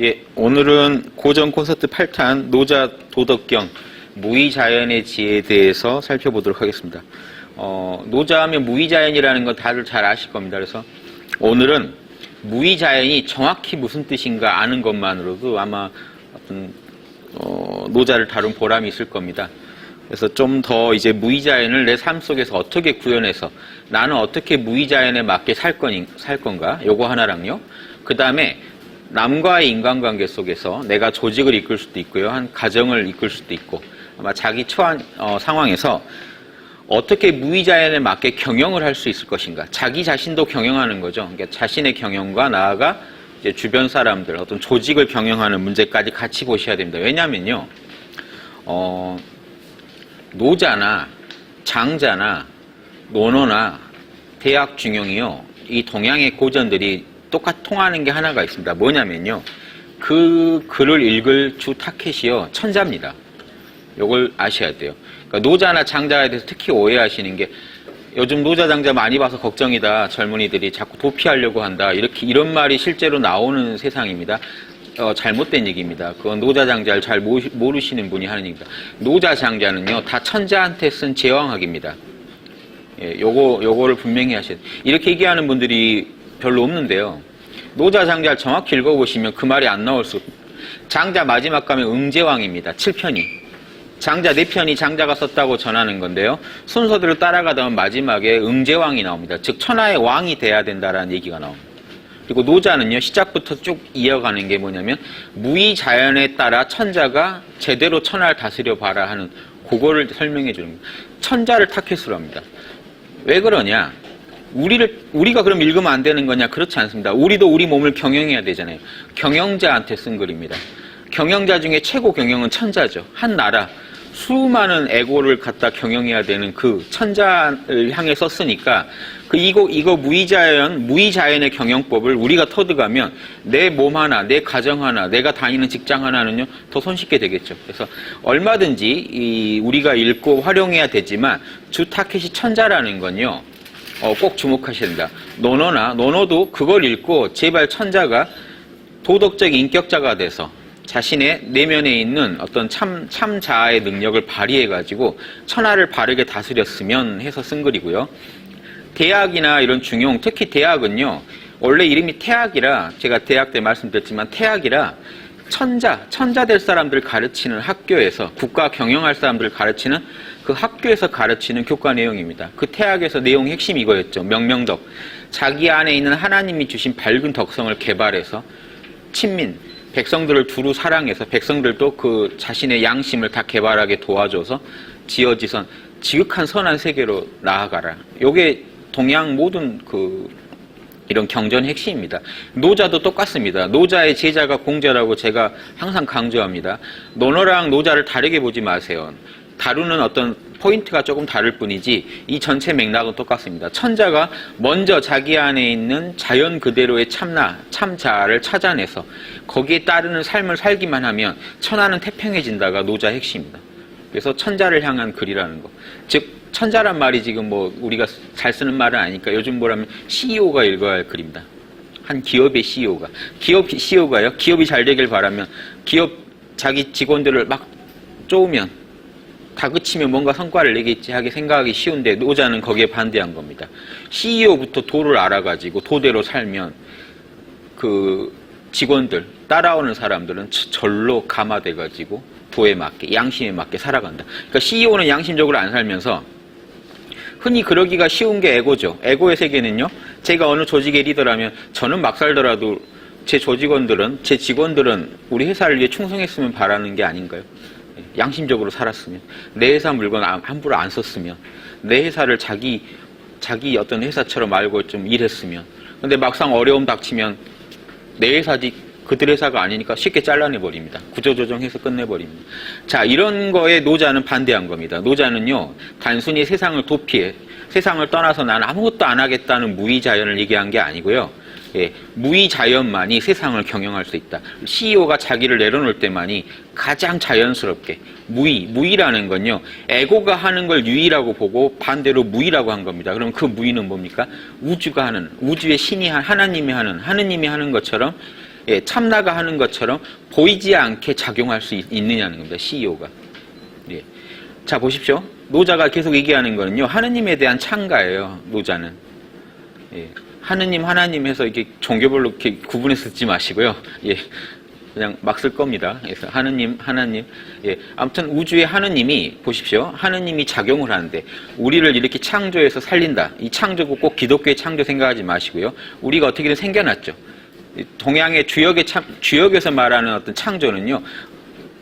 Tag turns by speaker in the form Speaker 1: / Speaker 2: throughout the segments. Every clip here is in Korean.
Speaker 1: 예, 오늘은 고전 콘서트 8탄 노자 도덕경 무의자연의 지혜에 대해서 살펴보도록 하겠습니다. 노자하면 무의자연이라는 건 다들 잘 아실 겁니다. 그래서 오늘은 무의자연이 정확히 무슨 뜻인가 아는 것만으로도 아마 어떤 노자를 다룬 보람이 있을 겁니다. 그래서 좀 더 이제 무의자연을 내 삶 속에서 어떻게 구현해서 나는 어떻게 무의자연에 맞게 살 건가 요거 하나랑요. 그 다음에 남과의 인간관계 속에서 내가 조직을 이끌 수도 있고요. 한 가정을 이끌 수도 있고 아마 자기 처한 상황에서 어떻게 무의자연에 맞게 경영을 할 수 있을 것인가. 자기 자신도 경영하는 거죠. 그러니까 자신의 경영과 나아가 이제 주변 사람들, 어떤 조직을 경영하는 문제까지 같이 보셔야 됩니다. 왜냐면요. 노자나 장자나 논어나 대학 중용이요. 이 동양의 고전들이 통하는 게 하나가 있습니다. 뭐냐면요. 그 글을 읽을 주 타켓이요. 천자입니다. 요걸 아셔야 돼요. 그러니까 노자나 장자에 대해서 특히 오해하시는 게 요즘 노자 장자 많이 봐서 걱정이다. 젊은이들이 자꾸 도피하려고 한다. 이런 말이 실제로 나오는 세상입니다. 잘못된 얘기입니다. 그건 노자 장자를 잘 모르시는 분이 하는 얘기입니다. 노자 장자는요. 다 천자한테 쓴 제왕학입니다. 예, 요거를 분명히 하셔야 돼요. 이렇게 얘기하는 분들이 별로 없는데요. 노자 장자를 정확히 읽어보시면 그 말이 안 나올 수 없습니다. 장자 마지막 가면 응제왕입니다. 7편이. 장자 4편이 장자가 썼다고 전하는 건데요. 순서대로 따라가다 보면 마지막에 응제왕이 나옵니다. 즉 천하의 왕이 돼야 된다라는 얘기가 나옵니다. 그리고 노자는요. 시작부터 쭉 이어가는 게 뭐냐면 무의자연에 따라 천자가 제대로 천하를 다스려 봐라 하는 그거를 설명해 주는 겁니다. 천자를 타켓으로 합니다. 왜 그러냐? 우리가 그럼 읽으면 안 되는 거냐? 그렇지 않습니다. 우리도 우리 몸을 경영해야 되잖아요. 경영자한테 쓴 글입니다. 경영자 중에 최고 경영은 천자죠. 한 나라 수많은 애고를 갖다 경영해야 되는 그 천자를 향해 썼으니까 이거 무의자연의 경영법을 우리가 터득하면 내 몸 하나, 내 가정 하나, 내가 다니는 직장 하나는요 더 손쉽게 되겠죠. 그래서 얼마든지 우리가 읽고 활용해야 되지만 주 타켓이 천자라는 건요. 꼭 주목하셔야 된다. 논어도 그걸 읽고 제발 천자가 도덕적 인격자가 돼서 자신의 내면에 있는 어떤 참자아의 능력을 발휘해가지고 천하를 바르게 다스렸으면 해서 쓴 글이고요. 대학이나 이런 중용, 특히 대학은요. 원래 이름이 태학이라 제가 대학 때 말씀드렸지만 태학이라 천자 될 사람들을 가르치는 학교에서 국가 경영할 사람들을 가르치는 그 학교에서 가르치는 교과 내용입니다. 그 태학에서 내용 핵심이 이거였죠. 명명덕. 자기 안에 있는 하나님이 주신 밝은 덕성을 개발해서 친민, 백성들을 두루 사랑해서 백성들도 그 자신의 양심을 다 개발하게 도와줘서 지어지선 지극한 선한 세계로 나아가라. 요게 동양 모든 이런 경전의 핵심입니다. 노자도 똑같습니다. 노자의 제자가 공자라고 제가 항상 강조합니다. 논어랑 노자를 다르게 보지 마세요. 다루는 어떤 포인트가 조금 다를 뿐이지 이 전체 맥락은 똑같습니다. 천자가 먼저 자기 안에 있는 자연 그대로의 참자를 찾아내서 거기에 따르는 삶을 살기만 하면 천하는 태평해진다가 노자의 핵심입니다. 그래서 천자를 향한 글이라는 거. 즉 천자란 말이 지금 우리가 잘 쓰는 말은 아니니까 요즘 뭐라면 CEO가 읽어야 할 글입니다. 한 기업의 CEO가. CEO가요. 기업이 잘 되길 바라면 기업 자기 직원들을 막 쪼으면 다그치면 뭔가 성과를 내겠지 하게 생각하기 쉬운데 노자는 거기에 반대한 겁니다. CEO부터 도를 알아가지고 도대로 살면 그 직원들, 따라오는 사람들은 절로 감화돼가지고 도에 맞게, 양심에 맞게 살아간다. 그러니까 CEO는 양심적으로 안 살면서 흔히 그러기가 쉬운 게 에고죠. 에고의 세계는요. 제가 어느 조직의 리더라면 저는 막 살더라도 제 직원들은 우리 회사를 위해 충성했으면 바라는 게 아닌가요? 양심적으로 살았으면, 내 회사 물건 함부로 안 썼으면, 내 회사를 자기 어떤 회사처럼 알고 좀 일했으면, 근데 막상 어려움 닥치면 내 회사지 그들 회사가 아니니까 쉽게 잘라내버립니다. 구조조정해서 끝내버립니다. 자, 이런 거에 노자는 반대한 겁니다. 노자는요, 단순히 세상을 도피해, 세상을 떠나서 난 아무것도 안 하겠다는 무의자연을 얘기한 게 아니고요. 예, 무의자연만이 세상을 경영할 수 있다. CEO가 자기를 내려놓을 때만이 가장 자연스럽게 무의라는 건요. 에고가 하는 걸 유의라고 보고 반대로 무의라고 한 겁니다. 그럼 그 무의는 뭡니까? 우주가 하는, 우주의 신이 하나님이 하는 것처럼 예, 참나가 하는 것처럼 보이지 않게 작용할 수 있느냐는 겁니다. CEO가. 예. 자, 보십시오. 노자가 계속 얘기하는 거는요, 하느님에 대한 찬가예요, 노자는. 예. 하느님 해서 이렇게 종교별로 이렇게 구분해서 듣지 마시고요. 예. 그냥 막 쓸 겁니다. 그래서 하느님. 예. 아무튼 우주의 하느님이, 보십시오. 하느님이 작용을 하는데, 우리를 이렇게 창조해서 살린다. 이 창조고 꼭 기독교의 창조 생각하지 마시고요. 우리가 어떻게든 생겨났죠. 동양의 주역에서 말하는 어떤 창조는요,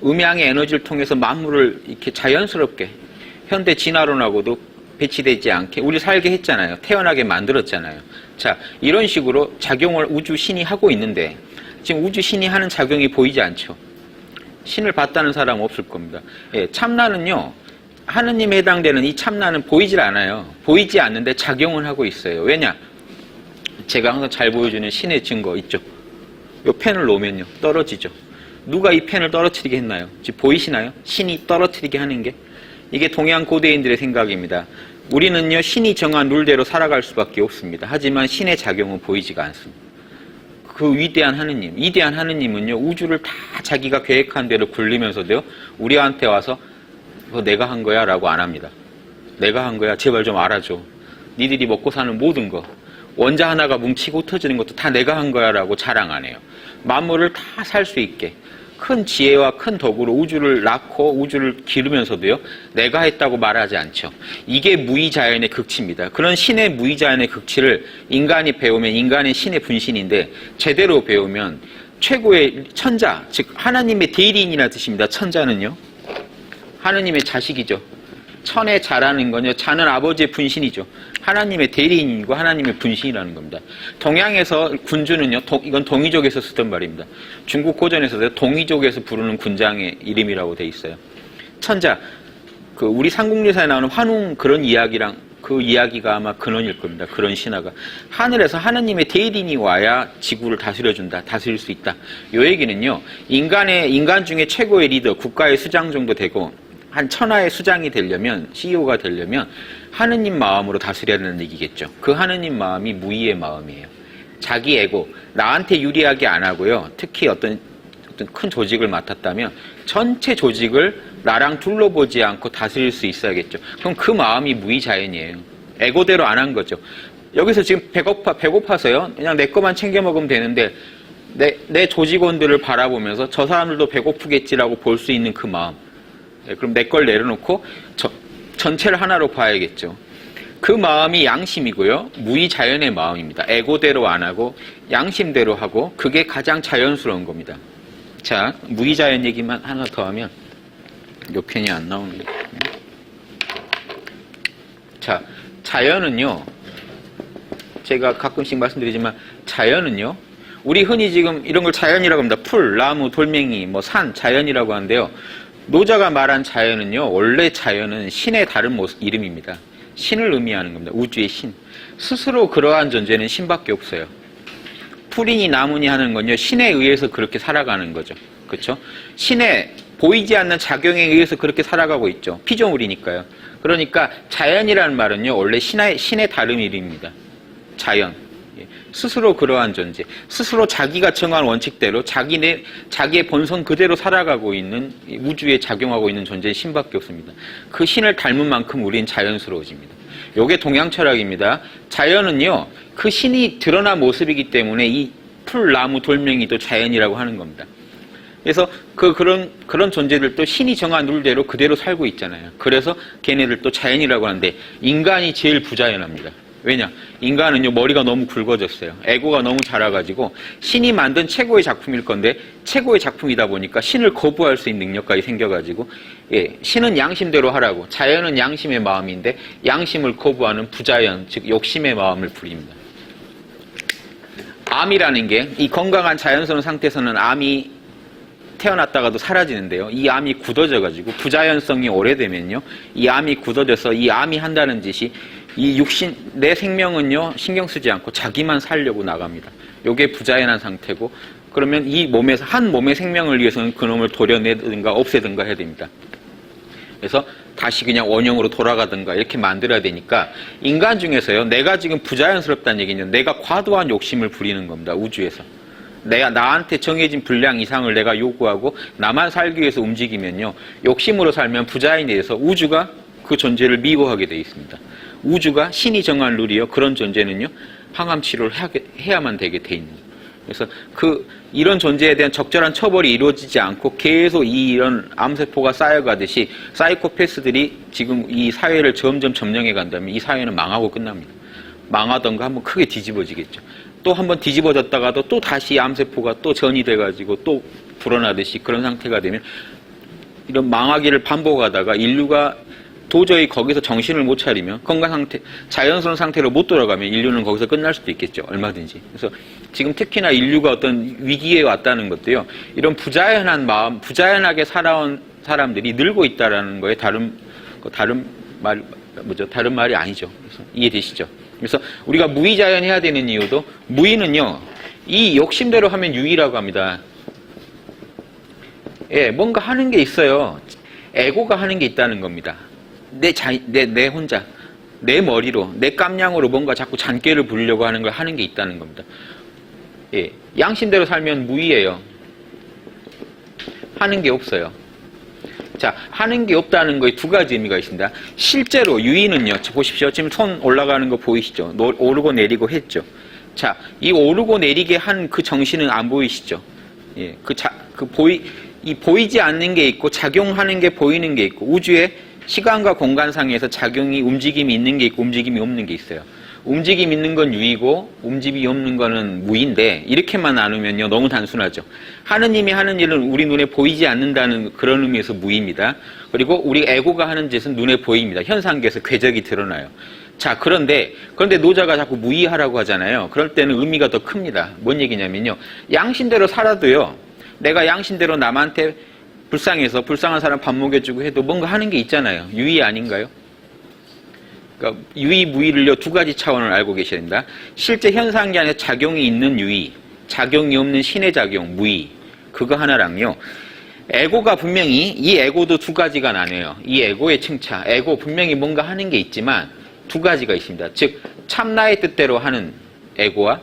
Speaker 1: 음양의 에너지를 통해서 만물을 이렇게 자연스럽게, 현대 진화론하고도 배치되지 않게 우리 살게 했잖아요. 태어나게 만들었잖아요. 자, 이런 식으로 작용을 우주 신이 하고 있는데, 지금 우주 신이 하는 작용이 보이지 않죠. 신을 봤다는 사람 없을 겁니다. 예, 참나는요, 하느님에 해당되는 이 참나는 보이질 않아요. 보이지 않는데 작용을 하고 있어요. 왜냐? 제가 항상 잘 보여주는 신의 증거 있죠. 요 펜을 놓으면요, 떨어지죠. 누가 이 펜을 떨어뜨리게 했나요? 지금 보이시나요? 신이 떨어뜨리게 하는 게? 이게 동양 고대인들의 생각입니다. 우리는요, 신이 정한 룰대로 살아갈 수밖에 없습니다. 하지만 신의 작용은 보이지가 않습니다. 그 위대한 하느님은요, 우주를 다 자기가 계획한 대로 굴리면서도요, 우리한테 와서 그거 내가 한 거야 라고 안 합니다. 내가 한 거야, 제발 좀 알아줘. 니들이 먹고 사는 모든 거, 원자 하나가 뭉치고 흩어지는 것도 다 내가 한 거야 라고 자랑 안 해요. 만물을 다 살 수 있게 큰 지혜와 큰 덕으로 우주를 낳고 우주를 기르면서도요, 내가 했다고 말하지 않죠. 이게 무의자연의 극치입니다. 그런 신의 무의자연의 극치를 인간이 배우면 인간의 신의 분신인데, 제대로 배우면 최고의 천자, 즉 하나님의 대리인이라는 뜻입니다. 천자는요, 하나님의 자식이죠. 천에 자라는 건요, 자는 아버지의 분신이죠. 하나님의 대리인이고 하나님의 분신이라는 겁니다. 동양에서 군주는요, 이건 동이족에서 쓰던 말입니다. 중국 고전에서도 동이족에서 부르는 군장의 이름이라고 돼 있어요. 천자, 우리 삼국유사에 나오는 환웅 그런 이야기랑 그 이야기가 아마 근원일 겁니다. 그런 신화가. 하늘에서 하느님의 대리인이 와야 지구를 다스려준다. 다스릴 수 있다. 이 얘기는요, 인간 중에 최고의 리더, 국가의 수장 정도 되고, 한 천하의 수장이 되려면, CEO가 되려면 하느님 마음으로 다스려야 되는 얘기겠죠. 그 하느님 마음이 무의의 마음이에요. 자기 에고, 나한테 유리하게 안 하고요. 특히 어떤 큰 조직을 맡았다면 전체 조직을 나랑 둘러보지 않고 다스릴 수 있어야겠죠. 그럼 그 마음이 무의자연이에요. 에고대로 안 한 거죠. 여기서 지금 배고파서요, 그냥 내 것만 챙겨 먹으면 되는데, 내 조직원들을 바라보면서 저 사람들도 배고프겠지라고 볼 수 있는 그 마음. 그럼 내 걸 내려놓고 전체를 하나로 봐야겠죠. 그 마음이 양심이고요, 무의자연의 마음입니다. 에고대로 안 하고 양심대로 하고, 그게 가장 자연스러운 겁니다. 자, 무의자연 얘기만 하나 더 하면, 요 편이 안 나오는데. 자, 자연은요, 제가 가끔씩 말씀드리지만, 자연은요, 우리 흔히 지금 이런 걸 자연이라고 합니다. 풀, 나무, 돌멩이, 산, 자연이라고 하는데요. 노자가 말한 자연은요, 원래 자연은 신의 다른 이름입니다. 신을 의미하는 겁니다. 우주의 신. 스스로 그러한 존재는 신밖에 없어요. 풀이니 나무니 하는 건요, 신에 의해서 그렇게 살아가는 거죠. 그렇죠? 신의 보이지 않는 작용에 의해서 그렇게 살아가고 있죠. 피조물이니까요. 그러니까 자연이라는 말은요, 원래 신의 다른 이름입니다. 자연. 스스로 그러한 존재, 스스로 자기가 정한 원칙대로 자기의 본성 그대로 살아가고 있는, 우주에 작용하고 있는 존재는 신밖에 없습니다. 그 신을 닮은 만큼 우리는 자연스러워집니다. 요게 동양 철학입니다. 자연은요, 그 신이 드러난 모습이기 때문에 이 풀, 나무, 돌멩이도 자연이라고 하는 겁니다. 그래서 그런 존재들도 신이 정한 룰대로 그대로 살고 있잖아요. 그래서 걔네들도 자연이라고 하는데, 인간이 제일 부자연합니다. 왜냐? 인간은요, 머리가 너무 굵어졌어요. 에고가 너무 자라가지고 신이 만든 최고의 작품일 건데, 최고의 작품이다 보니까 신을 거부할 수 있는 능력까지 생겨가지고, 신은 양심대로 하라고, 자연은 양심의 마음인데 양심을 거부하는 부자연, 즉 욕심의 마음을 부립니다. 암이라는 게, 이 건강한 자연스러운 상태에서는 암이 태어났다가도 사라지는데요. 이 암이 굳어져가지고 부자연성이 오래되면요, 이 암이 굳어져서 이 암이 한다는 짓이, 내 생명은요, 신경 쓰지 않고 자기만 살려고 나갑니다. 요게 부자연한 상태고, 그러면 한 몸의 생명을 위해서는 그놈을 도려내든가 없애든가 해야 됩니다. 그래서 다시 그냥 원형으로 돌아가든가 이렇게 만들어야 되니까, 인간 중에서요, 내가 지금 부자연스럽다는 얘기는 내가 과도한 욕심을 부리는 겁니다. 우주에서. 나한테 정해진 분량 이상을 내가 요구하고 나만 살기 위해서 움직이면요. 욕심으로 살면 부자인에 대해서 우주가 그 존재를 미워하게 되어 있습니다. 우주가 신이 정한 룰이요. 그런 존재는요. 항암 치료를 해야만 되게 돼 있는 거예요. 그래서 이런 존재에 대한 적절한 처벌이 이루어지지 않고 계속 이런 암세포가 쌓여가듯이 사이코패스들이 지금 이 사회를 점점 점령해 간다면 이 사회는 망하고 끝납니다. 망하던가 한번 크게 뒤집어지겠죠. 또 한번 뒤집어졌다가도 또 다시 암세포가 또 전이 돼가지고 또 불어나듯이 그런 상태가 되면 이런 망하기를 반복하다가 인류가 도저히 거기서 정신을 못 차리면 건강 상태, 자연스러운 상태로 못 돌아가면 인류는 거기서 끝날 수도 있겠죠. 얼마든지. 그래서 지금 특히나 인류가 어떤 위기에 왔다는 것도요. 이런 부자연한 마음, 부자연하게 살아온 사람들이 늘고 있다라는 거에 다른 말이 아니죠. 그래서 이해되시죠? 그래서 우리가 무의자연해야 되는 이유도 무의는요. 이 욕심대로 하면 유의라고 합니다. 예, 뭔가 하는 게 있어요. 에고가 하는 게 있다는 겁니다. 내 혼자, 내 머리로, 내 깜냥으로 뭔가 자꾸 잔꾀를 부리려고 하는 걸 하는 게 있다는 겁니다. 예, 양심대로 살면 무의예요. 하는 게 없어요. 자, 하는 게 없다는 거에 두 가지 의미가 있습니다. 실제로 유의는요, 보십시오. 지금 손 올라가는 거 보이시죠? 오르고 내리고 했죠. 자, 이 오르고 내리게 한 그 정신은 안 보이시죠? 예, 보이지 않는 게 있고 작용하는 게 보이는 게 있고 우주에 시간과 공간상에서 움직임이 있는 게 있고 움직임이 없는 게 있어요. 움직임 있는 건 유의고 움직임이 없는 거는 무의인데 이렇게만 나누면요 너무 단순하죠. 하느님이 하는 일은 우리 눈에 보이지 않는다는 그런 의미에서 무의입니다. 그리고 우리 에고가 하는 짓은 눈에 보입니다. 현상계에서 궤적이 드러나요. 자, 그런데 노자가 자꾸 무의하라고 하잖아요. 그럴 때는 의미가 더 큽니다. 뭔 얘기냐면요. 양심대로 살아도요. 내가 양심대로 남한테 불쌍해서 불쌍한 사람 밥 먹여주고 해도 뭔가 하는 게 있잖아요. 유의 아닌가요? 그러니까 유의, 무의를요 두 가지 차원을 알고 계셔야 됩니다. 실제 현상계 안에 작용이 있는 유의, 작용이 없는 신의 작용, 무의. 그거 하나랑요. 에고가 분명히 이 에고도 두 가지가 나뉘어요. 이 에고의 층차, 에고 분명히 뭔가 하는 게 있지만 두 가지가 있습니다. 즉 참나의 뜻대로 하는 에고와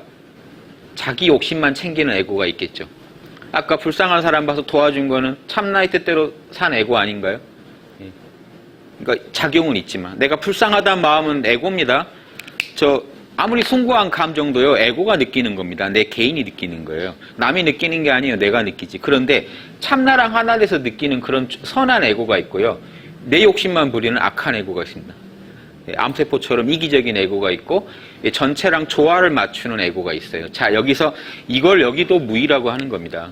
Speaker 1: 자기 욕심만 챙기는 에고가 있겠죠. 아까 불쌍한 사람 봐서 도와준 거는 참나의 뜻대로 산 에고 아닌가요? 그러니까 작용은 있지만 내가 불쌍하다는 마음은 에고입니다. 아무리 숭고한 감정도요 에고가 느끼는 겁니다. 내 개인이 느끼는 거예요. 남이 느끼는 게 아니에요. 내가 느끼지. 그런데 참나랑 하나 돼서 느끼는 그런 선한 에고가 있고요. 내 욕심만 부리는 악한 에고가 있습니다. 암세포처럼 이기적인 에고가 있고 전체랑 조화를 맞추는 에고가 있어요. 자, 여기서 이걸 여기도 무의라고 하는 겁니다.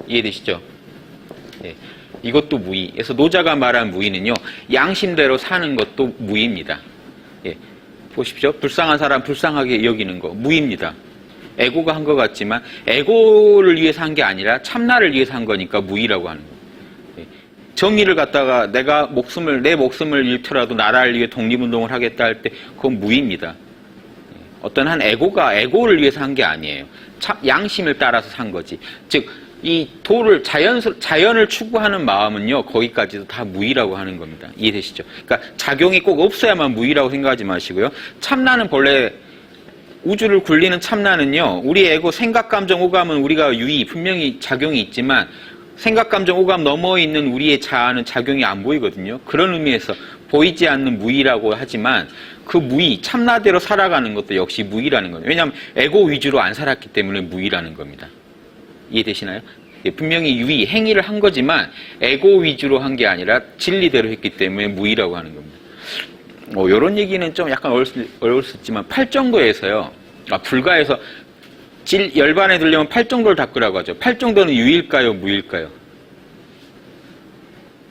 Speaker 1: 이해되시죠? 네. 이것도 무의. 그래서 노자가 말한 무의는요. 양심대로 사는 것도 무의입니다. 예. 보십시오. 불쌍한 사람 불쌍하게 여기는 거 무의입니다. 에고가 한 것 같지만 에고를 위해서 한 게 아니라 참나를 위해서 한 거니까 무의라고 하는 거예요. 정의를 갖다가 내 목숨을 잃더라도 나라를 위해 독립운동을 하겠다 할 때 그건 무의입니다. 어떤 한 에고를 위해서 한 게 아니에요. 양심을 따라서 산 거지. 즉, 이 자연을 추구하는 마음은요, 거기까지도 다 무의라고 하는 겁니다. 이해되시죠? 그러니까 작용이 꼭 없어야만 무의라고 생각하지 마시고요. 참나는 본래 우주를 굴리는 참나는요, 우리 에고 생각, 감정, 오감은 우리가 분명히 작용이 있지만 생각, 감정, 오감 넘어 있는 우리의 자아는 작용이 안 보이거든요. 그런 의미에서 보이지 않는 무의라고 하지만 그 무의, 참나대로 살아가는 것도 역시 무의라는 거예요. 왜냐하면 에고 위주로 안 살았기 때문에 무의라는 겁니다. 이해되시나요? 예, 분명히 유의, 행위를 한 거지만 에고 위주로 한 게 아니라 진리대로 했기 때문에 무의라고 하는 겁니다. 이런 얘기는 좀 약간 어려울 수 있지만 팔정도에서요. 불가에서 열반에 들려면 팔정도를 닦으라고 하죠. 팔정도는 유의일까요? 무의일까요?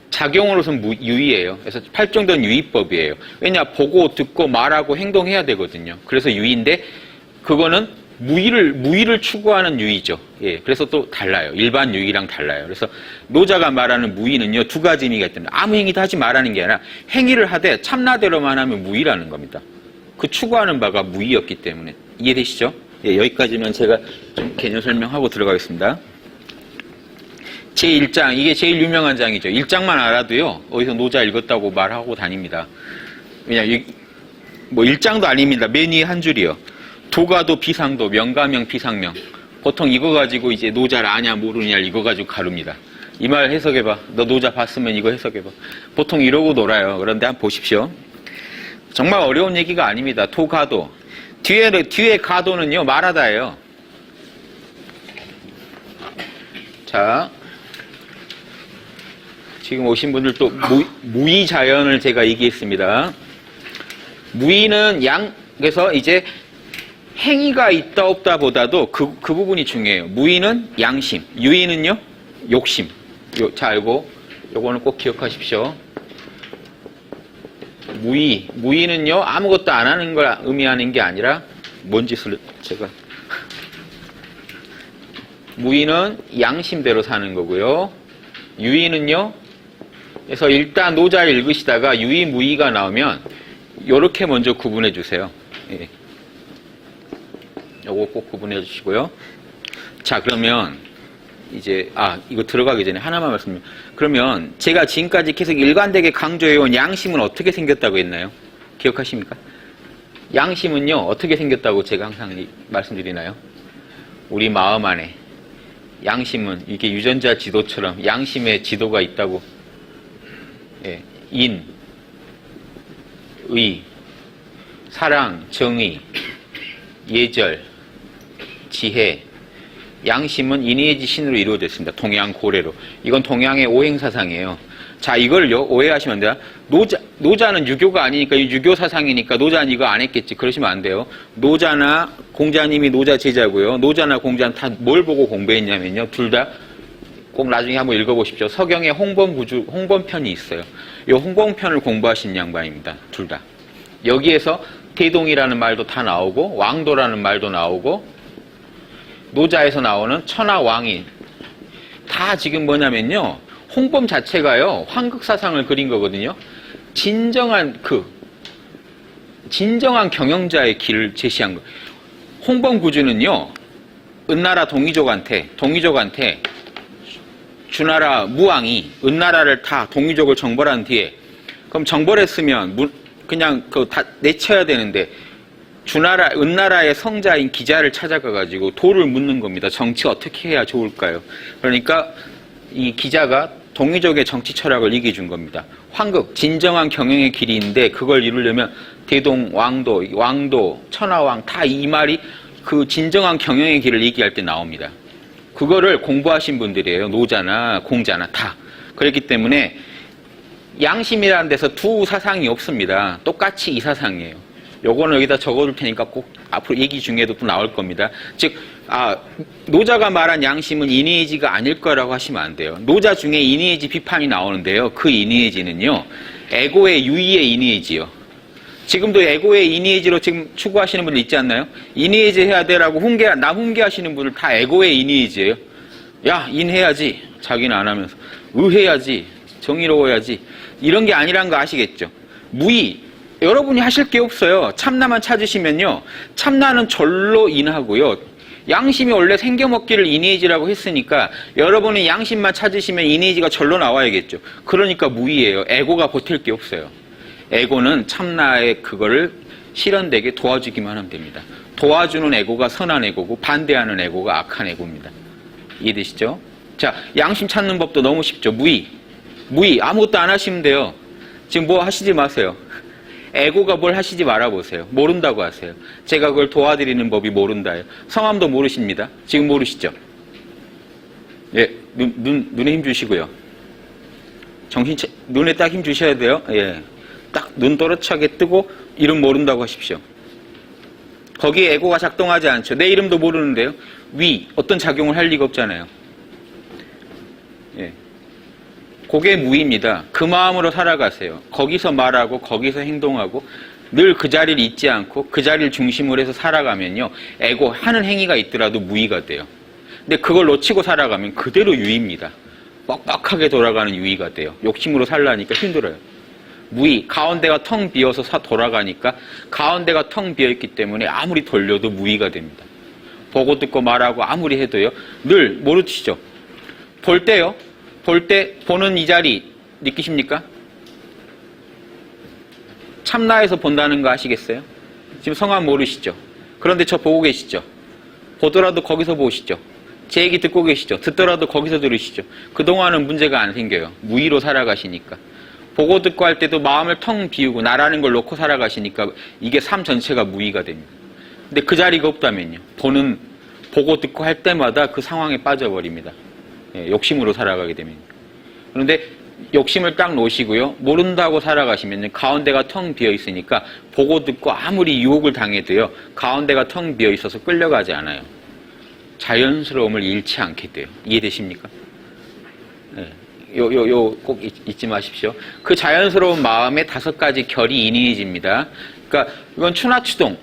Speaker 1: 작용으로서는 유의예요. 그래서 팔정도는 유의법이에요. 왜냐? 보고, 듣고, 말하고, 행동해야 되거든요. 그래서 유의인데 그거는 무의를 추구하는 유의죠. 예, 그래서 또 달라요. 일반 유의랑 달라요. 그래서 노자가 말하는 무의는요, 두 가지 의미가 있답니다. 아무 행위도 하지 말라는 게 아니라 행위를 하되 참나대로만 하면 무의라는 겁니다. 그 추구하는 바가 무의였기 때문에. 이해되시죠? 예, 여기까지면 제가 좀 개념 설명하고 들어가겠습니다. 제1장, 이게 제일 유명한 장이죠. 1장만 알아도요, 어디서 노자 읽었다고 말하고 다닙니다. 왜냐, 1장도 아닙니다. 맨 위에 한 줄이요. 도가도 비상도, 명가명 비상명. 보통 이거 가지고 이제 노자를 아냐 모르냐 이거 가지고 가릅니다. 이 말 해석해봐. 너 노자 봤으면 이거 해석해봐. 보통 이러고 놀아요. 그런데 한번 보십시오. 정말 어려운 얘기가 아닙니다. 도가도. 뒤에 가도는요, 말하다예요. 자, 지금 오신 분들 또 무의자연을 제가 얘기했습니다. 무의는 그래서 이제 행위가 있다 없다 보다도 그 부분이 중요해요. 무의는 양심, 유의는요, 욕심. 잘 알고, 요거는 꼭 기억하십시오. 무의는요, 아무것도 안 하는 걸 의미하는 게 아니라, 뭔 짓을 제가. 무의는 양심대로 사는 거고요. 유의는요, 그래서 일단 노자를 읽으시다가 유의, 무의가 나오면, 요렇게 먼저 구분해 주세요. 예. 요거 꼭 구분해 주시고요. 자, 그러면, 이제, 이거 들어가기 전에 하나만 말씀드리면, 그러면 제가 지금까지 계속 일관되게 강조해온 양심은 어떻게 생겼다고 했나요? 기억하십니까? 양심은요, 어떻게 생겼다고 제가 항상 말씀드리나요? 우리 마음 안에. 양심은 이게 유전자 지도처럼 양심의 지도가 있다고. 예. 인, 의, 사랑, 정의, 예절, 지혜. 양심은 인의의 지신으로 이루어졌습니다. 동양 고래로. 이건 동양의 오행사상이에요. 자, 이걸 오해하시면 안 돼요. 노자는 유교가 아니니까, 유교 사상이니까 노자는 이거 안 했겠지. 그러시면 안 돼요. 노자나 공자님이 노자 제자고요. 노자나 공자는 다 뭘 보고 공부했냐면요. 둘 다 꼭 나중에 한번 읽어보십시오. 서경에 홍범편이 있어요. 이 홍범편을 공부하신 양반입니다. 둘 다. 여기에서 대동이라는 말도 다 나오고, 왕도라는 말도 나오고, 노자에서 나오는 천하 왕이 다 지금 뭐냐면요, 홍범 자체가요 황극사상을 그린 거거든요. 진정한 경영자의 길을 제시한 거. 홍범구주는요 은나라 동이족한테 주나라 무왕이 은나라를 다 동이족을 정벌한 뒤에, 그럼 정벌했으면 그냥 다 내쳐야 되는데, 은나라의 성자인 기자를 찾아가가지고 도를 묻는 겁니다. 정치 어떻게 해야 좋을까요? 그러니까 이 기자가 동이족의 정치 철학을 얘기해 준 겁니다. 황극, 진정한 경영의 길인데 그걸 이루려면 대동, 왕도, 천하왕 다 이 말이 그 진정한 경영의 길을 얘기할 때 나옵니다. 그거를 공부하신 분들이에요. 노자나 공자나 다. 그렇기 때문에 양심이라는 데서 두 사상이 없습니다. 똑같이 이 사상이에요. 요거는 여기다 적어둘 테니까 꼭 앞으로 얘기 중에도 또 나올 겁니다. 즉, 노자가 말한 양심은 인의의지가 아닐 거라고 하시면 안 돼요. 노자 중에 인의의지 비판이 나오는데요. 그 인의의지는요, 에고의 유의의 인의의지요. 지금도 에고의 인의의지로 지금 추구하시는 분들 있지 않나요? 인의의지 해야 되라고 남 훈계하시는 분들 다 에고의 인의의지예요. 야, 인해야지. 자기는 안 하면서. 의해야지. 정의로워야지. 이런 게 아니란 거 아시겠죠? 무의. 여러분이 하실 게 없어요. 참나만 찾으시면요, 참나는 절로 인하고요, 양심이 원래 생겨먹기를 인의지라고 했으니까 여러분이 양심만 찾으시면 인의지가 절로 나와야겠죠. 그러니까 무의예요. 에고가 버틸 게 없어요. 에고는 참나의 그거를 실현되게 도와주기만 하면 됩니다. 도와주는 에고가 선한 에고고, 반대하는 에고가 악한 에고입니다. 이해되시죠? 자, 양심 찾는 법도 너무 쉽죠. 무의. 아무것도 안 하시면 돼요. 지금 뭐 하시지 마세요. 에고가 뭘 하시지 말아보세요. 모른다고 하세요. 제가 그걸 도와드리는 법이 모른다예요. 성함도 모르십니다. 지금 모르시죠? 예, 눈에 힘 주시고요. 눈에 딱 힘 주셔야 돼요. 예, 딱 눈 또렷하게 뜨고 이름 모른다고 하십시오. 거기에 에고가 작동하지 않죠. 내 이름도 모르는데요. 어떤 작용을 할 리가 없잖아요. 예. 그게 무의입니다. 그 마음으로 살아가세요. 거기서 말하고 거기서 행동하고 늘 그 자리를 잊지 않고 그 자리를 중심으로 해서 살아가면요, 에고 하는 행위가 있더라도 무의가 돼요. 근데 그걸 놓치고 살아가면 그대로 유의입니다. 뻑뻑하게 돌아가는 유의가 돼요. 욕심으로 살라니까 힘들어요. 무의, 가운데가 텅 비어서 돌아가니까 가운데가 텅 비어있기 때문에 아무리 돌려도 무의가 됩니다. 보고 듣고 말하고 아무리 해도요, 늘 모르시죠? 볼 때요, 보는 이 자리 느끼십니까? 참나에서 본다는 거 아시겠어요? 지금 성함 모르시죠? 그런데 저 보고 계시죠? 보더라도 거기서 보시죠. 제 얘기 듣고 계시죠? 듣더라도 거기서 들으시죠? 그동안은 문제가 안 생겨요. 무의로 살아가시니까. 보고 듣고 할 때도 마음을 텅 비우고 나라는 걸 놓고 살아가시니까 이게 삶 전체가 무의가 됩니다. 근데 그 자리가 없다면요. 보고 듣고 할 때마다 그 상황에 빠져버립니다. 예, 욕심으로 살아가게 되면. 그런데 욕심을 딱 놓으시고요. 모른다고 살아가시면 가운데가 텅 비어 있으니까 보고 듣고 아무리 유혹을 당해도요. 가운데가 텅 비어 있어서 끌려가지 않아요. 자연스러움을 잃지 않게 돼요. 이해되십니까? 네. 꼭 잊지 마십시오. 그 자연스러운 마음의 5가지 결이 인이해집니다. 그러니까 이건 추나추동.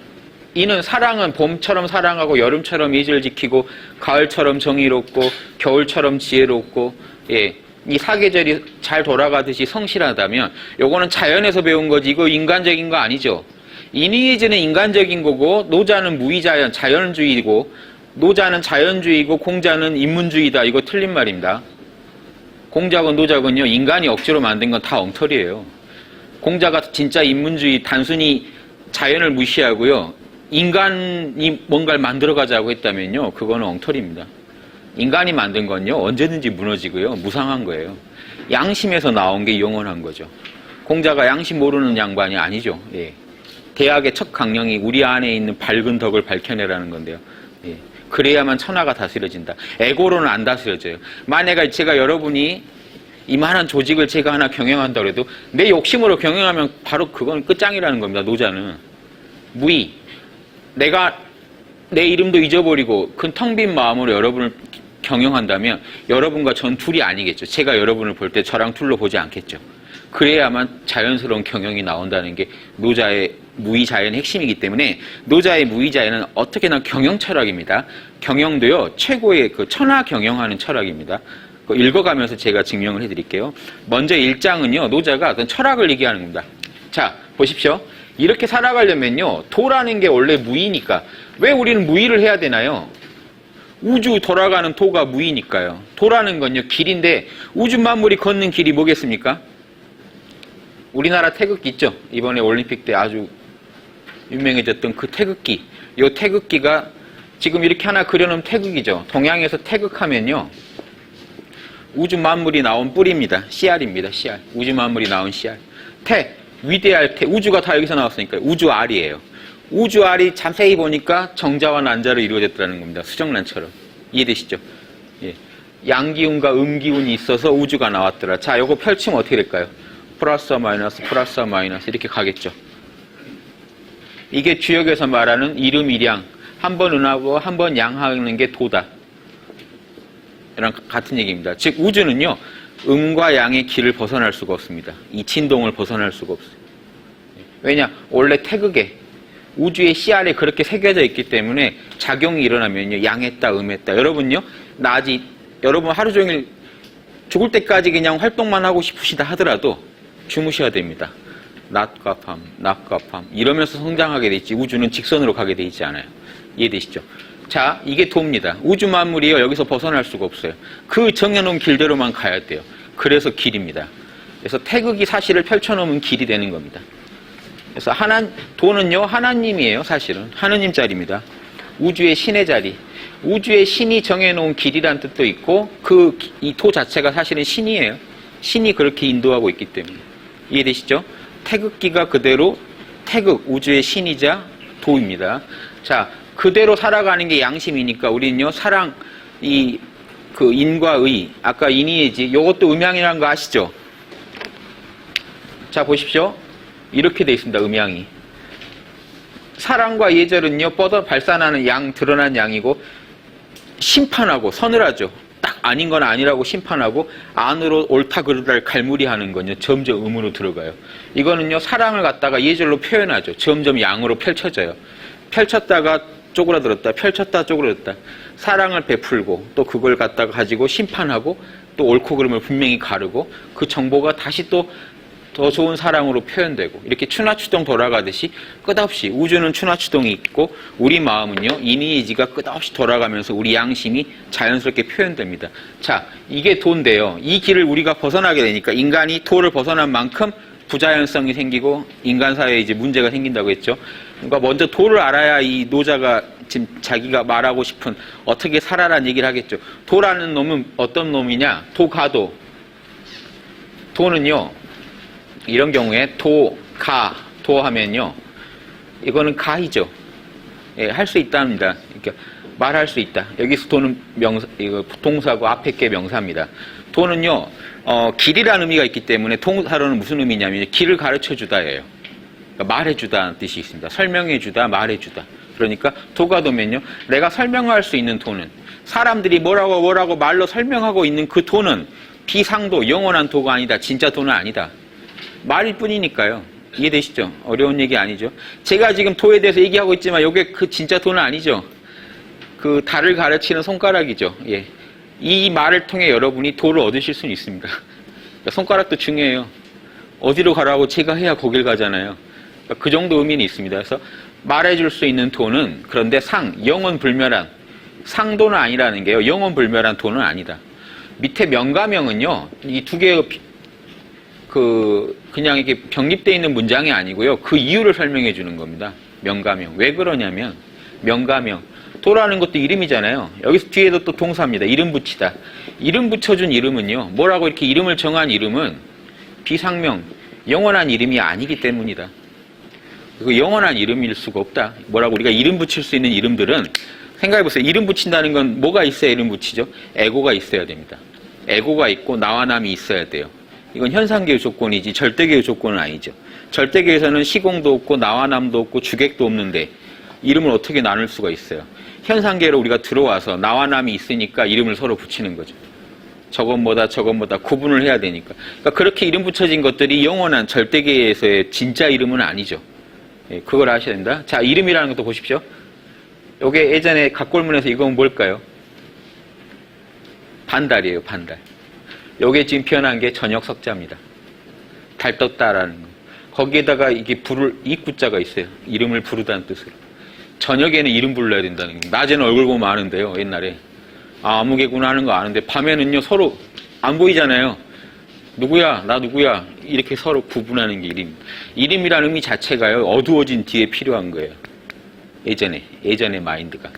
Speaker 1: 이는 사랑은 봄처럼 사랑하고 여름처럼 예절 지키고 가을처럼 정의롭고 겨울처럼 지혜롭고 예. 이 사계절이 잘 돌아가듯이 성실하다면 요거는 자연에서 배운 거지 이거 인간적인 거 아니죠. 인이해지는 인간적인 거고 노자는 무의자연 자연주의고 노자는 자연주의고 공자는 인문주의다. 이거 틀린 말입니다. 공자건 노자건요. 인간이 억지로 만든 건 다 엉터리예요. 공자가 진짜 인문주의 단순히 자연을 무시하고요. 인간이 뭔가를 만들어가자고 했다면요. 그거는 엉터리입니다. 인간이 만든 건요. 언제든지 무너지고요. 무상한 거예요. 양심에서 나온 게 영원한 거죠. 공자가 양심 모르는 양반이 아니죠. 예. 대학의 첫 강령이 우리 안에 있는 밝은 덕을 밝혀내라는 건데요. 예. 그래야만 천하가 다스려진다. 에고로는 안 다스려져요. 만약에 제가 여러분이 이만한 조직을 제가 하나 경영한다고 해도 내 욕심으로 경영하면 바로 그건 끝장이라는 겁니다. 노자는. 무의. 내가 내 이름도 잊어버리고 큰 텅 빈 마음으로 여러분을 경영한다면 여러분과 전 둘이 아니겠죠. 제가 여러분을 볼 때 저랑 둘로 보지 않겠죠. 그래야만 자연스러운 경영이 나온다는 게 노자의 무의자연의 핵심이기 때문에 노자의 무의자연은 어떻게나 경영 철학입니다. 경영도요. 최고의 그 천하 경영하는 철학입니다. 읽어가면서 제가 증명을 해드릴게요. 먼저 1장은요. 노자가 어떤 철학을 얘기하는 겁니다. 자, 보십시오. 이렇게 살아가려면요. 도라는 게 원래 무의니까 왜 우리는 무의를 해야 되나요? 우주 돌아가는 도가 무의니까요. 도라는 건요. 길인데 우주 만물이 걷는 길이 뭐겠습니까? 우리나라 태극기 있죠? 이번에 올림픽 때 아주 유명해졌던 그 태극기. 이 태극기가 지금 이렇게 하나 그려놓은 태극이죠. 동양에서 태극하면요. 우주 만물이 나온 뿌리입니다. 씨알입니다. 씨알. 우주 만물이 나온 씨알. 위대할 태. 우주가 다 여기서 나왔으니까요. 우주 알이에요. 우주 알이 자세히 보니까 정자와 난자로 이루어졌다는 겁니다. 수정란처럼. 이해되시죠? 예. 양기운과 음기운이 있어서 우주가 나왔더라. 자, 요거 펼치면 어떻게 될까요? 플러스와 마이너스 이렇게 가겠죠. 이게 주역에서 말하는 이름이량. 한 번 은하고 한 번 양하는 게 도다. 이랑 같은 얘기입니다. 즉 우주는요. 음과 양의 길을 벗어날 수가 없습니다. 이 진동을 벗어날 수가 없어요. 왜냐? 원래 태극에 우주의 씨알에 그렇게 새겨져 있기 때문에 작용이 일어나면요. 양했다, 음했다. 여러분요. 여러분 하루 종일 죽을 때까지 그냥 활동만 하고 싶으시다 하더라도 주무셔야 됩니다. 낮과 밤 이러면서 성장하게 돼 있지 우주는 직선으로 가게 돼 있지 않아요. 이해되시죠? 자, 이게 도입니다. 우주 만물이요. 여기서 벗어날 수가 없어요. 그 정해놓은 길대로만 가야 돼요. 그래서 길입니다. 그래서 태극이 사실을 펼쳐놓으면 길이 되는 겁니다. 그래서 도는요. 하나님이에요. 사실은. 하느님 자리입니다. 우주의 신의 자리. 우주의 신이 정해놓은 길이란 뜻도 있고 이 도 자체가 사실은 신이에요. 신이 그렇게 인도하고 있기 때문에. 이해되시죠? 태극기가 그대로 우주의 신이자 도입니다. 자, 그대로 살아가는 게 양심이니까 우리는요, 사랑, 그 인과 의, 아까 인이해지, 요것도 음양이라는 거 아시죠? 자, 보십시오. 이렇게 돼 있습니다, 음양이. 사랑과 예절은요, 뻗어 발산하는 드러난 양이고, 심판하고, 서늘하죠. 딱 아닌 건 아니라고 심판하고, 안으로 옳다 그르다를 갈무리하는 건요, 점점 음으로 들어가요. 이거는요, 사랑을 갖다가 예절로 표현하죠. 점점 양으로 펼쳐져요. 펼쳤다가 쪼그라들었다, 펼쳤다, 쪼그라들었다. 사랑을 베풀고 또 그걸 갖다가 가지고 심판하고 또 옳고 그름을 분명히 가르고 그 정보가 다시 또 더 좋은 사랑으로 표현되고 이렇게 추나추동 돌아가듯이 끝없이 우주는 추나추동이 있고 우리 마음은요 인이의지가 끝없이 돌아가면서 우리 양심이 자연스럽게 표현됩니다. 자, 이게 도인데요. 이 길을 우리가 벗어나게 되니까 인간이 도를 벗어난 만큼 부자연성이 생기고 인간 사회에 이제 문제가 생긴다고 했죠. 그러니까 먼저 도를 알아야 이 노자가 지금 자기가 말하고 싶은 어떻게 살아라는 얘기를 하겠죠. 도라는 놈은 어떤 놈이냐? 도가도. 도는요, 이런 경우에 도, 가, 도 하면요, 이거는 가이죠. 예, 할 수 있답니다. 그러니까 말할 수 있다. 여기서 도는 명사, 이거 동사고 앞에 게 명사입니다. 도는요, 길이라는 의미가 있기 때문에 동사로는 무슨 의미냐면 길을 가르쳐 주다예요. 그러니까 말해주다는 뜻이 있습니다. 설명해주다, 말해주다. 그러니까 도가 도면요, 내가 설명할 수 있는 도는, 사람들이 뭐라고 말로 설명하고 있는 그 도는 비상도, 영원한 도가 아니다. 진짜 도는 아니다. 말일 뿐이니까요. 이해되시죠? 어려운 얘기 아니죠? 제가 지금 도에 대해서 얘기하고 있지만 이게 그 진짜 도는 아니죠. 그 달을 가르치는 손가락이죠. 예. 이 말을 통해 여러분이 도를 얻으실 수는 있습니다. 그러니까 손가락도 중요해요. 어디로 가라고 제가 해야 거길 가잖아요. 그러니까 그 정도 의미는 있습니다. 그래서 말해줄 수 있는 도는, 그런데 영원불멸한, 상도는 아니라는 게요. 영원불멸한 도는 아니다. 밑에 명가명은요, 이 두 개의 그냥 이렇게 병립되어 있는 문장이 아니고요. 그 이유를 설명해 주는 겁니다. 명가명. 왜 그러냐면, 명가명. 도라는 것도 이름이잖아요. 여기서 뒤에도 또 동사입니다. 이름 붙이다. 이름 붙여준 이름은요, 뭐라고 이렇게 이름을 정한 이름은 비상명, 영원한 이름이 아니기 때문이다. 그 영원한 이름일 수가 없다. 뭐라고 우리가 이름 붙일 수 있는 이름들은, 생각해보세요. 이름 붙인다는 건 뭐가 있어야 이름 붙이죠? 에고가 있어야 됩니다. 에고가 있고 나와 남이 있어야 돼요. 이건 현상계의 조건이지 절대계의 조건은 아니죠. 절대계에서는 시공도 없고 나와 남도 없고 주객도 없는데 이름을 어떻게 나눌 수가 있어요? 현상계로 우리가 들어와서 나와 남이 있으니까 이름을 서로 붙이는 거죠. 저건 뭐다 구분을 해야 되니까. 그러니까 그렇게 이름 붙여진 것들이 영원한 절대계에서의 진짜 이름은 아니죠. 예, 그걸 아셔야 된다. 자, 이름이라는 것도 보십시오. 요게 예전에 각골문에서 이건 뭘까요? 반달이에요, 반달. 요게 지금 표현한 게 저녁 석자입니다. 달 떴다라는 거. 거기에다가 이게 이구자가 있어요. 이름을 부르다는 뜻으로. 저녁에는 이름 불러야 된다는 거. 낮에는 얼굴 보면 아는데요, 옛날에. 아, 아무개구나 하는 거 아는데, 밤에는요, 서로 안 보이잖아요. 누구야, 나 누구야. 이렇게 서로 구분하는 게 이름. 이름이라는 의미 자체가요, 어두워진 뒤에 필요한 거예요. 예전의 마인드가.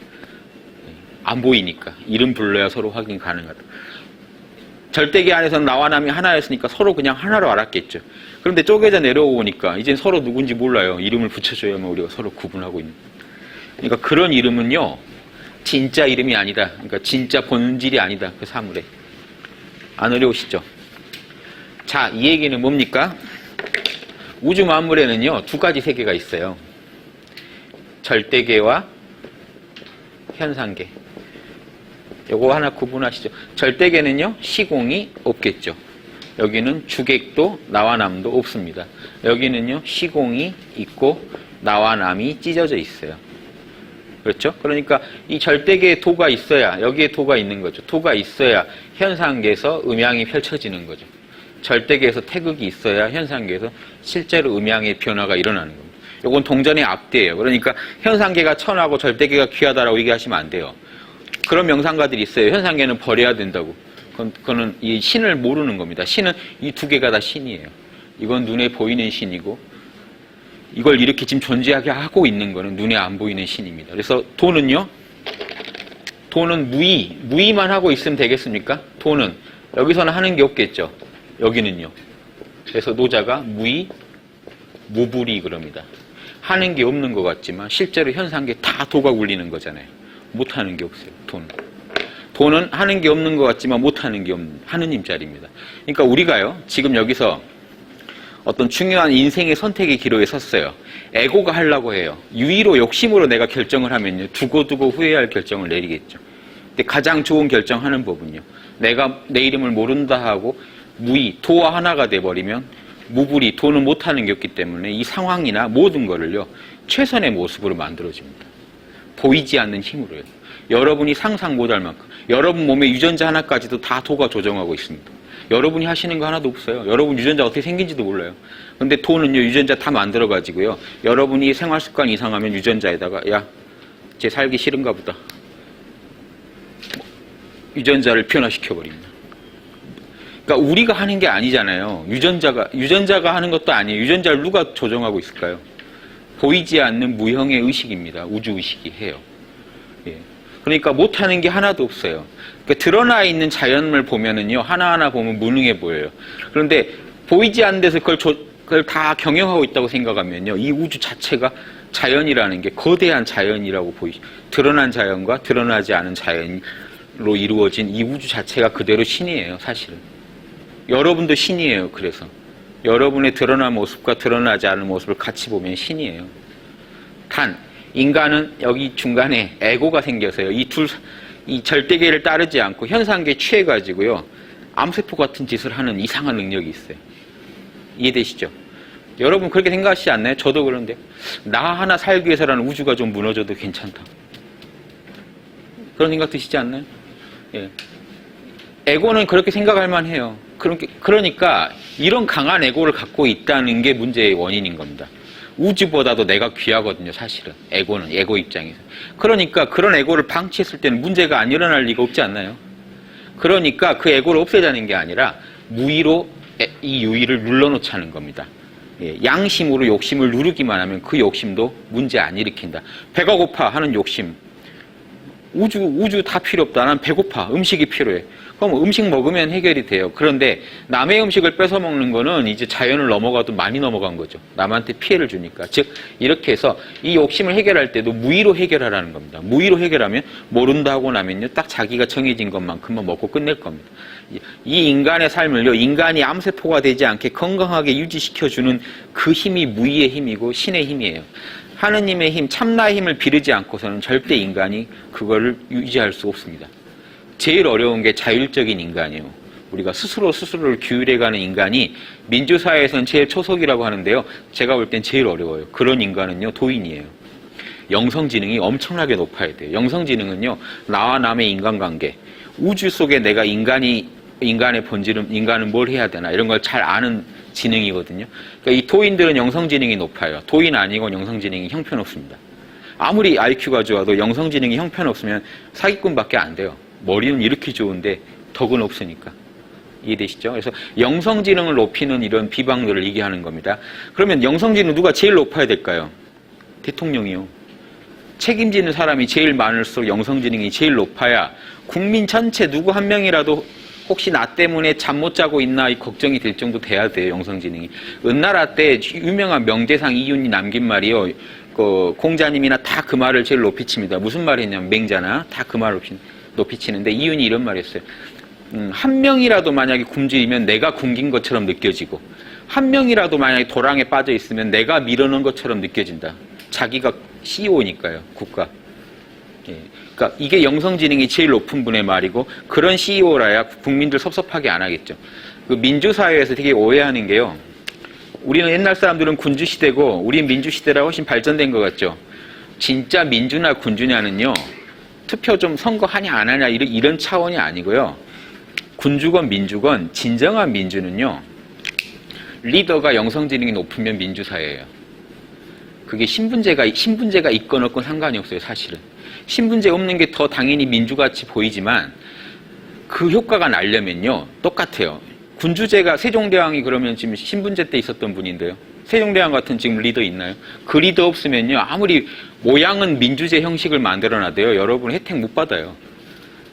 Speaker 1: 안 보이니까. 이름 불러야 서로 확인 가능하다. 절대계 안에서는 나와 남이 하나였으니까 서로 그냥 하나로 알았겠죠. 그런데 쪼개져 내려오니까 이제 서로 누군지 몰라요. 이름을 붙여줘야만 우리가 서로 구분하고 있는. 그러니까 그런 이름은요, 진짜 이름이 아니다. 그러니까 진짜 본질이 아니다. 그 사물에. 안 어려우시죠? 자, 이 얘기는 뭡니까? 우주 만물에는요, 두 가지 세계가 있어요. 절대계와 현상계. 요거 하나 구분하시죠. 절대계는요, 시공이 없겠죠. 여기는 주객도 나와 남도 없습니다. 여기는요, 시공이 있고 나와 남이 찢어져 있어요. 그렇죠? 그러니까 이 절대계에 도가 있어야, 여기에 도가 있는 거죠. 도가 있어야 현상계에서 음양이 펼쳐지는 거죠. 절대계에서 태극이 있어야 현상계에서 실제로 음양의 변화가 일어나는 겁니다. 요건 동전의 앞뒤예요. 그러니까 현상계가 천하고 절대계가 귀하다라고 얘기하시면 안 돼요. 그런 명상가들이 있어요. 현상계는 버려야 된다고. 그거는 이 신을 모르는 겁니다. 신은 이 두 개가 다 신이에요. 이건 눈에 보이는 신이고, 이걸 이렇게 지금 존재하게 하고 있는 거는 눈에 안 보이는 신입니다. 그래서 도는 무의만 하고 있으면 되겠습니까? 도는 여기서는 하는 게 없겠죠. 여기는요. 그래서 노자가 무불이 그럽니다. 하는 게 없는 것 같지만 실제로 현상계 다 도가 굴리는 거잖아요. 못하는 게 없어요. 도는 하는 게 없는 것 같지만 못하는 게 없는 하느님 자리입니다. 그러니까 우리가요, 지금 여기서 어떤 중요한 인생의 선택의 기로에 섰어요. 에고가 하려고 해요. 유의로 욕심으로 내가 결정을 하면요, 두고두고 후회할 결정을 내리겠죠. 근데 가장 좋은 결정하는 법은요, 내가 내 이름을 모른다 하고 도와 하나가 돼버리면 무불이, 도는 못하는 게 없기 때문에 이 상황이나 모든 거를요, 최선의 모습으로 만들어줍니다. 보이지 않는 힘으로요. 여러분이 상상 못할 만큼, 여러분 몸의 유전자 하나까지도 다 도가 조정하고 있습니다. 여러분이 하시는 거 하나도 없어요. 여러분 유전자 어떻게 생긴지도 몰라요. 근데 도는요, 유전자 다 만들어가지고요, 여러분이 생활 습관 이상하면 유전자에다가, 야, 쟤 살기 싫은가 보다. 유전자를 변화시켜버립니다. 그러니까 우리가 하는 게 아니잖아요. 유전자가 하는 것도 아니에요. 유전자를 누가 조정하고 있을까요? 보이지 않는 무형의 의식입니다. 우주의식이 해요. 예. 그러니까 못하는 게 하나도 없어요. 그러니까 드러나 있는 자연을 보면은요, 하나하나 보면 무능해 보여요. 그런데 보이지 않는 데서 그걸 다 경영하고 있다고 생각하면요, 이 우주 자체가 자연이라는 게 거대한 자연이라고 드러난 자연과 드러나지 않은 자연으로 이루어진 이 우주 자체가 그대로 신이에요, 사실은. 여러분도 신이에요, 그래서. 여러분의 드러난 모습과 드러나지 않은 모습을 같이 보면 신이에요. 단, 인간은 여기 중간에 에고가 생겨서요, 이 절대계를 따르지 않고 현상계에 취해가지고요, 암세포 같은 짓을 하는 이상한 능력이 있어요. 이해되시죠? 여러분 그렇게 생각하시지 않나요? 저도 그런데 나 하나 살기 위해서라는 우주가 좀 무너져도 괜찮다. 그런 생각 드시지 않나요? 예. 에고는 그렇게 생각할 만해요. 그러니까 이런 강한 에고를 갖고 있다는 게 문제의 원인인 겁니다. 우주보다도 내가 귀하거든요, 사실은. 에고는, 에고 입장에서. 그러니까 그런 에고를 방치했을 때는 문제가 안 일어날 리가 없지 않나요? 그러니까 그 에고를 없애자는 게 아니라 무의로 이 유의를 눌러놓자는 겁니다. 예, 양심으로 욕심을 누르기만 하면 그 욕심도 문제 안 일으킨다. 배가 고파 하는 욕심. 우주 다 필요 없다. 난 배고파. 음식이 필요해. 그럼 음식 먹으면 해결이 돼요. 그런데 남의 음식을 뺏어 먹는 거는 이제 자연을 넘어가도 많이 넘어간 거죠. 남한테 피해를 주니까. 즉 이렇게 해서 이 욕심을 해결할 때도 무의로 해결하라는 겁니다. 무의로 해결하면 모른다 하고 나면요, 딱 자기가 정해진 것만큼만 먹고 끝낼 겁니다. 이 인간의 삶을요, 인간이 암세포가 되지 않게 건강하게 유지시켜주는 그 힘이 무의의 힘이고 신의 힘이에요. 하느님의 힘, 참나의 힘을 비르지 않고서는 절대 인간이 그거를 유지할 수 없습니다. 제일 어려운 게 자율적인 인간이에요. 우리가 스스로를 규율해가는 인간이 민주사회에서는 제일 초석이라고 하는데요, 제가 볼 땐 제일 어려워요. 그런 인간은요, 도인이에요. 영성지능이 엄청나게 높아야 돼요. 영성지능은요, 나와 남의 인간관계, 우주 속에 내가 인간의 본질은, 인간은 뭘 해야 되나, 이런 걸 잘 아는 지능이거든요. 그러니까 이 도인들은 영성지능이 높아요. 도인 아니고 영성지능이 형편없습니다. 아무리 IQ가 좋아도 영성지능이 형편없으면 사기꾼밖에 안 돼요. 머리는 이렇게 좋은데 덕은 없으니까. 이해되시죠? 그래서 영성지능을 높이는 이런 비방들을 얘기하는 겁니다. 그러면 영성지능 누가 제일 높아야 될까요? 대통령이요. 책임지는 사람이 제일 많을수록 영성지능이 제일 높아야 국민 전체 누구 한 명이라도 혹시 나 때문에 잠 못 자고 있나 이 걱정이 될 정도 돼야 돼요, 영성지능이. 은나라 때 유명한 명대상 이윤이 남긴 말이요, 공자님이나 다 그 말을 제일 높이 칩니다. 무슨 말 했냐면, 맹자나 다 그 말을 높이 치는데, 이윤이 이런 말 했어요. 한 명이라도 만약에 굶주리면 내가 굶긴 것처럼 느껴지고, 한 명이라도 만약에 도랑에 빠져 있으면 내가 밀어넣은 것처럼 느껴진다. 자기가 CEO니까요, 국가. 예. 그러니까 이게 영성지능이 제일 높은 분의 말이고, 그런 CEO라야 국민들 섭섭하게 안 하겠죠. 그 민주사회에서 되게 오해하는 게요, 우리는 옛날 사람들은 군주시대고 우린 민주시대라 훨씬 발전된 것 같죠. 진짜 민주나 군주냐는요, 투표 좀 선거하냐 안 하냐 이런 차원이 아니고요, 군주건 민주건 진정한 민주는요, 리더가 영성지능이 높으면 민주사회예요. 그게 신분제가 있건 없건 상관이 없어요, 사실은. 신분제 없는 게 더 당연히 민주같이 보이지만 그 효과가 나려면요, 똑같아요. 군주제가, 세종대왕이 그러면 지금 신분제 때 있었던 분인데요, 세종대왕 같은 지금 리더 있나요? 그 리더 없으면요, 아무리 모양은 민주제 형식을 만들어놔도요, 여러분 혜택 못 받아요.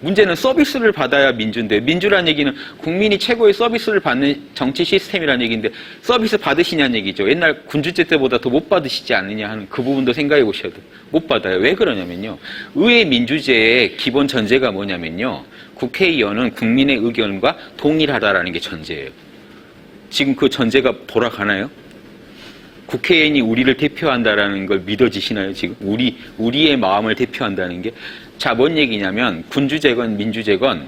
Speaker 1: 문제는 서비스를 받아야 민주인데, 민주란 얘기는 국민이 최고의 서비스를 받는 정치 시스템이라는 얘기인데, 서비스 받으시냐는 얘기죠. 옛날 군주제 때보다 더 못 받으시지 않느냐 하는 그 부분도 생각해 보셔야 돼요. 못 받아요. 왜 그러냐면요, 의회 민주제의 기본 전제가 뭐냐면요, 국회의원은 국민의 의견과 동일하다라는 게 전제예요. 지금 그 전제가 돌아가나요? 국회의원이 우리를 대표한다라는 걸 믿어지시나요? 지금 우리의 마음을 대표한다는 게. 자, 뭔 얘기냐면, 군주제건 민주제건,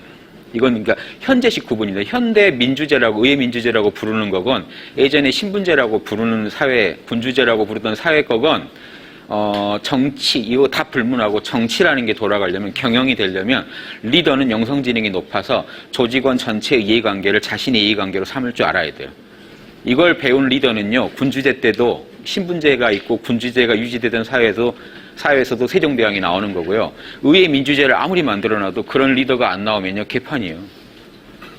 Speaker 1: 이건 그러니까 현재식 구분입니다. 현대 민주제라고, 의회 민주제라고 부르는 거건, 예전에 신분제라고 부르는 사회, 군주제라고 부르던 사회 거건, 정치, 이거 다 불문하고 정치라는 게 돌아가려면, 경영이 되려면 리더는 영성지능이 높아서 조직원 전체의 이해관계를 자신의 이해관계로 삼을 줄 알아야 돼요. 이걸 배운 리더는요, 군주제 때도 신분제가 있고 군주제가 유지되던 사회에서도 세종대왕이 나오는 거고요. 의회 민주제를 아무리 만들어놔도 그런 리더가 안 나오면요, 개판이에요.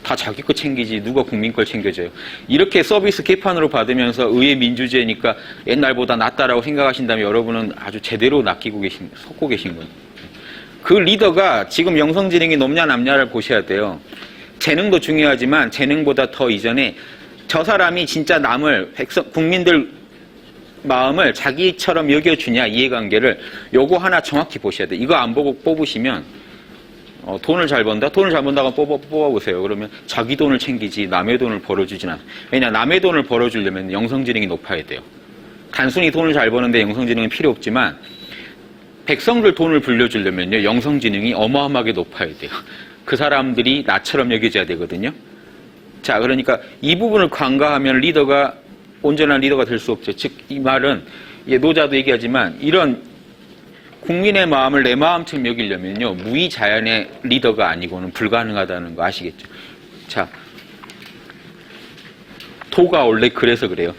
Speaker 1: 다 자기 거 챙기지 누가 국민 걸 챙겨줘요. 이렇게 서비스 개판으로 받으면서 의회 민주주의니까 옛날보다 낫다라고 생각하신다면 여러분은 아주 제대로 속고 계신 거예요. 그 리더가 지금 영성지능이 높냐 남냐를 보셔야 돼요. 재능도 중요하지만 재능보다 더 이전에 저 사람이 진짜 국민들 마음을 자기처럼 여겨주냐, 이해관계를 요거 하나 정확히 보셔야 돼요. 이거 안 보고 뽑으시면 돈을 잘 번다? 돈을 잘 번다고 뽑아보세요. 그러면 자기 돈을 챙기지 남의 돈을 벌어주진 않아요. 왜냐, 남의 돈을 벌어주려면 영성지능이 높아야 돼요. 단순히 돈을 잘 버는데 영성지능은 필요 없지만 백성들 돈을 불려주려면요, 영성지능이 어마어마하게 높아야 돼요. 그 사람들이 나처럼 여겨져야 되거든요. 자, 그러니까 이 부분을 간과하면 온전한 리더가 될 수 없죠. 즉, 이 말은, 노자도 얘기하지만, 이런 국민의 마음을 내 마음처럼 여기려면요, 무의자연의 리더가 아니고는 불가능하다는 거 아시겠죠? 자, 도가 원래 그래서 그래요.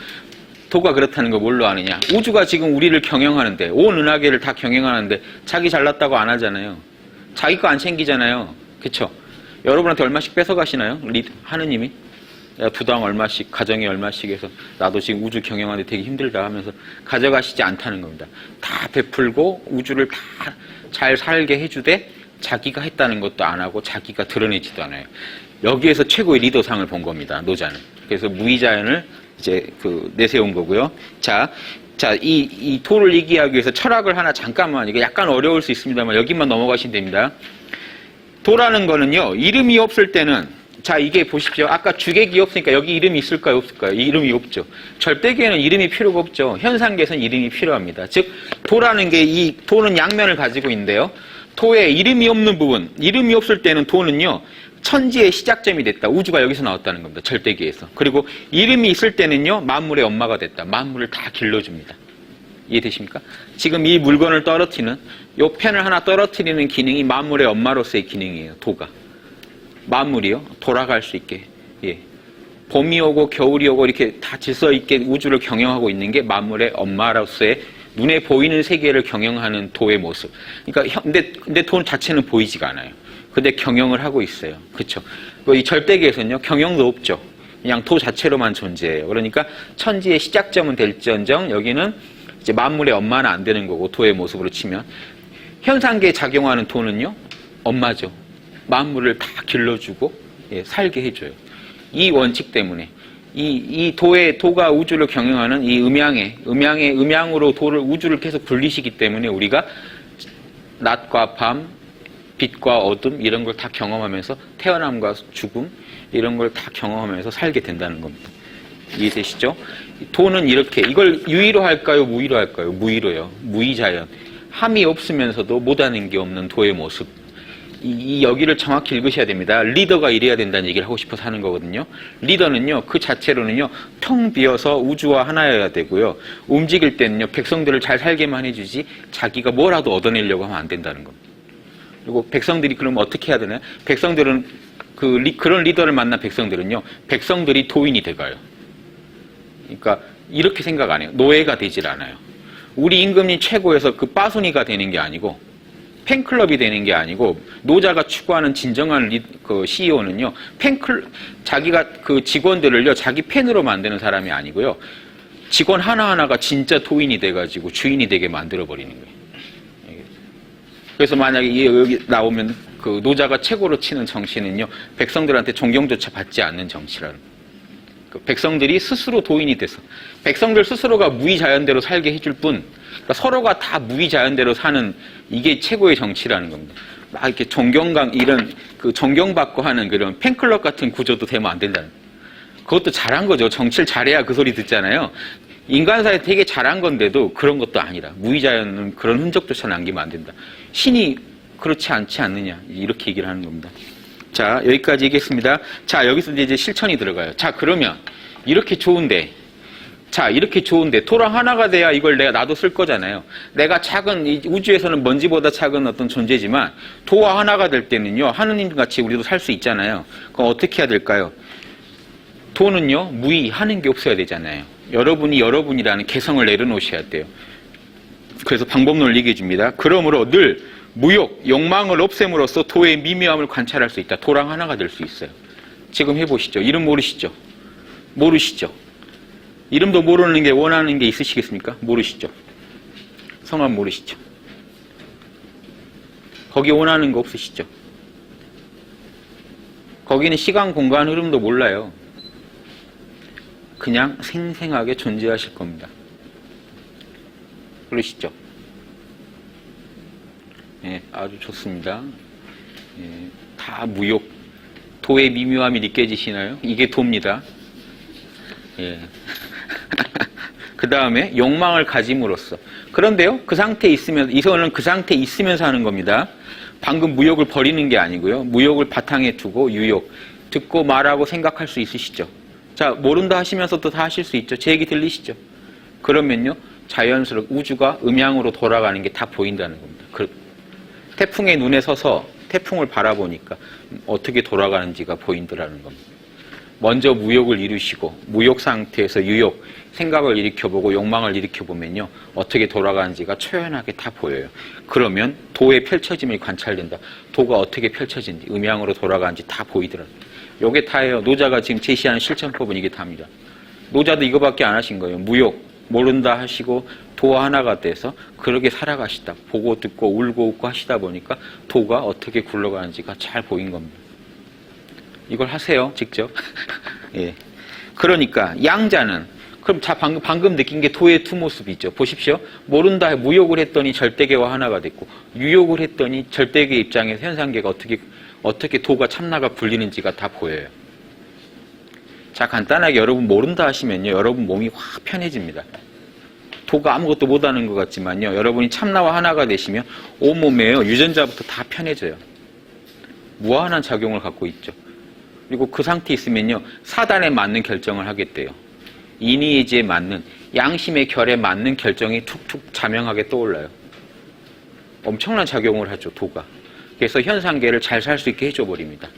Speaker 1: 도가 그렇다는 거 뭘로 아느냐? 우주가 지금 우리를 경영하는데, 온 은하계를 다 경영하는데, 자기 잘났다고 안 하잖아요. 자기 거 안 챙기잖아요. 그쵸? 여러분한테 얼마씩 뺏어가시나요? 하느님이? 야, 부당 얼마씩, 가정에 얼마씩 해서 나도 지금 우주 경영하는데 되게 힘들다 하면서 가져가시지 않다는 겁니다. 다 베풀고 우주를 다 잘 살게 해주되 자기가 했다는 것도 안 하고 자기가 드러내지도 않아요. 여기에서 최고의 리더상을 본 겁니다. 노자는. 그래서 무의자연을 이제 내세운 거고요. 자, 이 도를 얘기하기 위해서 철학을 하나 잠깐만, 이게 약간 어려울 수 있습니다만 여기만 넘어가시면 됩니다. 도라는 거는요, 이름이 없을 때는, 자, 이게 보십시오. 아까 주객이 없으니까 여기 이름이 있을까요, 없을까요? 이름이 없죠. 절대계에는 이름이 필요가 없죠. 현상계에서는 이름이 필요합니다. 즉, 도라는 게, 이 도는 양면을 가지고 있는데요. 도에 이름이 없는 부분, 이름이 없을 때는 도는요, 천지의 시작점이 됐다. 우주가 여기서 나왔다는 겁니다. 절대계에서. 그리고 이름이 있을 때는요, 만물의 엄마가 됐다. 만물을 다 길러줍니다. 이해되십니까? 지금 이 물건을 떨어뜨리는, 요 펜을 하나 떨어뜨리는 기능이 만물의 엄마로서의 기능이에요. 도가. 만물이요, 돌아갈 수 있게. 예. 봄이 오고 겨울이 오고 이렇게 다 질서 있게 우주를 경영하고 있는 게 만물의 엄마로서의 눈에 보이는 세계를 경영하는 도의 모습. 그러니까 근데 도 자체는 보이지가 않아요. 근데 경영을 하고 있어요. 그렇죠? 이 절대계에서는요, 경영도 없죠. 그냥 도 자체로만 존재해요. 그러니까 천지의 시작점은 될지언정 여기는 이제 만물의 엄마는 안 되는 거고, 도의 모습으로 치면. 현상계에 작용하는 도는요, 엄마죠. 만물을 다 길러주고, 예, 살게 해줘요. 이 원칙 때문에. 이 도가 우주를 경영하는 이 음양으로 우주를 계속 굴리시기 때문에 우리가 낮과 밤, 빛과 어둠, 이런 걸 다 경험하면서 태어남과 죽음, 이런 걸 다 경험하면서 살게 된다는 겁니다. 이해되시죠? 도는 이렇게, 이걸 유의로 할까요? 무의로 할까요? 무의로요. 무의자연. 함이 없으면서도 못하는 게 없는 도의 모습. 여기를 정확히 읽으셔야 됩니다. 리더가 이래야 된다는 얘기를 하고 싶어서 하는 거거든요. 리더는요, 그 자체로는요, 텅 비어서 우주와 하나여야 되고요. 움직일 때는요, 백성들을 잘 살게만 해주지, 자기가 뭐라도 얻어내려고 하면 안 된다는 겁니다. 그리고 백성들이 그러면 어떻게 해야 되나요? 백성들은, 그런 리더를 만난 백성들은요, 백성들이 도인이 돼가요. 그러니까, 이렇게 생각 안 해요. 노예가 되질 않아요. 우리 임금님 최고에서 그 빠순이가 되는 게 아니고, 팬클럽이 되는 게 아니고, 노자가 추구하는 진정한 CEO는요, 자기가 그 직원들을요, 자기 팬으로 만드는 사람이 아니고요, 직원 하나하나가 진짜 도인이 돼가지고 주인이 되게 만들어버리는 거예요. 그래서 만약에 여기 나오면 그 노자가 최고로 치는 정치는요, 백성들한테 존경조차 받지 않는 정치라는 거예요. 백성들이 스스로 도인이 돼서, 백성들 스스로가 무의자연대로 살게 해줄 뿐, 그러니까 서로가 다 무의자연대로 사는, 이게 최고의 정치라는 겁니다. 막 이렇게 이런 존경받고 하는 그런 팬클럽 같은 구조도 되면 안 된다는 거예요. 그것도 잘한 거죠. 정치를 잘해야 그 소리 듣잖아요. 인간사에 되게 잘한 건데도 그런 것도 아니라, 무의자연은 그런 흔적조차 남기면 안 된다. 신이 그렇지 않지 않느냐, 이렇게 얘기를 하는 겁니다. 자, 여기까지 얘기했습니다. 자, 여기서 이제 실천이 들어가요. 자, 그러면 이렇게 좋은데 도랑 하나가 돼야 이걸 나도 쓸 거잖아요. 내가 이 우주에서는 먼지보다 작은 어떤 존재지만 도와 하나가 될 때는요, 하느님 같이 우리도 살 수 있잖아요. 그럼 어떻게 해야 될까요? 도는요, 하는 게 없어야 되잖아요. 여러분이 여러분이라는 개성을 내려놓으셔야 돼요. 그래서 방법론을 얘기해 줍니다. 그러므로 늘 무욕, 욕망을 없앰으로써 도의 미묘함을 관찰할 수 있다. 도랑 하나가 될 수 있어요. 지금 해보시죠. 이름 모르시죠? 모르시죠? 이름도 모르는 게 원하는 게 있으시겠습니까? 모르시죠? 성함 모르시죠? 거기 원하는 거 없으시죠? 거기는 시간, 공간, 흐름도 몰라요. 그냥 생생하게 존재하실 겁니다. 그러시죠? 예, 아주 좋습니다. 예, 다 무욕, 도의 미묘함이 느껴지시나요? 이게 도입니다. 예. 그 다음에 욕망을 가짐으로써. 그런데요, 그 상태에 있으면, 이선은 그 상태에 있으면서 하는 겁니다. 방금 무욕을 버리는 게 아니고요. 무욕을 바탕에 두고 유욕. 듣고 말하고 생각할 수 있으시죠? 자, 모른다 하시면서도 다 하실 수 있죠? 제 얘기 들리시죠? 그러면요, 자연스럽게 우주가 음양으로 돌아가는 게 다 보인다는 겁니다. 태풍의 눈에 서서 태풍을 바라보니까 어떻게 돌아가는지가 보인다는 겁니다. 먼저 무욕을 이루시고 무욕 상태에서 유욕, 생각을 일으켜보고 욕망을 일으켜보면요, 어떻게 돌아가는지가 초연하게 다 보여요. 그러면 도의 펼쳐짐이 관찰된다. 도가 어떻게 펼쳐진지, 음양으로 돌아가는지 다 보이더라고요. 요게 다예요. 노자가 지금 제시하는 실천법은 이게 다입니다. 노자도 이거밖에 안 하신 거예요. 무욕, 모른다 하시고 도와 하나가 돼서 그렇게 살아가시다. 보고 듣고 울고 웃고 하시다 보니까 도가 어떻게 굴러가는지가 잘 보인 겁니다. 이걸 하세요, 직접. 예. 그러니까 양자는, 그럼 자, 방금 느낀 게 도의 두 모습이죠. 보십시오. 모른다, 무욕을 했더니 절대계와 하나가 됐고, 유욕을 했더니 절대계 입장에서 현상계가 어떻게 도가 참나가 불리는지가 다 보여요. 자, 간단하게 여러분 모른다 하시면요, 여러분 몸이 확 편해집니다. 도가 아무것도 못하는 것 같지만요, 여러분이 참나와 하나가 되시면 온몸에요, 유전자부터 다 편해져요. 무한한 작용을 갖고 있죠. 그리고 그 상태에 있으면요, 사단에 맞는 결정을 하겠대요. 인의의지에 맞는, 양심의 결에 맞는 결정이 툭툭 자명하게 떠올라요. 엄청난 작용을 하죠, 도가. 그래서 현상계를 잘 살 수 있게 해줘버립니다.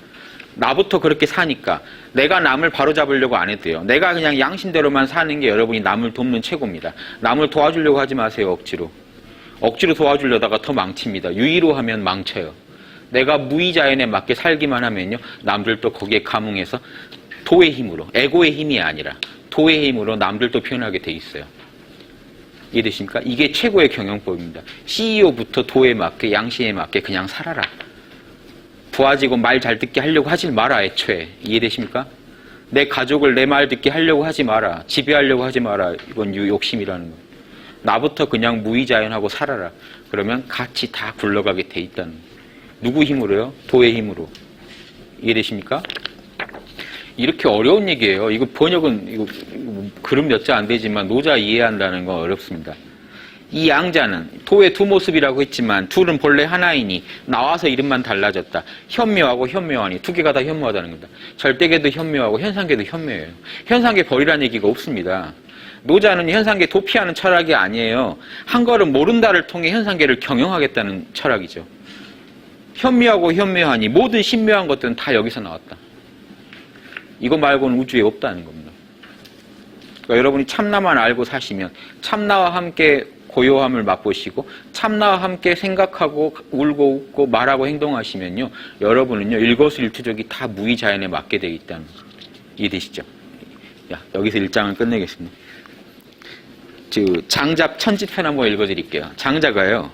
Speaker 1: 나부터 그렇게 사니까 내가 남을 바로잡으려고 안 해도 돼요. 내가 그냥 양심대로만 사는 게 여러분이 남을 돕는 최고입니다. 남을 도와주려고 하지 마세요, 억지로. 억지로 도와주려다가 더 망칩니다. 유의로 하면 망쳐요. 내가 무의자연에 맞게 살기만 하면요, 남들도 거기에 감흥해서 도의 힘으로, 에고의 힘이 아니라 도의 힘으로 남들도 표현하게 돼 있어요. 이해되십니까? 이게 최고의 경영법입니다. CEO부터 도에 맞게, 양심에 맞게 그냥 살아라. 부하지고 말 잘 듣게 하려고 하지 마라, 애초에. 이해되십니까? 내 가족을 내 말 듣게 하려고 하지 마라. 지배하려고 하지 마라. 이건 욕심이라는 거예요. 나부터 그냥 무의자연하고 살아라. 그러면 같이 다 굴러가게 돼 있다는 거예요. 누구 힘으로요? 도의 힘으로. 이해되십니까? 이렇게 어려운 얘기예요. 이거 번역은, 이거 그룹 몇 자 안 되지만 노자 이해한다는 건 어렵습니다. 이 양자는 도의 두 모습이라고 했지만 둘은 본래 하나이니 나와서 이름만 달라졌다. 현묘하고 현묘하니 두 개가 다 현묘하다는 겁니다. 절대계도 현묘하고 현상계도 현묘해요. 현상계 버리라는 얘기가 없습니다. 노자는 현상계 도피하는 철학이 아니에요. 한 걸음 모른다를 통해 현상계를 경영하겠다는 철학이죠. 현묘하고 현묘하니 모든 신묘한 것들은 다 여기서 나왔다. 이거 말고는 우주에 없다는 겁니다. 그러니까 여러분이 참나만 알고 사시면 참나와 함께 고요함을 맛보시고 참나와 함께 생각하고 울고 웃고 말하고 행동하시면요, 여러분은요, 일거수일투족이 다 무의자연에 맞게 되어 있다는 거. 이해되시죠? 야, 여기서 1장을 끝내겠습니다. 장잡 천지편 한번 읽어드릴게요. 장자가요,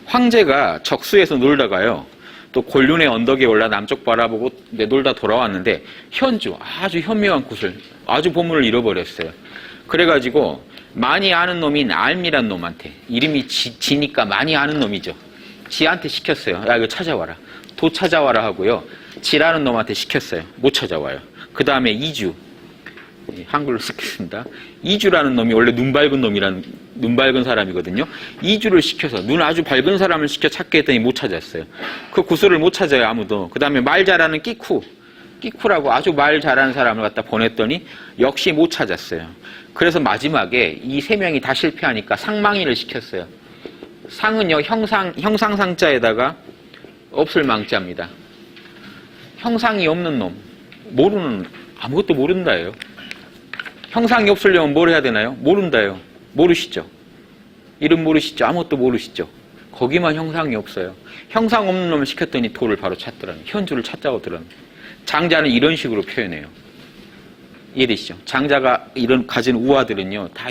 Speaker 1: 황제가 적수에서 놀다가요, 또 곤륜의 언덕에 올라 남쪽 바라보고 놀다 돌아왔는데 현주, 아주 현묘한 곳을, 아주 보물을 잃어버렸어요. 그래가지고 많이 아는 놈인 알미란 놈한테, 이름이 지니까 많이 아는 놈이죠. 지한테 시켰어요. 야, 이거 찾아와라. 도 찾아와라 하고요. 지라는 놈한테 시켰어요. 못 찾아와요. 그 다음에 이주, 한글로 쓰겠습니다. 이주라는 놈이 원래 눈 밝은 사람이거든요. 이주를 시켜서, 눈 아주 밝은 사람을 시켜 찾게 했더니 못 찾았어요. 그 구슬을 못 찾아요, 아무도. 그 다음에 말 잘하는 끼쿠라고 아주 말 잘하는 사람을 갖다 보냈더니 역시 못 찾았어요. 그래서 마지막에 이 세 명이 다 실패하니까 상망이를 시켰어요. 상은요, 형상상자에다가 없을 망자입니다. 형상이 없는 놈, 모르는, 아무것도 모른다예요. 형상이 없으려면 뭘 해야 되나요? 모른다요. 모르시죠? 이름 모르시죠? 아무것도 모르시죠? 거기만 형상이 없어요. 형상 없는 놈을 시켰더니 도를 바로 찾더라는, 현주를 찾자고 들었는데. 장자는 이런 식으로 표현해요. 이해되시죠? 장자가 이런 가진 우화들은요, 다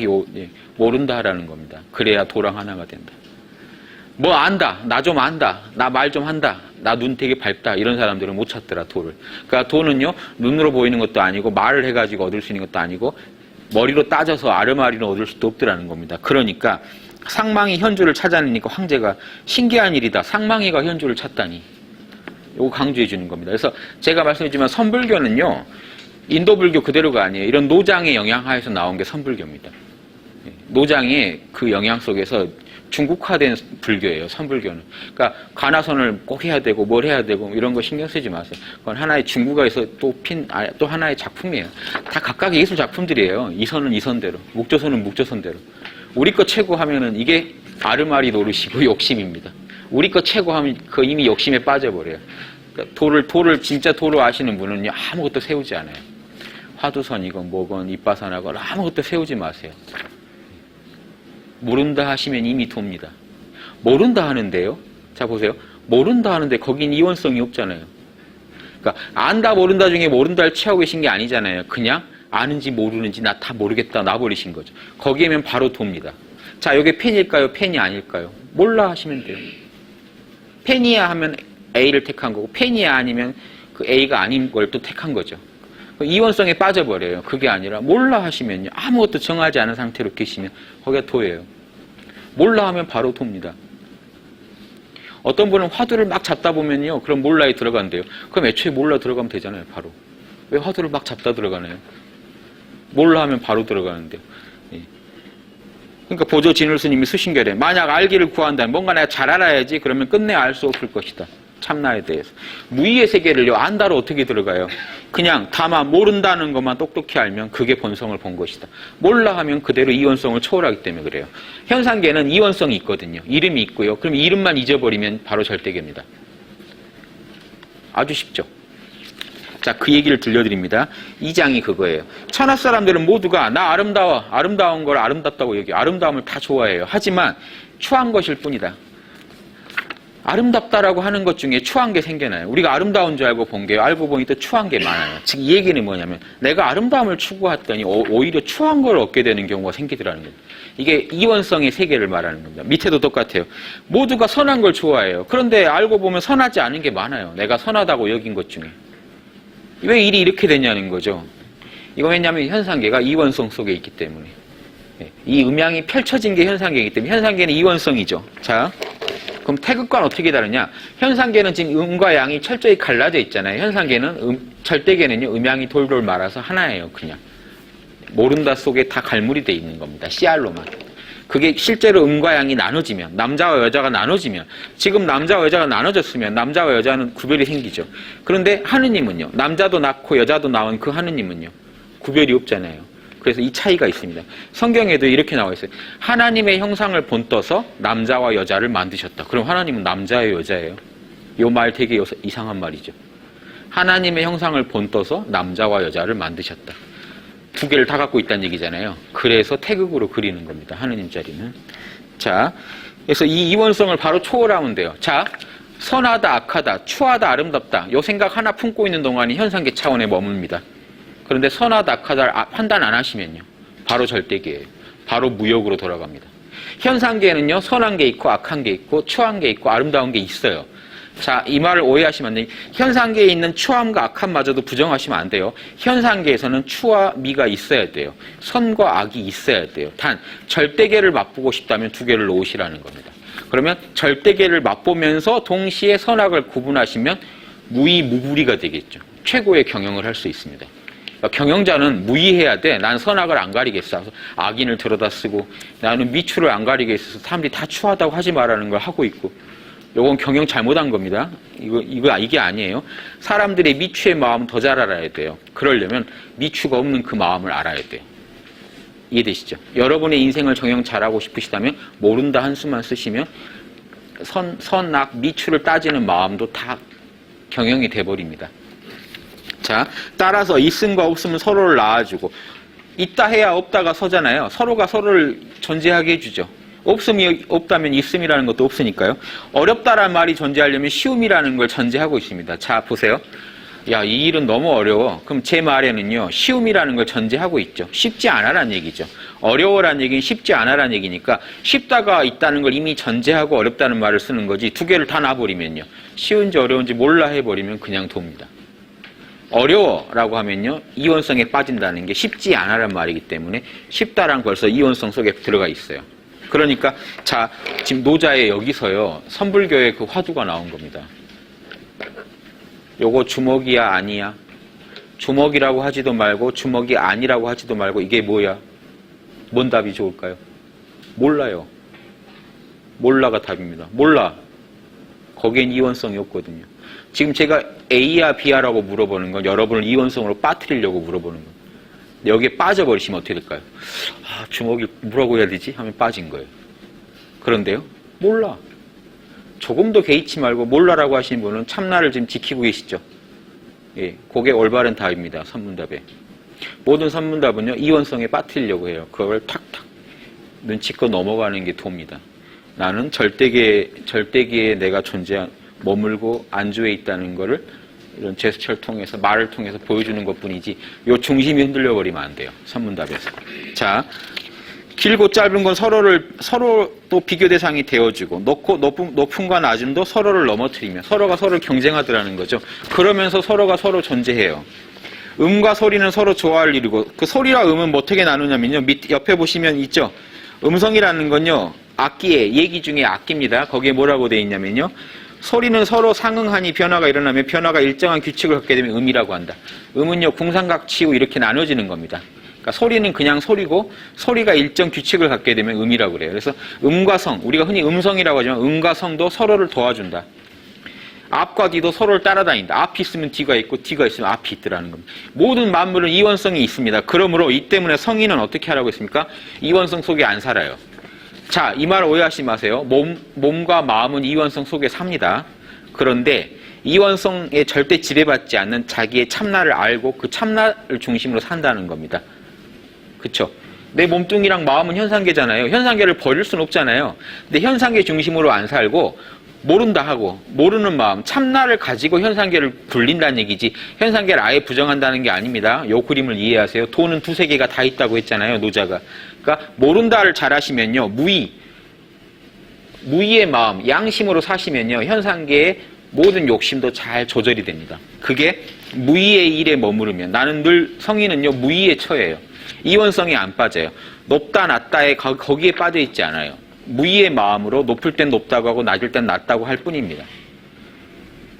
Speaker 1: 모른다라는 겁니다. 그래야 도랑 하나가 된다. 뭐 안다, 나 좀 안다, 나 말 좀 한다, 나 눈 되게 밝다, 이런 사람들은 못 찾더라, 도를. 그러니까 도는요, 눈으로 보이는 것도 아니고, 말을 해가지고 얻을 수 있는 것도 아니고, 머리로 따져서 아르마리로 얻을 수도 없더라는 겁니다. 그러니까 상망이 현주를 찾아내니까 황제가 신기한 일이다, 상망이가 현주를 찾다니. 요거 강조해 주는 겁니다. 그래서 제가 말씀드리지만 선불교는요, 인도불교 그대로가 아니에요. 이런 노장의 영향 하에서 나온 게 선불교입니다. 노장의 그 영향 속에서 중국화된 불교예요, 선불교는. 그러니까 가나선을 꼭 해야 되고 뭘 해야 되고 이런 거 신경 쓰지 마세요. 그건 하나의 중국화에서 또 하나의 작품이에요. 다 각각의 예술 작품들이에요. 이 선은 이 선대로, 목조선은 목조선대로. 우리 거 최고 하면은 이게 아르마리 노릇이고 욕심입니다. 우리 거 최고 하면 그 이미 욕심에 빠져버려요. 그러니까 도를 진짜 도로 아시는 분은요, 아무것도 세우지 않아요. 화두선이건 뭐건 입바산하건 아무것도 세우지 마세요. 모른다 하시면 이미 돕니다. 모른다 하는데요. 자 보세요. 모른다 하는데 거긴 이원성이 없잖아요. 그러니까 안다 모른다 중에 모른다를 취하고 계신 게 아니잖아요. 그냥 아는지 모르는지 나 다 모르겠다 놔버리신 거죠. 거기에면 바로 돕니다. 자, 이게 펜일까요? 펜이 아닐까요? 몰라 하시면 돼요. 펜이야 하면 A를 택한 거고, 펜이야 아니면 그 A가 아닌 걸 또 택한 거죠. 이원성에 빠져버려요. 그게 아니라 몰라 하시면요, 아무것도 정하지 않은 상태로 계시면 거기가 도예요. 몰라 하면 바로 돕니다. 어떤 분은 화두를 막 잡다 보면요, 그럼 몰라에 들어간대요. 그럼 애초에 몰라 들어가면 되잖아요, 바로. 왜 화두를 막 잡다 들어가나요? 몰라 하면 바로 들어가는데요. 예. 그러니까 보조 진울 스님이 수신결에 만약 알기를 구한다면 뭔가 내가 잘 알아야지, 그러면 끝내 알 수 없을 것이다. 참나에 대해서. 무의의 세계를요, 안다로 어떻게 들어가요? 그냥 다만 모른다는 것만 똑똑히 알면 그게 본성을 본 것이다. 몰라 하면 그대로 이원성을 초월하기 때문에 그래요. 현상계는 이원성이 있거든요. 이름이 있고요. 그럼 이름만 잊어버리면 바로 절대계입니다. 아주 쉽죠? 자, 그 얘기를 들려드립니다. 이 장이 그거예요. 천하 사람들은 모두가 나 아름다워, 아름다운 걸 아름답다고 여기 아름다움을 다 좋아해요. 하지만 추한 것일 뿐이다. 아름답다라고 하는 것 중에 추한 게 생겨나요. 우리가 아름다운 줄 알고 본 게 알고 보니 또 추한 게 많아요. 즉 이 얘기는 뭐냐면 내가 아름다움을 추구했더니 오히려 추한 걸 얻게 되는 경우가 생기더라는 거예요. 이게 이원성의 세계를 말하는 겁니다. 밑에도 똑같아요. 모두가 선한 걸 좋아해요. 그런데 알고 보면 선하지 않은 게 많아요. 내가 선하다고 여긴 것 중에. 왜 일이 이렇게 되냐는 거죠. 이거 왜냐하면 현상계가 이원성 속에 있기 때문에. 이 음양이 펼쳐진 게 현상계이기 때문에 현상계는 이원성이죠. 자, 그럼 태극과는 어떻게 다르냐? 현상계는 지금 음과 양이 철저히 갈라져 있잖아요. 현상계는 절대계는요, 음양이 돌돌 말아서 하나예요, 그냥. 모른다 속에 다 갈무리 돼 있는 겁니다. 씨알로만. 그게 실제로 음과 양이 나눠지면, 남자와 여자가 나눠지면, 지금 남자와 여자가 나눠졌으면 남자와 여자는 구별이 생기죠. 그런데 하느님은요, 남자도 낳고 여자도 낳은 그 하느님은요, 구별이 없잖아요. 그래서 이 차이가 있습니다. 성경에도 이렇게 나와 있어요. 하나님의 형상을 본떠서 남자와 여자를 만드셨다. 그럼 하나님은 남자예요, 여자예요? 이 말 되게 이상한 말이죠. 하나님의 형상을 본떠서 남자와 여자를 만드셨다. 두 개를 다 갖고 있다는 얘기잖아요. 그래서 태극으로 그리는 겁니다. 하느님 자리는. 자, 그래서 이 이원성을 바로 초월하면 돼요. 자, 선하다, 악하다, 추하다, 아름답다. 요 생각 하나 품고 있는 동안이 현상계 차원에 머뭅니다. 그런데 선하다, 악하다 판단 안 하시면요, 바로 절대계예요. 바로 무역으로 돌아갑니다. 현상계에는요, 선한 게 있고 악한 게 있고 추한 게 있고 아름다운 게 있어요. 자, 이 말을 오해하시면 안 돼요. 현상계에 있는 추함과 악함마저도 부정하시면 안 돼요. 현상계에서는 추와 미가 있어야 돼요. 선과 악이 있어야 돼요. 단 절대계를 맛보고 싶다면 두 개를 놓으시라는 겁니다. 그러면 절대계를 맛보면서 동시에 선악을 구분하시면 무의무불이가 되겠죠. 최고의 경영을 할 수 있습니다. 경영자는 무의해야 돼. 난 선악을 안 가리겠어. 악인을 들여다 쓰고 나는 미추를 안 가리겠어. 사람들이 다 추하다고 하지 말라는 걸 하고 있고. 요건 경영 잘못한 겁니다. 이게 아니에요. 사람들의 미추의 마음 더 잘 알아야 돼요. 그러려면 미추가 없는 그 마음을 알아야 돼요. 이해되시죠? 여러분의 인생을 경영 잘하고 싶으시다면 모른다 한 수만 쓰시면 선, 악, 미추를 따지는 마음도 다 경영이 돼버립니다. 자, 따라서 있음과 없음은 서로를 낳아주고, 있다 해야 없다가 서잖아요. 서로가 서로를 존재하게 해주죠. 없음이 없다면 있음이라는 것도 없으니까요. 어렵다라는 말이 존재하려면 쉬움이라는 걸 전제하고 있습니다. 자, 보세요. 야, 이 일은 너무 어려워. 그럼 제 말에는요, 쉬움이라는 걸 전제하고 있죠. 쉽지 않아라는 얘기죠. 어려워라는 얘기는 쉽지 않아라는 얘기니까 쉽다가 있다는 걸 이미 전제하고 어렵다는 말을 쓰는 거지, 두 개를 다 놔버리면요, 쉬운지 어려운지 몰라 해버리면 그냥 돕니다. 어려워라고 하면요, 이원성에 빠진다는 게 쉽지 않아라는 말이기 때문에 쉽다란 벌써 이원성 속에 들어가 있어요. 그러니까 자, 지금 노자의 여기서요, 선불교의 그 화두가 나온 겁니다. 요거 주먹이야 아니야? 주먹이라고 하지도 말고 주먹이 아니라고 하지도 말고 이게 뭐야? 뭔 답이 좋을까요? 몰라요. 몰라가 답입니다. 몰라. 거기엔 이원성이 없거든요. 지금 제가 A야 B야라고 물어보는 건 여러분을 이원성으로 빠뜨리려고 물어보는 거예요. 여기에 빠져버리시면 어떻게 될까요? 아, 주먹이 뭐라고 해야 되지? 하면 빠진 거예요. 그런데요, 몰라. 조금 더 개의치 말고 몰라라고 하시는 분은 참나를 지금 지키고 계시죠? 예, 그게 올바른 답입니다. 선문답에. 모든 선문답은요, 이원성에 빠뜨리려고 해요. 그걸 탁탁 눈치껏 넘어가는 게 돕니다. 나는 절대계에 내가 머물고 안주해 있다는 거를 이런 제스처를 통해서, 말을 통해서 보여주는 것 뿐이지, 요 중심이 흔들려 버리면 안 돼요. 선문답에서. 자, 길고 짧은 건 서로 또 비교 대상이 되어주고, 높음과 낮음도 서로를 넘어뜨리며 서로가 서로를 경쟁하더라는 거죠. 그러면서 서로가 서로 존재해요. 음과 소리는 서로 조화를 이루고, 그 소리와 음은 뭐 어떻게 나누냐면요, 옆에 보시면 있죠. 음성이라는 건요, 악기의 얘기 중에 악기입니다. 거기에 뭐라고 되어 있냐면요, 소리는 서로 상응하니 변화가 일어나면 변화가 일정한 규칙을 갖게 되면 음이라고 한다. 음은요, 궁상각치고 이렇게 나눠지는 겁니다. 그러니까 소리는 그냥 소리고, 소리가 일정 규칙을 갖게 되면 음이라고 그래요. 그래서 음과 성, 우리가 흔히 음성이라고 하지만 음과 성도 서로를 도와준다. 앞과 뒤도 서로를 따라다닌다. 앞이 있으면 뒤가 있고 뒤가 있으면 앞이 있더라는 겁니다. 모든 만물은 이원성이 있습니다. 그러므로 이 때문에 성인은 어떻게 하라고 했습니까? 이원성 속에 안 살아요. 자, 이 말 오해하지 마세요. 몸과 마음은 이원성 속에 삽니다. 그런데 이원성에 절대 지배받지 않는 자기의 참나를 알고 그 참나를 중심으로 산다는 겁니다. 그쵸? 내 몸뚱이랑 마음은 현상계잖아요. 현상계를 버릴 수는 없잖아요. 근데 현상계 중심으로 안 살고 모른다 하고, 모르는 마음, 참나를 가지고 현상계를 굴린다는 얘기지, 현상계를 아예 부정한다는 게 아닙니다. 요 그림을 이해하세요. 돈은 두세 개가 다 있다고 했잖아요, 노자가. 그러니까 모른다를 잘 하시면요, 무의의 마음, 양심으로 사시면요, 현상계의 모든 욕심도 잘 조절이 됩니다. 그게 무의의 일에 머무르면, 나는 늘 성인은요, 무의에 처해요. 이원성이 안 빠져요. 높다 낮다에 거기에 빠져 있지 않아요. 무의의 마음으로 높을 땐 높다고 하고 낮을 땐 낮다고 할 뿐입니다.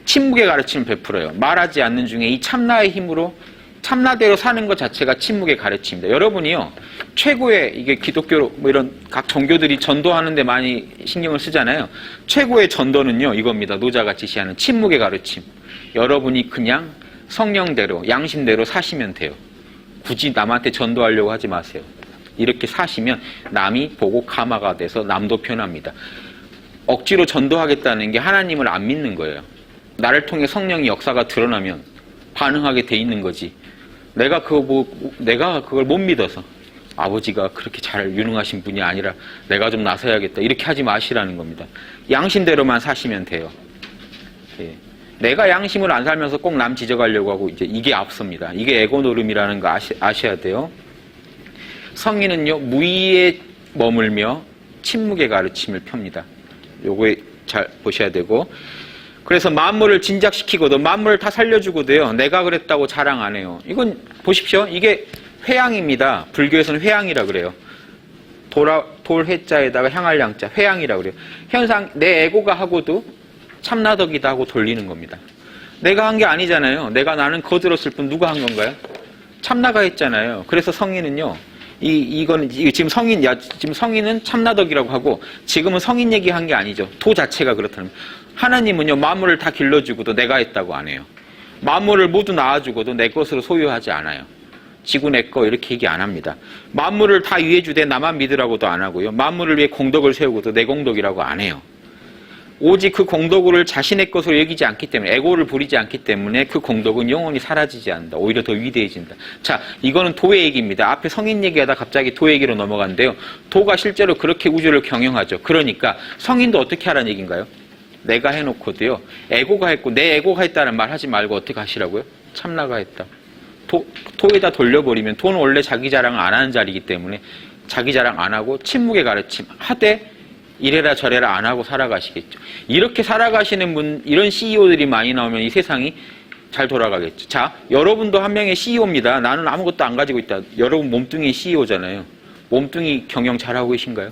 Speaker 1: 침묵의 가르침을 베풀어요. 말하지 않는 중에 이 참나의 힘으로 참나대로 사는 것 자체가 침묵의 가르침입니다. 여러분이요, 최고의, 이게 기독교 뭐 이런 각 종교들이 전도하는 데 많이 신경을 쓰잖아요. 최고의 전도는요, 이겁니다. 노자가 지시하는 침묵의 가르침. 여러분이 그냥 성령대로, 양심대로 사시면 돼요. 굳이 남한테 전도하려고 하지 마세요. 이렇게 사시면 남이 보고 감화가 돼서 남도 변합니다. 억지로 전도하겠다는 게 하나님을 안 믿는 거예요. 나를 통해 성령의 역사가 드러나면 반응하게 돼 있는 거지. 내가 그걸 못 믿어서, 아버지가 그렇게 잘 유능하신 분이 아니라 내가 좀 나서야겠다, 이렇게 하지 마시라는 겁니다. 양심대로만 사시면 돼요. 예. 내가 양심을 안 살면서 꼭 남 지적하려고 하고, 이제 이게 앞섭니다. 이게 에고 노름이라는 거 아셔야 돼요. 성인은요, 무의에 머물며 침묵의 가르침을 펴니다. 요거에 잘 보셔야 되고, 그래서 만물을 진작시키고도, 만물을 다 살려주고도요, 내가 그랬다고 자랑 안 해요. 이건 보십시오. 이게 회양입니다. 불교에서는 회양이라 그래요. 돌 해자에다가 향할 양자, 회양이라 그래요. 현상, 내 에고가 하고도 참나덕이다 하고 돌리는 겁니다. 내가 한 게 아니잖아요. 나는 거들었을 뿐 누가 한 건가요? 참나가 했잖아요. 그래서 성인은요, 지금 성인은 참나덕이라고 하고, 지금은 성인 얘기한 게 아니죠. 도 자체가 그렇다는 거예요. 하나님은요, 만물을 다 길러주고도 내가 했다고 안 해요. 만물을 모두 낳아주고도 내 것으로 소유하지 않아요. 지구 내 거 이렇게 얘기 안 합니다. 만물을 다 위해 주되 나만 믿으라고도 안 하고요. 만물을 위해 공덕을 세우고도 내 공덕이라고 안 해요. 오직 그 공덕을 자신의 것으로 여기지 않기 때문에, 에고를 부리지 않기 때문에 그 공덕은 영원히 사라지지 않는다. 오히려 더 위대해진다. 자, 이거는 도의 얘기입니다. 앞에 성인 얘기하다 갑자기 도 얘기로 넘어간대요. 도가 실제로 그렇게 우주를 경영하죠. 그러니까 성인도 어떻게 하라는 얘기인가요? 내가 해놓고도요. 에고가 했고 내 에고가 했다는 말 하지 말고 어떻게 하시라고요? 참나가 했다. 토에다 돌려버리면 토는 원래 자기 자랑을 안 하는 자리이기 때문에 자기 자랑 안 하고 침묵의 가르침 하되 이래라 저래라 안 하고 살아가시겠죠. 이렇게 살아가시는 분, 이런 CEO들이 많이 나오면 이 세상이 잘 돌아가겠죠. 자, 여러분도 한 명의 CEO입니다. 나는 아무것도 안 가지고 있다. 여러분 몸뚱이 CEO잖아요. 몸뚱이 경영 잘하고 계신가요?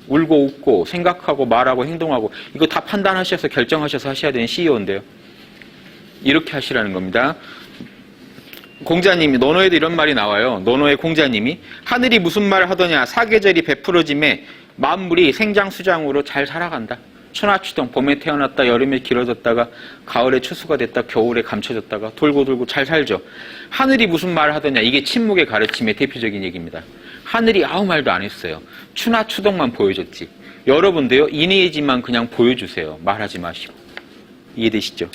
Speaker 1: 울고 웃고 생각하고 말하고 행동하고 이거 다 판단하셔서 결정하셔서 하셔야 되는 CEO인데요. 이렇게 하시라는 겁니다. 공자님이 노노에도 이런 말이 나와요. 노노의 공자님이 하늘이 무슨 말을 하더냐 사계절이 베풀어짐에 만물이 생장수장으로 잘 살아간다.春夏秋冬 봄에 태어났다 여름에 길어졌다가 가을에 추수가 됐다 겨울에 감춰졌다가 돌고 돌고 잘 살죠. 하늘이 무슨 말을 하더냐 이게 침묵의 가르침의 대표적인 얘기입니다. 하늘이 아무 말도 안 했어요. 추나추동만 보여줬지. 여러분도요 인의지만 그냥 보여주세요. 말하지 마시고. 이해되시죠?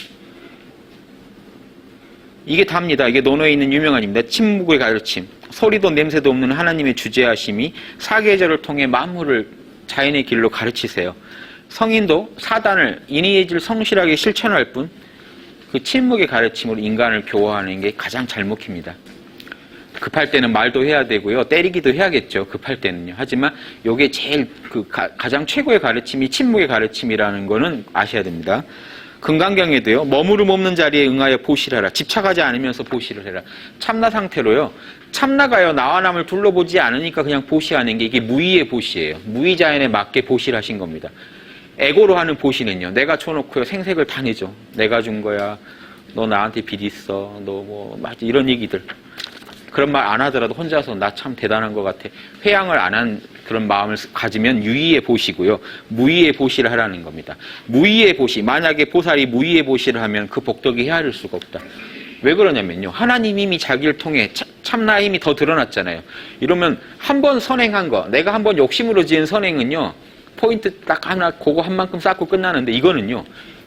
Speaker 1: 이게 답니다. 이게 논어에 있는 유명한 입니다. 침묵의 가르침. 소리도 냄새도 없는 하나님의 주재하심이 사계절을 통해 만물을 자연의 길로 가르치세요. 성인도 사단을 인의의지를 성실하게 실천할 뿐 그 침묵의 가르침으로 인간을 교화하는 게 가장 잘 먹힙니다. 급할 때는 말도 해야 되고요. 때리기도 해야겠죠. 급할 때는요. 하지만 이게 제일 가장 최고의 가르침이 침묵의 가르침이라는 거는 아셔야 됩니다. 금강경에도요. 머무름 없는 자리에 응하여 보시라라. 집착하지 않으면서 보시를 해라. 참나 상태로요. 참나가요. 나와 남을 둘러보지 않으니까 그냥 보시하는 게 이게 무의의 보시예요. 무의자연에 맞게 보시를 하신 겁니다. 에고로 하는 보시는요. 내가 쳐놓고요. 생색을 다 내죠. 내가 준 거야. 너 나한테 빚 있어. 너 뭐 이런 얘기들. 그런 말 안 하더라도 혼자서 나 참 대단한 것 같아. 회양을 안 한 그런 마음을 가지면 유의의 보시고요. 무의의 보시를 하라는 겁니다. 무의의 보시. 만약에 보살이 무의의 보시를 하면 그 복덕이 헤아릴 수가 없다. 왜 그러냐면요. 하나님 이미 자기를 통해 참나의 힘이 더 드러났잖아요. 이러면 한 번 선행한 거, 내가 한 번 욕심으로 지은 선행은요. 포인트 딱 하나 그거 한 만큼 쌓고 끝나는데 이거는요.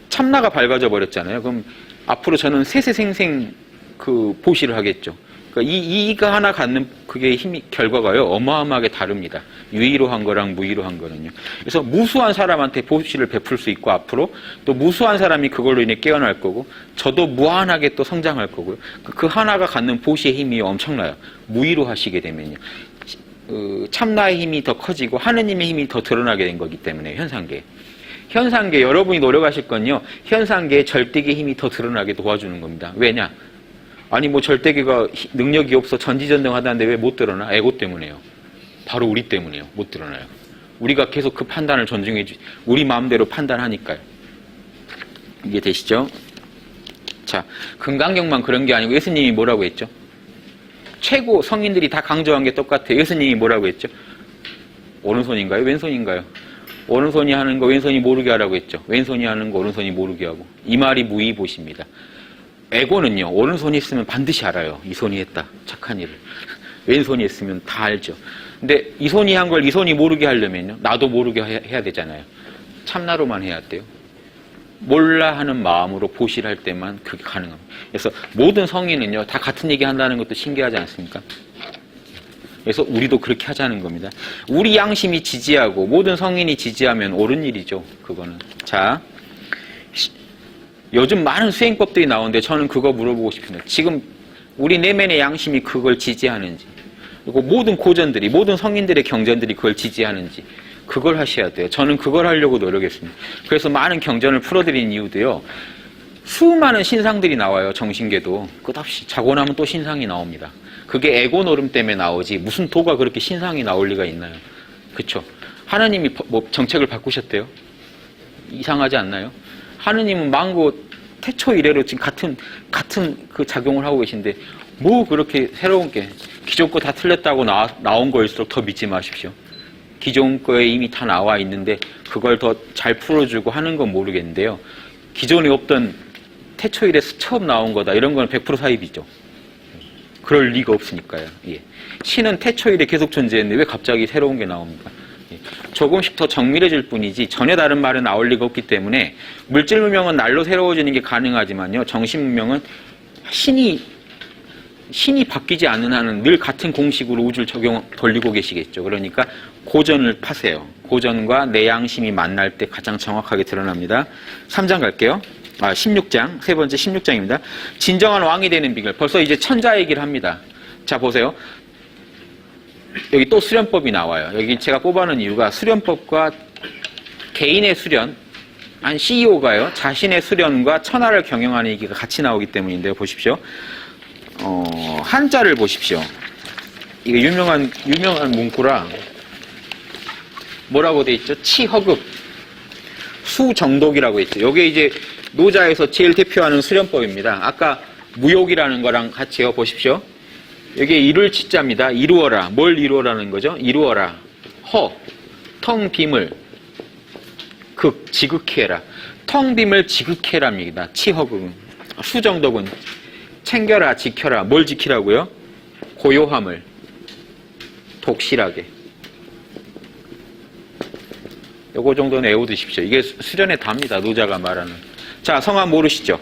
Speaker 1: 참나가 밝아져 버렸잖아요. 그럼 앞으로 저는 세세생생 그 보시를 하겠죠. 그러니까 이가 하나 갖는 그게 힘이 결과가요. 어마어마하게 다릅니다. 유의로 한 거랑 무의로 한 거는요. 그래서 무수한 사람한테 보시를 베풀 수 있고 앞으로 또 무수한 사람이 그걸로 인해 깨어날 거고 저도 무한하게 또 성장할 거고요. 그 하나가 갖는 보시의 힘이 엄청나요. 무의로 하시게 되면요. 참나의 힘이 더 커지고 하느님의 힘이 더 드러나게 된 거기 때문에 현상계 여러분이 노력하실 건요. 현상계의 절대계의 힘이 더 드러나게 도와주는 겁니다. 왜냐? 아니 뭐 절대계가 능력이 없어 전지전능하다는데 왜 못 드러나? 에고 때문에요. 바로 우리 때문에요. 못 드러나요. 우리가 계속 그 판단을 우리 마음대로 판단하니까요. 이게 되시죠? 자, 금강경만 그런 게 아니고 예수님이 뭐라고 했죠? 최고 성인들이 다 강조한 게 똑같아요. 예수님이 뭐라고 했죠? 오른손인가요? 왼손인가요? 오른손이 하는 거 왼손이 모르게 하라고 했죠. 왼손이 하는 거 오른손이 모르게 하고. 이 말이 무의보시입니다. 에고는요. 오른손이 있으면 반드시 알아요. 이 손이 했다. 착한 일을. 왼손이 있으면 다 알죠. 근데 이 손이 한 걸 이 손이 모르게 하려면요. 나도 모르게 해야 되잖아요. 참나로만 해야 돼요. 몰라 하는 마음으로 보시를 할 때만 그게 가능합니다. 그래서 모든 성인은요. 다 같은 얘기 한다는 것도 신기하지 않습니까? 그래서 우리도 그렇게 하자는 겁니다. 우리 양심이 지지하고 모든 성인이 지지하면 옳은 일이죠. 그거는. 자, 요즘 많은 수행법들이 나오는데 저는 그거 물어보고 싶습니다. 지금 우리 내면의 양심이 그걸 지지하는지 그리고 모든 고전들이 모든 성인들의 경전들이 그걸 지지하는지 그걸 하셔야 돼요. 저는 그걸 하려고 노력했습니다. 그래서 많은 경전을 풀어드린 이유도요. 수많은 신상들이 나와요. 정신계도. 끝없이 자고 나면 또 신상이 나옵니다. 그게 에고 노름 때문에 나오지 무슨 도가 그렇게 신상이 나올 리가 있나요? 그렇죠? 하나님이 뭐 정책을 바꾸셨대요? 이상하지 않나요? 하느님은 만고 태초 이래로 지금 같은 그 작용을 하고 계신데 뭐 그렇게 새로운 게 기존 거 다 틀렸다고 나온 거일수록 더 믿지 마십시오. 기존 거에 이미 다 나와 있는데 그걸 더 잘 풀어주고 하는 건 모르겠는데요. 기존에 없던 태초 이래 처음 나온 거다 이런 건 100% 사입이죠. 그럴 리가 없으니까요. 예. 신은 태초 이래 계속 존재했는데 왜 갑자기 새로운 게 나옵니까? 조금씩 더 정밀해질 뿐이지 전혀 다른 말은 나올 리가 없기 때문에 물질 문명은 날로 새로워지는 게 가능하지만요. 정신 문명은 신이 바뀌지 않는 한은 늘 같은 공식으로 우주를 돌리고 계시겠죠. 그러니까 고전을 파세요. 고전과 내 양심이 만날 때 가장 정확하게 드러납니다. 3장 갈게요. 16장, 세 번째 16장입니다. 진정한 왕이 되는 비결. 벌써 이제 천자 얘기를 합니다. 자, 보세요. 여기 또 수련법이 나와요. 여기 제가 뽑아놓은 이유가 수련법과 개인의 수련, 한 CEO가요, 자신의 수련과 천하를 경영하는 얘기가 같이 나오기 때문인데요. 보십시오. 한자를 보십시오. 이게 유명한 문구라, 뭐라고 돼 있죠? 치허급, 수정독이라고 있죠. 이게 이제 노자에서 제일 대표하는 수련법입니다. 아까 무욕이라는 거랑 같이요. 보십시오. 여기에 이룰 치자입니다. 이루어라. 뭘 이루어라는 거죠? 이루어라. 텅 빔을 지극해라. 텅 빔을 지극해랍니다. 치허급은. 수정독은 챙겨라, 지켜라. 뭘 지키라고요? 고요함을 독실하게. 요거 정도는 외워두십시오. 이게 수련의 답니다. 노자가 말하는. 자, 성함 모르시죠?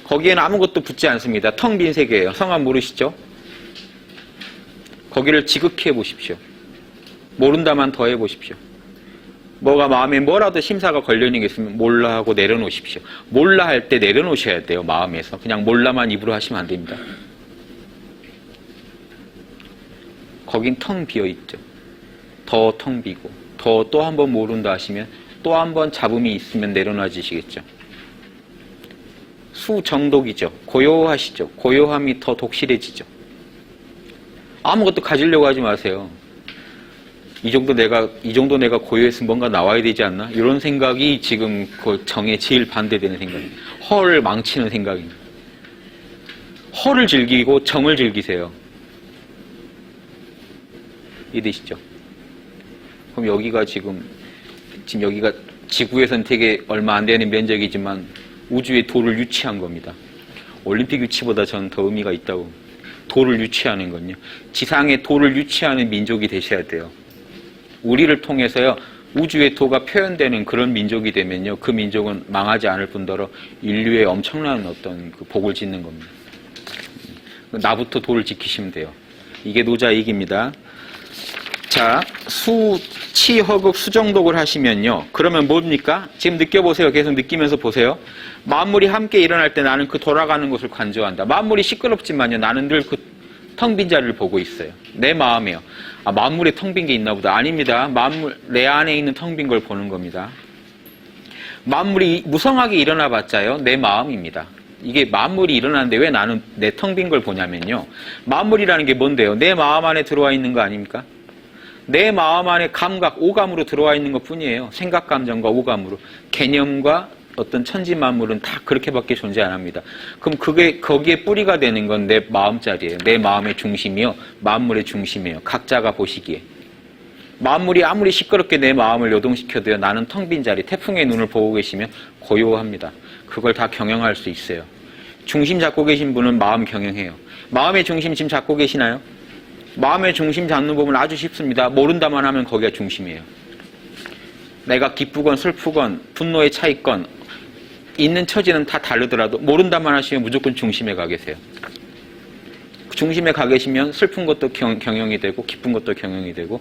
Speaker 1: 거기에는 아무것도 붙지 않습니다. 텅 빈 세계예요. 성함 모르시죠? 거기를 지극히 해보십시오. 모른다만 더 해보십시오. 뭐가 마음에 뭐라도 심사가 걸려있는 게 있으면 몰라 하고 내려놓으십시오. 몰라 할 때 내려놓으셔야 돼요. 마음에서. 그냥 몰라만 입으로 하시면 안 됩니다. 거긴 텅 비어있죠. 더 텅 비고 더 또 한 번 모른다 하시면 또 한 번 잡음이 있으면 내려놔지시겠죠. 수정독이죠. 고요하시죠. 고요함이 더 독실해지죠. 아무것도 가지려고 하지 마세요. 이 정도 내가 고요했으면 뭔가 나와야 되지 않나? 이런 생각이 지금 그 정에 제일 반대되는 생각이에요. 허를 망치는 생각입니다. 허를 즐기고 정을 즐기세요. 이해되시죠? 그럼 여기가 지금 여기가 지구에선 되게 얼마 안 되는 면적이지만 우주에 도를 유치한 겁니다. 올림픽 유치보다 저는 더 의미가 있다고. 도를 유치하는 건요. 지상에 도를 유치하는 민족이 되셔야 돼요. 우리를 통해서요, 우주의 도가 표현되는 그런 민족이 되면요, 그 민족은 망하지 않을 뿐더러 인류의 엄청난 어떤 그 복을 짓는 겁니다. 나부터 도를 지키시면 돼요. 이게 노자 얘기입니다. 자, 치허급 수정독을 하시면요, 그러면 뭡니까? 지금 느껴보세요. 계속 느끼면서 보세요. 만물이 함께 일어날 때 나는 그 돌아가는 것을 관조한다. 만물이 시끄럽지만요, 나는 늘 그 텅 빈 자리를 보고 있어요. 내 마음에요. 만물에 텅 빈 게 있나 보다. 아닙니다. 내 안에 있는 텅 빈 걸 보는 겁니다. 만물이 무성하게 일어나 봤자요, 내 마음입니다. 이게 만물이 일어나는데 왜 나는 내 텅 빈 걸 보냐면요, 만물이라는 게 뭔데요? 내 마음 안에 들어와 있는 거 아닙니까? 내 마음 안에 감각, 오감으로 들어와 있는 것 뿐이에요. 생각, 감정과 오감으로. 개념과 어떤 천지 만물은 다 그렇게밖에 존재 안 합니다. 그럼 거기에 뿌리가 되는 건 내 마음자리예요. 내 마음의 중심이요, 만물의 중심이에요. 각자가 보시기에. 만물이 아무리 시끄럽게 내 마음을 요동시켜도요, 나는 텅 빈 자리, 태풍의 눈을 보고 계시면 고요합니다. 그걸 다 경영할 수 있어요. 중심 잡고 계신 분은 마음 경영해요. 마음의 중심 지금 잡고 계시나요? 마음의 중심 잡는 법은 아주 쉽습니다. 모른다만 하면 거기가 중심이에요. 내가 기쁘건 슬프건 분노에 차 있건 있는 처지는 다 다르더라도 모른다만 하시면 무조건 중심에 가 계세요. 중심에 가 계시면 슬픈 것도 경영이 되고 기쁜 것도 경영이 되고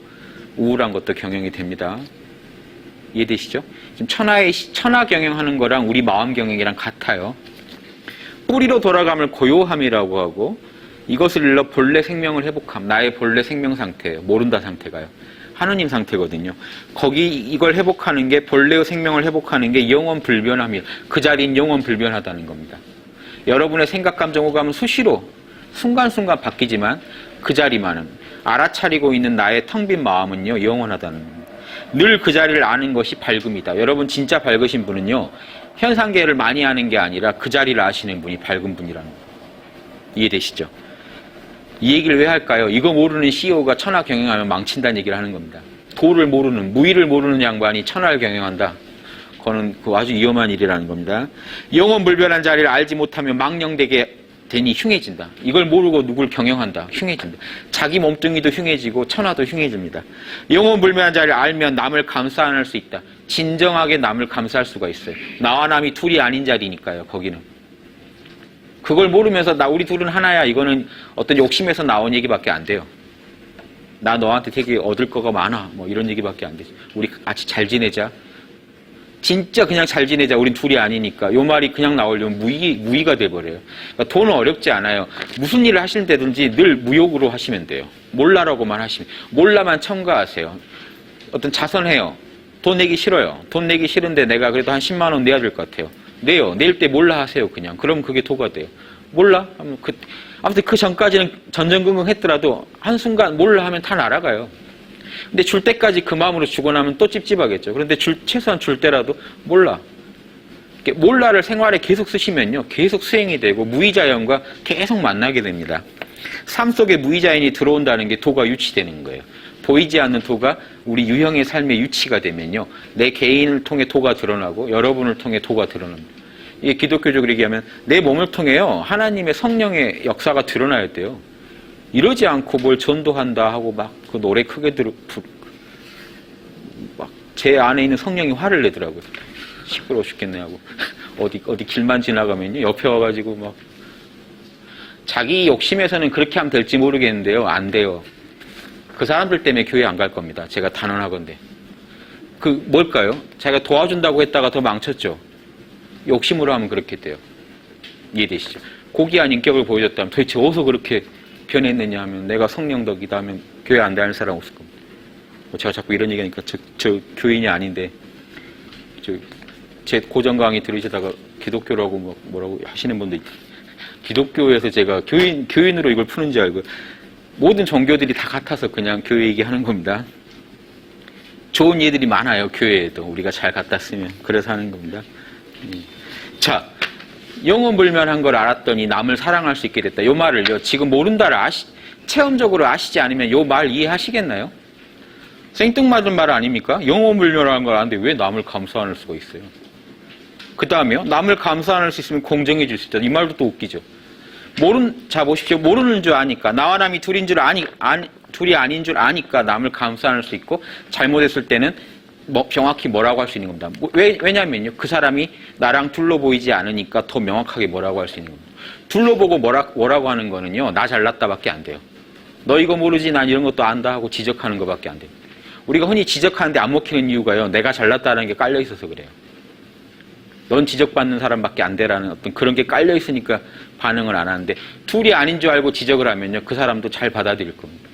Speaker 1: 우울한 것도 경영이 됩니다. 이해되시죠? 지금 천하 경영하는 거랑 우리 마음 경영이랑 같아요. 뿌리로 돌아감을 고요함이라고 하고, 이것을 일러 본래 생명을 회복함. 나의 본래 생명 상태예요. 모른다 상태가요. 하느님 상태거든요. 이걸 회복하는 게, 본래의 생명을 회복하는 게 영원 불변함이에요. 그 자리는 영원 불변하다는 겁니다. 여러분의 생각, 감정, 오감은 수시로 순간순간 바뀌지만 그 자리만은, 알아차리고 있는 나의 텅 빈 마음은요, 영원하다는 겁니다. 늘 그 자리를 아는 것이 밝음이다. 여러분 진짜 밝으신 분은요, 현상계를 많이 아는 게 아니라 그 자리를 아시는 분이 밝은 분이라는 거예요. 이해되시죠? 이 얘기를 왜 할까요? 이거 모르는 CEO가 천하 경영하면 망친다는 얘기를 하는 겁니다. 도를 모르는, 무의를 모르는 양반이 천하를 경영한다. 그거는 아주 위험한 일이라는 겁니다. 영원불변한 자리를 알지 못하면 망령되게 되니 흉해진다. 이걸 모르고 누굴 경영한다. 흉해진다. 자기 몸뚱이도 흉해지고 천하도 흉해집니다. 영원불변한 자리를 알면 남을 감싸 안을 수 있다. 진정하게 남을 감싸할 수가 있어요. 나와 남이 둘이 아닌 자리니까요. 거기는. 그걸 모르면서 우리 둘은 하나야, 이거는 어떤 욕심에서 나온 얘기밖에 안 돼요. 나 너한테 되게 얻을 거가 많아. 뭐 이런 얘기밖에 안 되죠. 우리 같이 잘 지내자. 진짜 그냥 잘 지내자. 우린 둘이 아니니까. 요 말이 그냥 나오려면 무의가 돼버려요. 그러니까 돈은 어렵지 않아요. 무슨 일을 하실 때든지 늘 무욕으로 하시면 돼요. 몰라라고만 하시면. 몰라만 첨가하세요. 어떤 자선해요. 돈 내기 싫어요. 돈 내기 싫은데 내가 그래도 한 10만 원 내야 될 것 같아요. 내요. 낼 때 몰라 하세요. 그냥. 그럼 그게 도가 돼요. 몰라? 아무튼 그 전까지는 전전긍긍 했더라도 한순간 몰라 하면 다 날아가요. 근데 줄 때까지 그 마음으로 주고 나면 또 찝찝하겠죠. 그런데 최소한 줄 때라도 몰라. 몰라를 생활에 계속 쓰시면요. 계속 수행이 되고 무의자연과 계속 만나게 됩니다. 삶 속에 무의자연이 들어온다는 게 도가 유치되는 거예요. 보이지 않는 도가 우리 유형의 삶의 유치가 되면요. 내 개인을 통해 도가 드러나고 여러분을 통해 도가 드러납니다. 이게 기독교적으로 얘기하면 내 몸을 통해요. 하나님의 성령의 역사가 드러나야 돼요. 이러지 않고 뭘 전도한다 하고 막 그 노래 크게 막 제 안에 있는 성령이 화를 내더라고요. 시끄러워 죽겠네 하고 어디 길만 지나가면요. 옆에 와가지고 막 자기 욕심에서는 그렇게 하면 될지 모르겠는데요. 안 돼요. 그 사람들 때문에 교회 안 갈 겁니다. 제가 단언하건대. 그 뭘까요? 자기가 도와준다고 했다가 더 망쳤죠. 욕심으로 하면 그렇게 돼요. 이해되시죠? 고귀한 인격을 보여줬다면 도대체 어디서 그렇게 변했느냐 하면 내가 성령 덕이다 하면 교회 안 다니는 사람 없을 겁니다. 제가 자꾸 이런 얘기하니까 저 교인이 아닌데 제 고정 강의 들으시다가 기독교라고 뭐라고 하시는 분들 기독교에서 제가 교인으로 이걸 푸는 줄 알고 모든 종교들이 다 같아서 그냥 교회 얘기하는 겁니다. 좋은 예들이 많아요. 교회에도 우리가 잘 갖다 쓰면 그래서 하는 겁니다. 자, 영혼불면한 걸 알았더니 남을 사랑할 수 있게 됐다. 요 말을요. 지금 모른다를 체험적으로 아시지 않으면 요 말 이해하시겠나요? 생뚱맞은 말 아닙니까? 영혼불면한 걸 아는데 왜 남을 감싸 안을 수가 있어요? 그 다음에요. 남을 감싸 안을 수 있으면 공정해 줄 수 있다. 이 말도 또 웃기죠. 자 보십시오. 모르는 줄 아니까 나와 남이 둘이 아닌 줄 아니까 남을 감싸 안을 수 있고 잘못했을 때는 정확히 뭐라고 할 수 있는 겁니다. 왜냐면요. 그 사람이 나랑 둘러 보이지 않으니까 더 명확하게 뭐라고 할 수 있는 겁니다. 둘러보고 뭐라고 하는 거는요. 나 잘났다밖에 안 돼요. 너 이거 모르지 난 이런 것도 안다 하고 지적하는 것밖에 안 돼요. 우리가 흔히 지적하는데 안 먹히는 이유가요. 내가 잘났다는 게 깔려 있어서 그래요. 넌 지적받는 사람밖에 안 돼라는 어떤 그런 게 깔려 있으니까 반응을 안 하는데 둘이 아닌 줄 알고 지적을 하면요. 그 사람도 잘 받아들일 겁니다.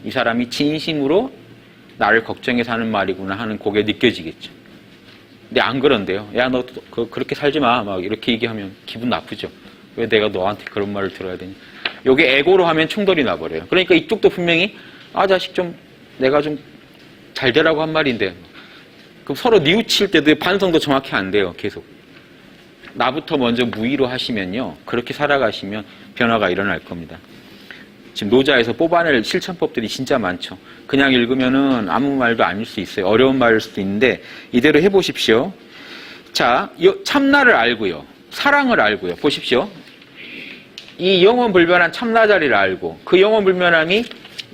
Speaker 1: 이 사람이 진심으로 나를 걱정해서 하는 말이구나 하는 그게 느껴지겠죠. 근데 안 그런데요. 야, 너 그렇게 살지 마. 막 이렇게 얘기하면 기분 나쁘죠. 왜 내가 너한테 그런 말을 들어야 되냐. 요게 에고로 하면 충돌이 나버려요. 그러니까 이쪽도 분명히 자식 내가 좀 잘 되라고 한 말인데 그럼 서로 뉘우칠 때도 반성도 정확히 안 돼요. 계속. 나부터 먼저 무의로 하시면요. 그렇게 살아가시면 변화가 일어날 겁니다. 지금 노자에서 뽑아낼 실천법들이 진짜 많죠. 그냥 읽으면은 아무 말도 아닐 수 있어요. 어려운 말일 수도 있는데 이대로 해보십시오. 자, 참나를 알고요. 사랑을 알고요. 보십시오. 이 영원불변한 참나자리를 알고 그 영원불변함이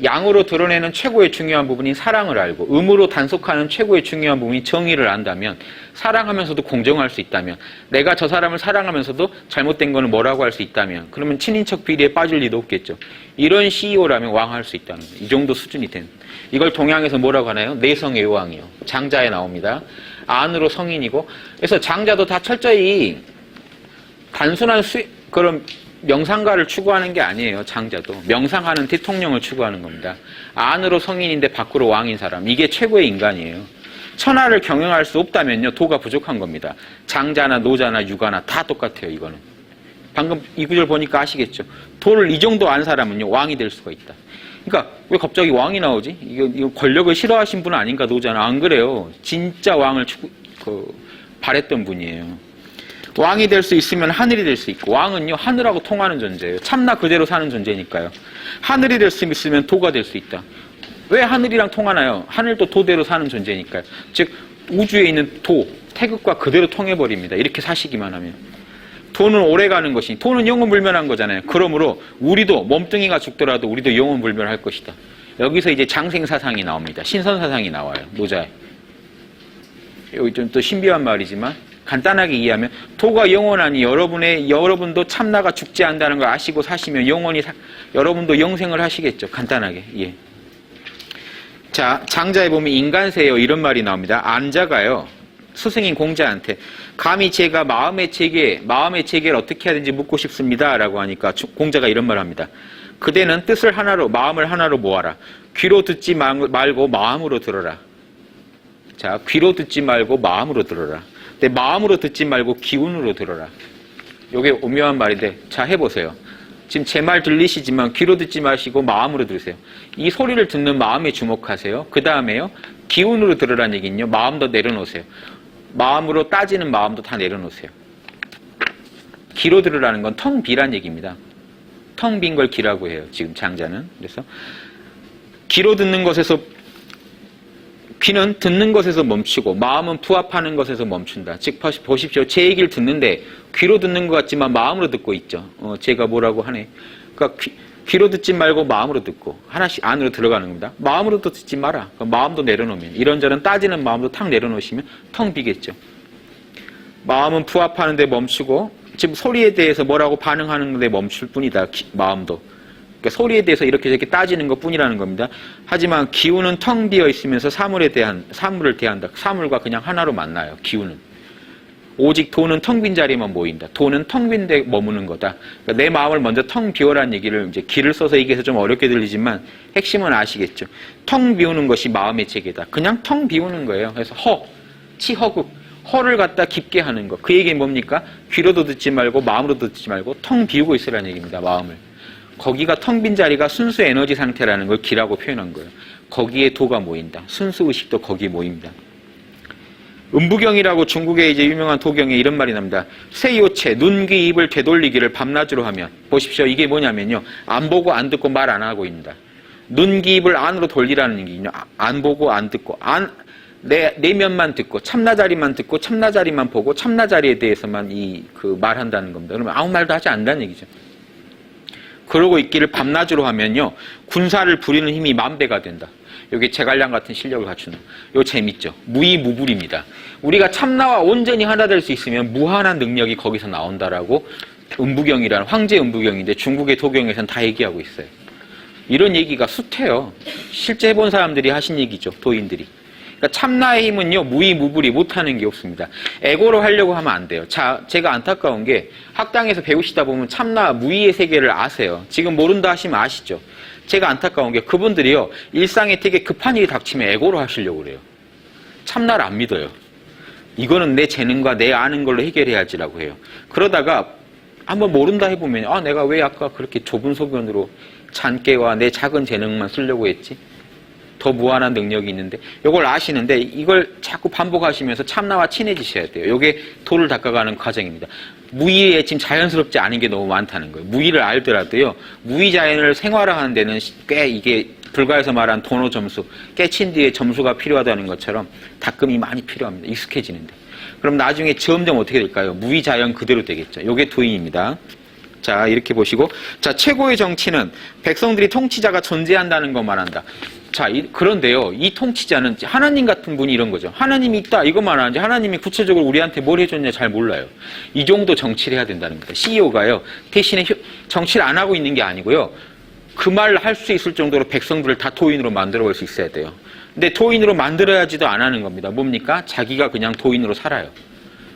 Speaker 1: 양으로 드러내는 최고의 중요한 부분인 사랑을 알고 음으로 단속하는 최고의 중요한 부분인 정의를 안다면 사랑하면서도 공정할 수 있다면 내가 저 사람을 사랑하면서도 잘못된 거는 뭐라고 할 수 있다면 그러면 친인척 비리에 빠질 리도 없겠죠. 이런 CEO라면 왕할 수 있다는 거예요. 이 정도 수준이 된. 이걸 동양에서 뭐라고 하나요? 내성의 왕이요. 장자에 나옵니다. 안으로 성인이고 그래서 장자도 다 철저히 단순한 그런 명상가를 추구하는 게 아니에요. 장자도. 명상하는 대통령을 추구하는 겁니다. 안으로 성인인데 밖으로 왕인 사람. 이게 최고의 인간이에요. 천하를 경영할 수 없다면요. 도가 부족한 겁니다. 장자나 노자나 유가나 다 똑같아요. 이거는. 방금 이 구절 보니까 아시겠죠. 도를 이 정도 안 사람은요. 왕이 될 수가 있다. 그러니까 왜 갑자기 왕이 나오지? 이거 권력을 싫어하신 분은 아닌가 노자나. 안 그래요. 진짜 왕을 바랬던 분이에요. 왕이 될 수 있으면 하늘이 될 수 있고 왕은요 하늘하고 통하는 존재예요. 참나 그대로 사는 존재니까요. 하늘이 될 수 있으면 도가 될 수 있다. 왜 하늘이랑 통하나요? 하늘도 도대로 사는 존재니까요. 즉 우주에 있는 도, 태극과 그대로 통해버립니다. 이렇게 사시기만 하면. 도는 오래가는 것이 도는 영원불멸한 거잖아요. 그러므로 우리도 몸뚱이가 죽더라도 우리도 영원불멸할 것이다. 여기서 이제 장생사상이 나옵니다. 신선사상이 나와요. 노자에. 여기 좀 또 신비한 말이지만 간단하게 이해하면 도가 영원하니 여러분도 참나가 죽지 않는다는 걸 아시고 사시면 여러분도 영생을 하시겠죠. 간단하게. 예. 자, 장자에 보면 인간세요 이런 말이 나옵니다. 안자가요 스승인 공자한테 감히 제가 마음의 체계를 어떻게 해야 되는지 묻고 싶습니다 라고 하니까 공자가 이런 말을 합니다. 그대는 뜻을 하나로, 마음을 하나로 모아라. 귀로 듣지 말고 마음으로 들어라. 자, 귀로 듣지 말고 마음으로 들어라. 근데 마음으로 듣지 말고 기운으로 들어라. 이게 오묘한 말인데, 자, 해보세요. 지금 제 말 들리시지만 귀로 듣지 마시고 마음으로 들으세요. 이 소리를 듣는 마음에 주목하세요. 그 다음에요, 기운으로 들으라는 얘기는요, 마음도 내려놓으세요. 마음으로 따지는 마음도 다 내려놓으세요. 귀로 들으라는 건 텅 비란 얘기입니다. 텅 빈 걸 귀라고 해요, 지금 장자는. 그래서 귀로 듣는 것에서, 귀는 듣는 것에서 멈추고 마음은 부합하는 것에서 멈춘다. 즉 보십시오. 제 얘기를 듣는데 귀로 듣는 것 같지만 마음으로 듣고 있죠. 제가 뭐라고 하네. 그러니까 귀로 듣지 말고 마음으로 듣고 하나씩 안으로 들어가는 겁니다. 마음으로도 듣지 마라. 마음도 내려놓으면, 이런저런 따지는 마음도 탁 내려놓으시면 텅 비겠죠. 마음은 부합하는 데 멈추고 지금 소리에 대해서 뭐라고 반응하는 데 멈출 뿐이다. 마음도. 그러니까 소리에 대해서 이렇게 저렇게 따지는 것 뿐이라는 겁니다. 하지만 기운은 텅 비어 있으면서 사물을 대한다. 사물과 그냥 하나로 만나요. 기운은. 오직 도는 텅 빈 자리에만 모인다. 도는 텅 빈 데 머무는 거다. 그러니까 내 마음을 먼저 텅 비워라는 얘기를 이제 기를 써서 얘기해서 좀 어렵게 들리지만 핵심은 아시겠죠. 텅 비우는 것이 마음의 체계다. 그냥 텅 비우는 거예요. 그래서 치허국. 허를 갖다 깊게 하는 거. 그 얘기는 뭡니까? 귀로도 듣지 말고 마음으로도 듣지 말고 텅 비우고 있으라는 얘기입니다. 마음을. 거기가 텅 빈 자리가 순수 에너지 상태라는 걸 기라고 표현한 거예요. 거기에 도가 모인다. 순수 의식도 거기에 모입니다. 음부경이라고 중국의 이제 유명한 도경에 이런 말이 납니다. 세요체, 눈, 귀, 입을 되돌리기를 밤낮으로 하면, 보십시오. 이게 뭐냐면요, 안 보고 안 듣고 말 안 하고 있습니다. 눈, 귀, 입을 안으로 돌리라는 얘기죠. 안 보고 안 듣고, 내면만 듣고, 참나자리만 듣고, 참나자리만 보고, 참나자리에 대해서만 말한다는 겁니다. 그러면 아무 말도 하지 않는다는 얘기죠. 그러고 있기를 밤낮으로 하면요, 군사를 부리는 힘이 10,000배가 된다. 여기 제갈량 같은 실력을 갖추는. 이거 재밌죠? 무이무불입니다. 우리가 참나와 온전히 하나 될 수 있으면 무한한 능력이 거기서 나온다라고 음부경이라는 황제 음부경인데 중국의 도경에서는 다 얘기하고 있어요. 이런 얘기가 숱해요. 실제 해본 사람들이 하신 얘기죠. 도인들이. 그러니까 참나의 힘은요, 무이무불이 못하는 게 없습니다. 에고로 하려고 하면 안 돼요. 자, 제가 안타까운 게 학당에서 배우시다 보면 참나 무이의 세계를 아세요. 지금 모른다 하시면 아시죠. 제가 안타까운 게 그분들이요, 일상에 되게 급한 일이 닥치면 에고로 하시려고 그래요. 참나를 안 믿어요. 이거는 내 재능과 내 아는 걸로 해결해야지라고 해요. 그러다가 한번 모른다 해보면, 내가 왜 아까 그렇게 좁은 소견으로 잔깨와 내 작은 재능만 쓰려고 했지? 더 무한한 능력이 있는데, 이걸 아시는데 이걸 자꾸 반복하시면서 참나와 친해지셔야 돼요. 이게 도를 닦아가는 과정입니다. 무의에 지금 자연스럽지 않은 게 너무 많다는 거예요. 무의를 알더라도요, 무의자연을 생활화하는 데는 꽤 이게 불가에서 말한 도노 점수, 깨친 뒤에 점수가 필요하다는 것처럼 닦음이 많이 필요합니다. 익숙해지는데. 그럼 나중에 점점 어떻게 될까요? 무의자연 그대로 되겠죠. 이게 도인입니다. 자, 이렇게 보시고, 자, 최고의 정치는 백성들이 통치자가 존재한다는 것만 한다. 자, 그런데요, 이 통치자는 하나님 같은 분이 이런 거죠. 하나님이 있다, 이것만 하는지 하나님이 구체적으로 우리한테 뭘 해줬냐 잘 몰라요. 이 정도 정치를 해야 된다는 겁니다. CEO가요, 대신에 정치를 안 하고 있는 게 아니고요, 그 말을 할 수 있을 정도로 백성들을 다 도인으로 만들어 볼 수 있어야 돼요. 근데 도인으로 만들어야지도 안 하는 겁니다. 뭡니까? 자기가 그냥 도인으로 살아요.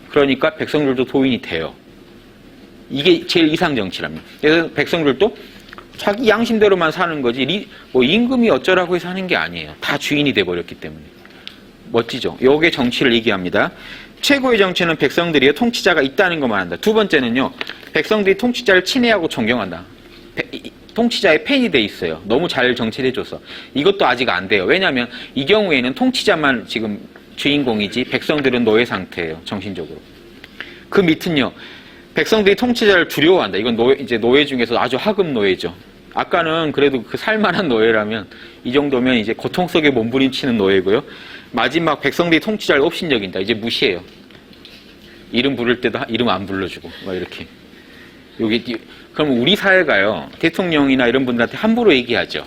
Speaker 1: 그러니까 백성들도 도인이 돼요. 이게 제일 이상 정치랍니다. 그래서 백성들도 자기 양심대로만 사는 거지, 임금이 어쩌라고 해서 하는 게 아니에요. 다 주인이 돼버렸기 때문에. 멋지죠? 요게 정치를 얘기합니다. 최고의 정치는 백성들이 통치자가 있다는 것만 한다. 두 번째는요, 백성들이 통치자를 친애하고 존경한다. 통치자의 팬이 돼 있어요. 너무 잘 정치를 해줘서. 이것도 아직 안 돼요. 왜냐하면 이 경우에는 통치자만 지금 주인공이지 백성들은 노예 상태예요. 정신적으로. 그 밑은요, 백성들이 통치자를 두려워한다. 이건 이제 노예 중에서 아주 하급 노예죠. 아까는 그래도 그 살만한 노예라면, 이 정도면 이제 고통 속에 몸부림치는 노예고요. 마지막 백성들이 통치자를 업신여긴다. 이제 무시해요. 이름 부를 때도 이름 안 불러주고 막 이렇게. 그럼 우리 사회가요, 대통령이나 이런 분들한테 함부로 얘기하죠.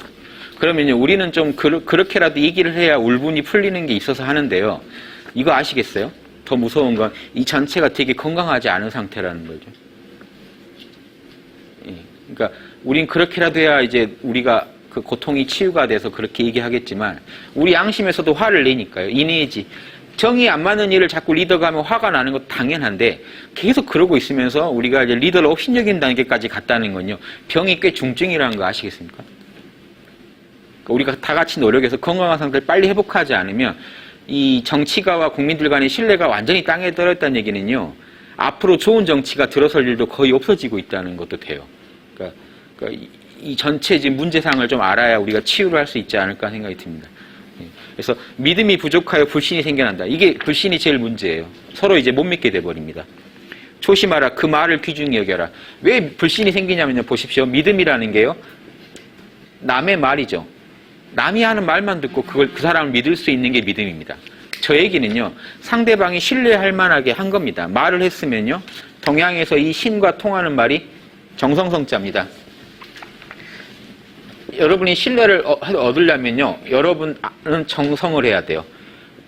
Speaker 1: 그러면요, 우리는 좀 그렇게라도 얘기를 해야 울분이 풀리는 게 있어서 하는데요. 이거 아시겠어요? 더 무서운 건 이 전체가 되게 건강하지 않은 상태라는 거죠. 예, 그러니까 우린 그렇게라도 해야 이제 우리가 그 고통이 치유가 돼서 그렇게 얘기하겠지만 우리 양심에서도 화를 내니까요. 인내지. 정이 안 맞는 일을 자꾸 리더가 하면 화가 나는 것도 당연한데 계속 그러고 있으면서 우리가 이제 리더를 업신여기는 단계까지 갔다는 건요. 병이 꽤 중증이라는 거 아시겠습니까? 우리가 다 같이 노력해서 건강한 상태를 빨리 회복하지 않으면 이 정치가와 국민들 간의 신뢰가 완전히 땅에 떨어졌다는 얘기는요. 앞으로 좋은 정치가 들어설 일도 거의 없어지고 있다는 것도 돼요. 그러니까 이 전체 지금 문제상을 좀 알아야 우리가 치유를 할 수 있지 않을까 생각이 듭니다. 그래서 믿음이 부족하여 불신이 생겨난다. 이게 불신이 제일 문제예요. 서로 이제 못 믿게 돼버립니다. 조심하라. 그 말을 귀중히 여겨라. 왜 불신이 생기냐면요. 보십시오. 믿음이라는 게요. 남의 말이죠. 남이 하는 말만 듣고 그 사람을 믿을 수 있는 게 믿음입니다. 저 얘기는요. 상대방이 신뢰할 만하게 한 겁니다. 말을 했으면요. 동양에서 이 신과 통하는 말이 정성성자입니다. 여러분이 신뢰를 얻으려면요. 여러분은 정성을 해야 돼요.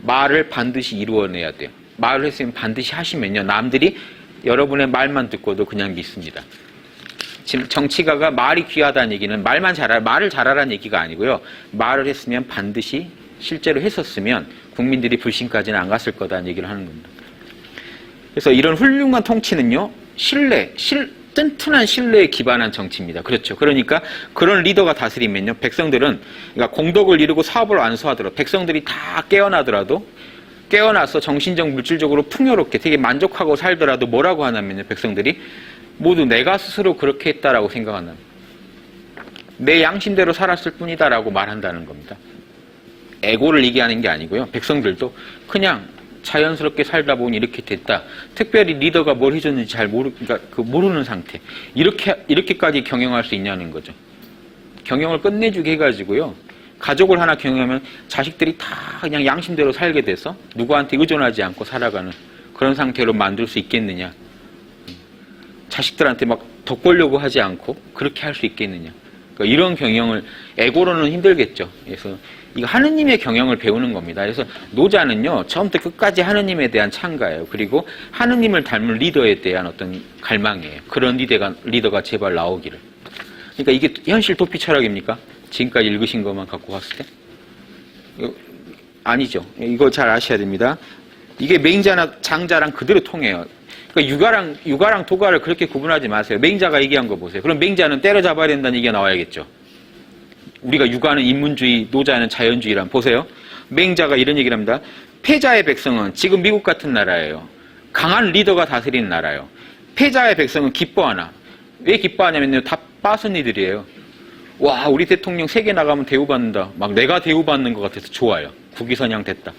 Speaker 1: 말을 반드시 이루어내야 돼요. 말을 했으면 반드시 하시면요. 남들이 여러분의 말만 듣고도 그냥 믿습니다. 지금 정치가가 말이 귀하다는 얘기는 말을 잘하라는 얘기가 아니고요. 말을 했으면 반드시 실제로 했었으면 국민들이 불신까지는 안 갔을 거다는 얘기를 하는 겁니다. 그래서 이런 훌륭한 통치는요. 튼튼한 신뢰에 기반한 정치입니다. 그렇죠. 그러니까 그런 리더가 다스리면요. 백성들은 그러니까 공덕을 이루고 사업을 완수하더라도 백성들이 다 깨어나서 정신적 물질적으로 풍요롭게 되게 만족하고 살더라도 뭐라고 하냐면요. 백성들이 모두 내가 스스로 그렇게 했다라고 생각한다. 내 양심대로 살았을 뿐이다라고 말한다는 겁니다. 에고를 얘기하는 게 아니고요. 백성들도 그냥 자연스럽게 살다 보니 이렇게 됐다. 특별히 리더가 뭘 해줬는지 잘 모르는 상태. 이렇게까지 경영할 수 있냐는 거죠. 경영을 끝내주게 해가지고요. 가족을 하나 경영하면 자식들이 다 그냥 양심대로 살게 돼서 누구한테 의존하지 않고 살아가는 그런 상태로 만들 수 있겠느냐. 자식들한테 막 덕보려고 하지 않고 그렇게 할 수 있겠느냐. 그러니까 이런 경영을 에고로는 힘들겠죠. 그래서 이거 하느님의 경영을 배우는 겁니다. 그래서 노자는요. 처음부터 끝까지 하느님에 대한 찬가예요. 그리고 하느님을 닮은 리더에 대한 어떤 갈망이에요. 그런 리더가 제발 나오기를. 그러니까 이게 현실 도피 철학입니까? 지금까지 읽으신 것만 갖고 봤을 때? 아니죠. 이거 잘 아셔야 됩니다. 이게 맹자나 장자랑 그대로 통해요. 그러니까 육아랑 도가를 그렇게 구분하지 마세요. 맹자가 얘기한 거 보세요. 그럼 맹자는 때려잡아야 된다는 얘기가 나와야겠죠. 우리가 육아는 인문주의, 노자는 자연주의란 보세요. 맹자가 이런 얘기를 합니다. 패자의 백성은 지금 미국 같은 나라예요. 강한 리더가 다스리는 나라예요. 패자의 백성은 기뻐하나. 왜 기뻐하냐면요. 다 빠순이들이에요. 와, 우리 대통령 세계 나가면 대우받는다. 막 내가 대우받는 것 같아서 좋아요. 국위선양 됐다.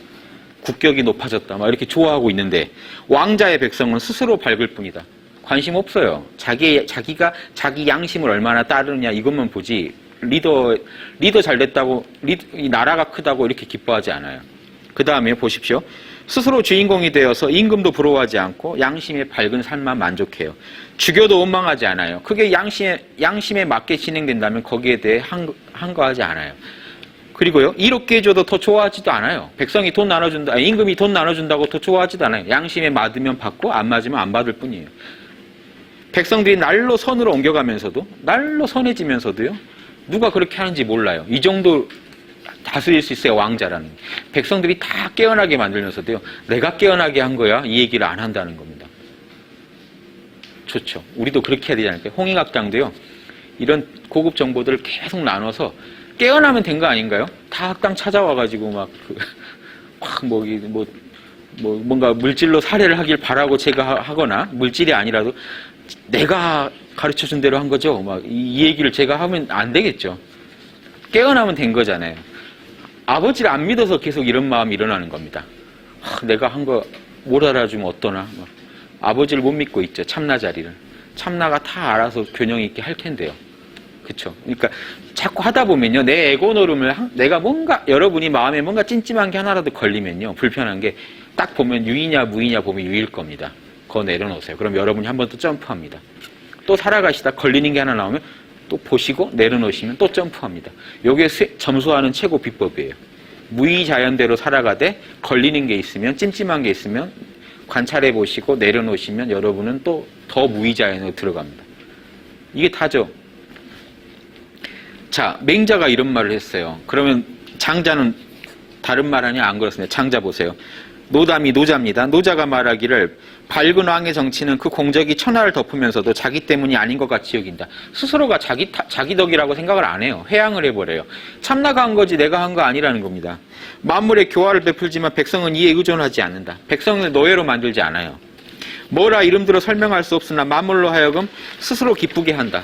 Speaker 1: 국격이 높아졌다. 막 이렇게 좋아하고 있는데 왕자의 백성은 스스로 밝을 뿐이다. 관심 없어요. 자기가 자기 양심을 얼마나 따르느냐 이것만 보지 리더 잘 됐다고 이 나라가 크다고 이렇게 기뻐하지 않아요. 그 다음에 보십시오. 스스로 주인공이 되어서 임금도 부러워하지 않고 양심의 밝은 삶만 만족해요. 죽여도 원망하지 않아요. 그게 양심에 맞게 진행된다면 거기에 대해 항거하지 않아요. 그리고요, 이롭게 해줘도 더 좋아하지도 않아요. 백성이 돈 나눠준다, 임금이 돈 나눠준다고 더 좋아하지도 않아요. 양심에 맞으면 받고 안 맞으면 안 받을 뿐이에요. 백성들이 날로 선으로 옮겨가면서도, 날로 선해지면서도요, 누가 그렇게 하는지 몰라요. 이 정도 다스릴 수 있어요, 왕자라는. 백성들이 다 깨어나게 만들면서도요, 내가 깨어나게 한 거야, 이 얘기를 안 한다는 겁니다. 좋죠. 우리도 그렇게 해야 되지 않을까요? 홍익학당도요, 이런 고급 정보들을 계속 나눠서 깨어나면 된 거 아닌가요? 다 학당 찾아와가지고 뭔가 물질로 살해를 하길 바라고 제가 하거나, 물질이 아니라도 내가 가르쳐 준 대로 한 거죠. 이 얘기를 제가 하면 안 되겠죠. 깨어나면 된 거잖아요. 아버지를 안 믿어서 계속 이런 마음이 일어나는 겁니다. 내가 한 거 못 알아주면 어떠나. 아버지를 못 믿고 있죠. 참나 자리를. 참나가 다 알아서 균형 있게 할 텐데요. 그쵸? 그러니까 자꾸 하다 보면요. 내 에고 노름을 내가 여러분이 마음에 뭔가 찜찜한 게 하나라도 걸리면요. 불편한 게 딱 보면 유이냐 무이냐 보면 유일 겁니다. 그거 내려놓으세요. 그럼 여러분이 한 번 또 점프합니다. 또 살아가시다 걸리는 게 하나 나오면 또 보시고 내려놓으시면 또 점프합니다. 요게 점수하는 최고 비법이에요. 무의자연대로 살아가되 걸리는 게 있으면, 찜찜한 게 있으면 관찰해 보시고 내려놓으시면 여러분은 또 더 무의자연으로 들어갑니다. 이게 다죠. 자, 맹자가 이런 말을 했어요. 그러면 장자는 다른 말 아니야? 안 그렇습니다. 장자 보세요. 노담이 노자입니다. 노자가 말하기를 밝은 왕의 정치는 그 공적이 천하를 덮으면서도 자기 때문이 아닌 것 같이 여긴다. 스스로가 자기 덕이라고 생각을 안 해요. 회양을 해버려요. 참나가 한 거지 내가 한 거 아니라는 겁니다. 만물의 교화를 베풀지만 백성은 이에 의존하지 않는다. 백성을 노예로 만들지 않아요. 뭐라 이름들어 설명할 수 없으나 만물로 하여금 스스로 기쁘게 한다.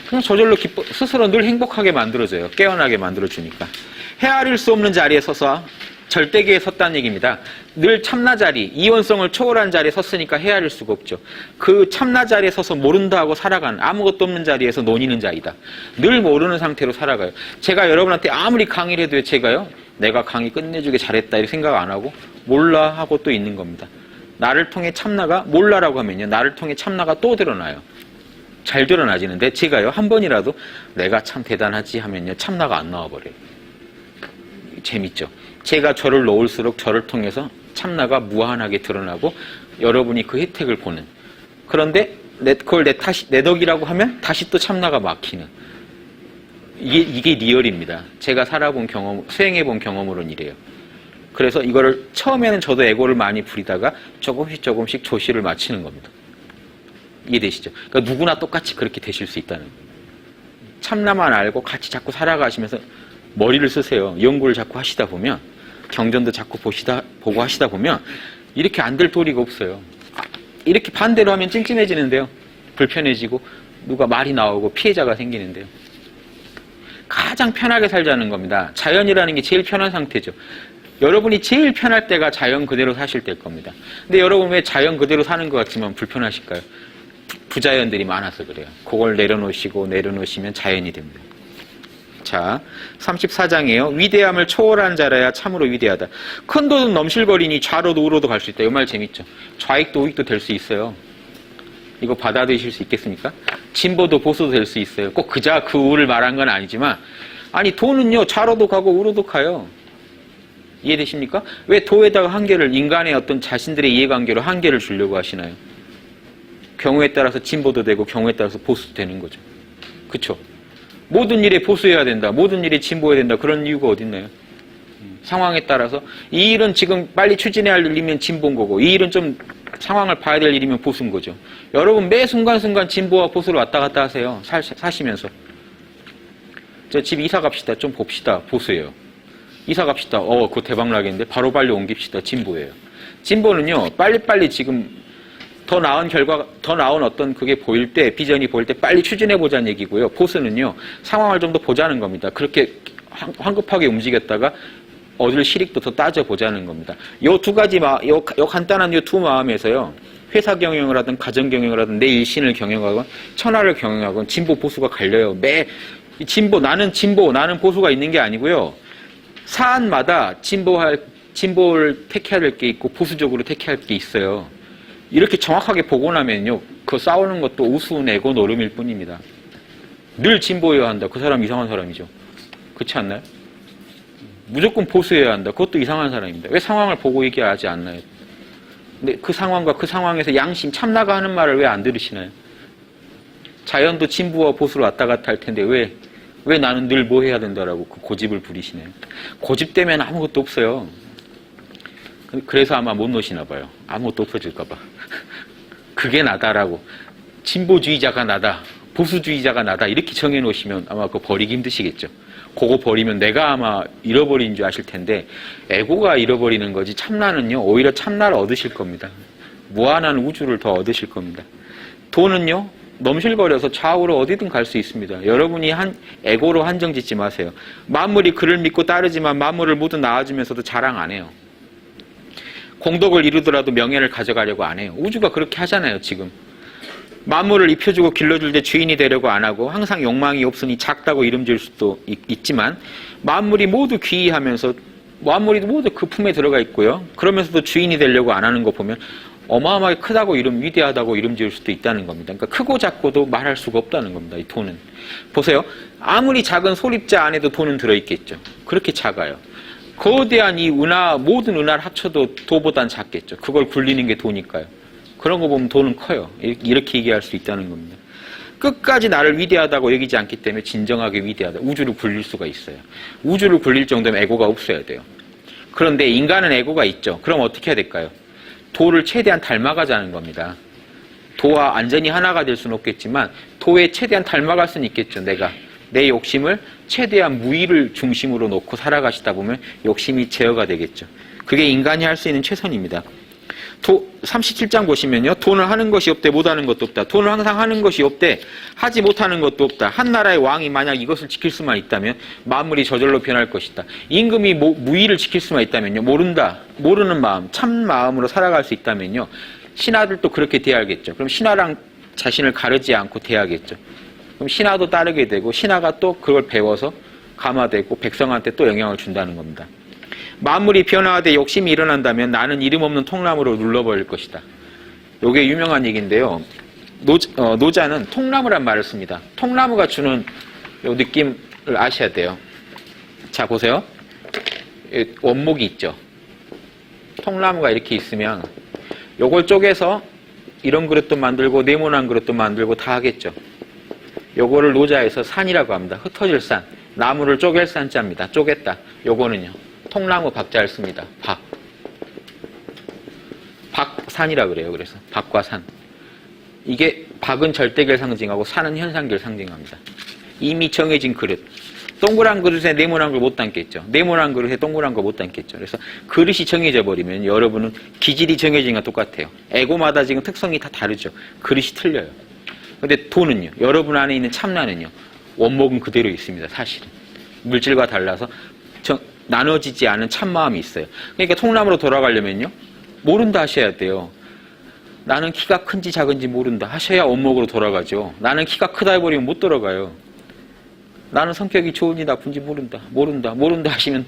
Speaker 1: 그냥 저절로 스스로 늘 행복하게 만들어줘요. 깨어나게 만들어주니까. 헤아릴 수 없는 자리에 서서 절대계에 섰다는 얘기입니다. 늘 참나 자리, 이원성을 초월한 자리에 섰으니까 헤아릴 수가 없죠. 그 참나 자리에 서서 모른다 하고 살아가는, 아무것도 없는 자리에서 논의는 자이다. 늘 모르는 상태로 살아가요. 제가 여러분한테 아무리 강의를 해도 제가요, 내가 강의 끝내주게 잘했다 이렇게 생각 안 하고 몰라 하고 또 있는 겁니다. 나를 통해 참나가, 몰라라고 하면요, 나를 통해 참나가 또 드러나요. 잘 드러나지는데 제가요, 한 번이라도 내가 참 대단하지 하면요, 참나가 안 나와버려요. 재밌죠. 제가 저를 놓을수록 저를 통해서 참나가 무한하게 드러나고 여러분이 그 혜택을 보는. 그런데 그걸 내 덕이라고 하면 다시 또 참나가 막히는. 이게 리얼입니다. 제가 살아본 경험, 수행해본 경험으로는 이래요. 그래서 이거를 처음에는 저도 에고를 많이 부리다가 조금씩 조시를 맞추는 겁니다. 이해되시죠? 그러니까 누구나 똑같이 그렇게 되실 수 있다는 거예요. 참나만 알고 같이 자꾸 살아가시면서 머리를 쓰세요. 연구를 자꾸 하시다 보면, 경전도 자꾸 보고 하시다 보면 이렇게 안 될 도리가 없어요. 이렇게 반대로 하면 찜찜해지는데요. 불편해지고 누가 말이 나오고 피해자가 생기는데요. 가장 편하게 살자는 겁니다. 자연이라는 게 제일 편한 상태죠. 여러분이 제일 편할 때가 자연 그대로 사실 때일 겁니다. 근데 여러분 왜 자연 그대로 사는 것 같지만 불편하실까요? 부자연들이 많아서 그래요. 그걸 내려놓으시면 자연이 됩니다. 자, 34장이에요. 위대함을 초월한 자라야 참으로 위대하다. 큰 돈은 넘실거리니 좌로도 우로도 갈 수 있다. 이 말 재밌죠? 좌익도 우익도 될 수 있어요. 이거 받아들이실 수 있겠습니까? 진보도 보수도 될 수 있어요. 꼭 그 우를 말한 건 아니지만, 아니 돈은요 좌로도 가고 우로도 가요. 이해되십니까? 왜 도에다가 한계를, 인간의 어떤 자신들의 이해관계로 한계를 주려고 하시나요? 경우에 따라서 진보도 되고 경우에 따라서 보수도 되는 거죠. 그쵸? 모든 일에 보수해야 된다, 모든 일에 진보해야 된다, 그런 이유가 어딨나요? 상황에 따라서 이 일은 지금 빨리 추진해야 할 일이면 진보인 거고, 이 일은 좀 상황을 봐야 될 일이면 보수인 거죠. 여러분 매 순간순간 진보와 보수를 왔다 갔다 하세요. 사시면서. 저 집 이사 갑시다, 좀 봅시다, 보수예요. 이사 갑시다, 그거 대박 나겠는데, 바로 빨리 옮깁시다, 진보예요. 진보는요, 빨리빨리 지금 더 나은 어떤 그게 보일 때, 비전이 보일 때 빨리 추진해보자는 얘기고요. 보수는요, 상황을 좀 더 보자는 겁니다. 그렇게 황급하게 움직였다가 얻을 실익도 더 따져보자는 겁니다. 요 두 가지, 요 간단한 요 두 마음에서요, 회사 경영을 하든, 가정 경영을 하든, 내 일신을 경영하건, 천하를 경영하건, 진보, 보수가 갈려요. 나는 보수가 있는 게 아니고요. 사안마다 진보를 택해야 될 게 있고, 보수적으로 택해야 할 게 있어요. 이렇게 정확하게 보고 나면요, 그 싸우는 것도 우스운 에고 노름일 뿐입니다. 늘 진보해야 한다. 그 사람 이상한 사람이죠. 그렇지 않나요? 무조건 보수해야 한다. 그것도 이상한 사람입니다. 왜 상황을 보고 얘기하지 않나요? 근데 그 상황과 그 상황에서 양심, 참나가 하는 말을 왜 안 들으시나요? 자연도 진보와 보수로 왔다 갔다 할 텐데 왜 나는 늘 뭐 해야 된다라고 그 고집을 부리시나요? 고집되면 아무것도 없어요. 그래서 아마 못 놓으시나 봐요. 아무것도 없어질까 봐. 그게 나다라고. 진보주의자가 나다, 보수주의자가 나다 이렇게 정해놓으시면 아마 그거 버리기 힘드시겠죠. 그거 버리면 내가 아마 잃어버린 줄 아실 텐데, 에고가 잃어버리는 거지 참나는요 오히려 참나를 얻으실 겁니다. 무한한 우주를 더 얻으실 겁니다. 돈은요 넘실거려서 좌우로 어디든 갈 수 있습니다. 여러분이 에고로 한정 짓지 마세요. 만물이 그를 믿고 따르지만 만물을 모두 낳아주면서도 자랑 안 해요. 공덕을 이루더라도 명예를 가져가려고 안 해요. 우주가 그렇게 하잖아요. 지금 만물을 입혀주고 길러줄 때 주인이 되려고 안 하고, 항상 욕망이 없으니 작다고 이름 지을 수도 있지만, 만물이 모두 귀의하면서 만물이 모두 그 품에 들어가 있고요, 그러면서도 주인이 되려고 안 하는 거 보면 어마어마하게 크다고 위대하다고 이름 지을 수도 있다는 겁니다. 그러니까 크고 작고도 말할 수가 없다는 겁니다. 이 돈은 보세요. 아무리 작은 소립자 안에도 돈은 들어있겠죠. 그렇게 작아요. 거대한 이 모든 은하를 합쳐도 도보단 작겠죠. 그걸 굴리는 게 도니까요. 그런 거 보면 돈은 커요. 이렇게 얘기할 수 있다는 겁니다. 끝까지 나를 위대하다고 여기지 않기 때문에 진정하게 위대하다. 우주를 굴릴 수가 있어요. 우주를 굴릴 정도면 에고가 없어야 돼요. 그런데 인간은 에고가 있죠. 그럼 어떻게 해야 될까요? 도를 최대한 닮아가자는 겁니다. 도와 완전히 하나가 될 수는 없겠지만 도에 최대한 닮아갈 수는 있겠죠. 내가 내 욕심을 최대한 무의를 중심으로 놓고 살아가시다 보면 욕심이 제어가 되겠죠. 그게 인간이 할 수 있는 최선입니다. 37장 보시면요. 돈을 하는 것이 없대 못하는 것도 없다. 돈을 항상 하는 것이 없대 하지 못하는 것도 없다. 한 나라의 왕이 만약 이것을 지킬 수만 있다면 만물이 저절로 변할 것이다. 임금이 무의를 지킬 수만 있다면요. 모르는 마음, 참 마음으로 살아갈 수 있다면요. 신하들도 그렇게 대하겠죠. 그럼 신하랑 자신을 가르지 않고 대하겠죠. 그럼 신하도 따르게 되고 신하가 또 그걸 배워서 감화되고 백성한테 또 영향을 준다는 겁니다. 만물이 변화하되 욕심이 일어난다면 나는 이름 없는 통나무로 눌러버릴 것이다. 이게 유명한 얘기인데요. 노자는 통나무란 말을 씁니다. 통나무가 주는 요 느낌을 아셔야 돼요. 자, 보세요. 원목이 있죠. 통나무가 이렇게 있으면 요걸 쪼개서 이런 그릇도 만들고 네모난 그릇도 만들고 다 하겠죠. 요거를 노자에서 산이라고 합니다. 흩어질 산. 나무를 쪼갤 산자입니다. 쪼갰다. 요거는요. 통나무 박자를 씁니다. 박산이라 그래요. 그래서 박과 산. 이게 박은 절대계를 상징하고 산은 현상계를 상징합니다. 이미 정해진 그릇. 동그란 그릇에 네모난 걸 못 담겠죠. 네모난 그릇에 동그란 걸 못 담겠죠. 그래서 그릇이 정해져 버리면 여러분은 기질이 정해진 건 똑같아요. 에고마다 지금 특성이 다 다르죠. 그릇이 틀려요. 근데 돈은요. 여러분 안에 있는 참나는요. 원목은 그대로 있습니다. 사실은. 물질과 달라서 나눠지지 않은 참마음이 있어요. 그러니까 통나무로 돌아가려면요. 모른다 하셔야 돼요. 나는 키가 큰지 작은지 모른다 하셔야 원목으로 돌아가죠. 나는 키가 크다 해버리면 못 돌아가요. 나는 성격이 좋은지 나쁜지 모른다 하시면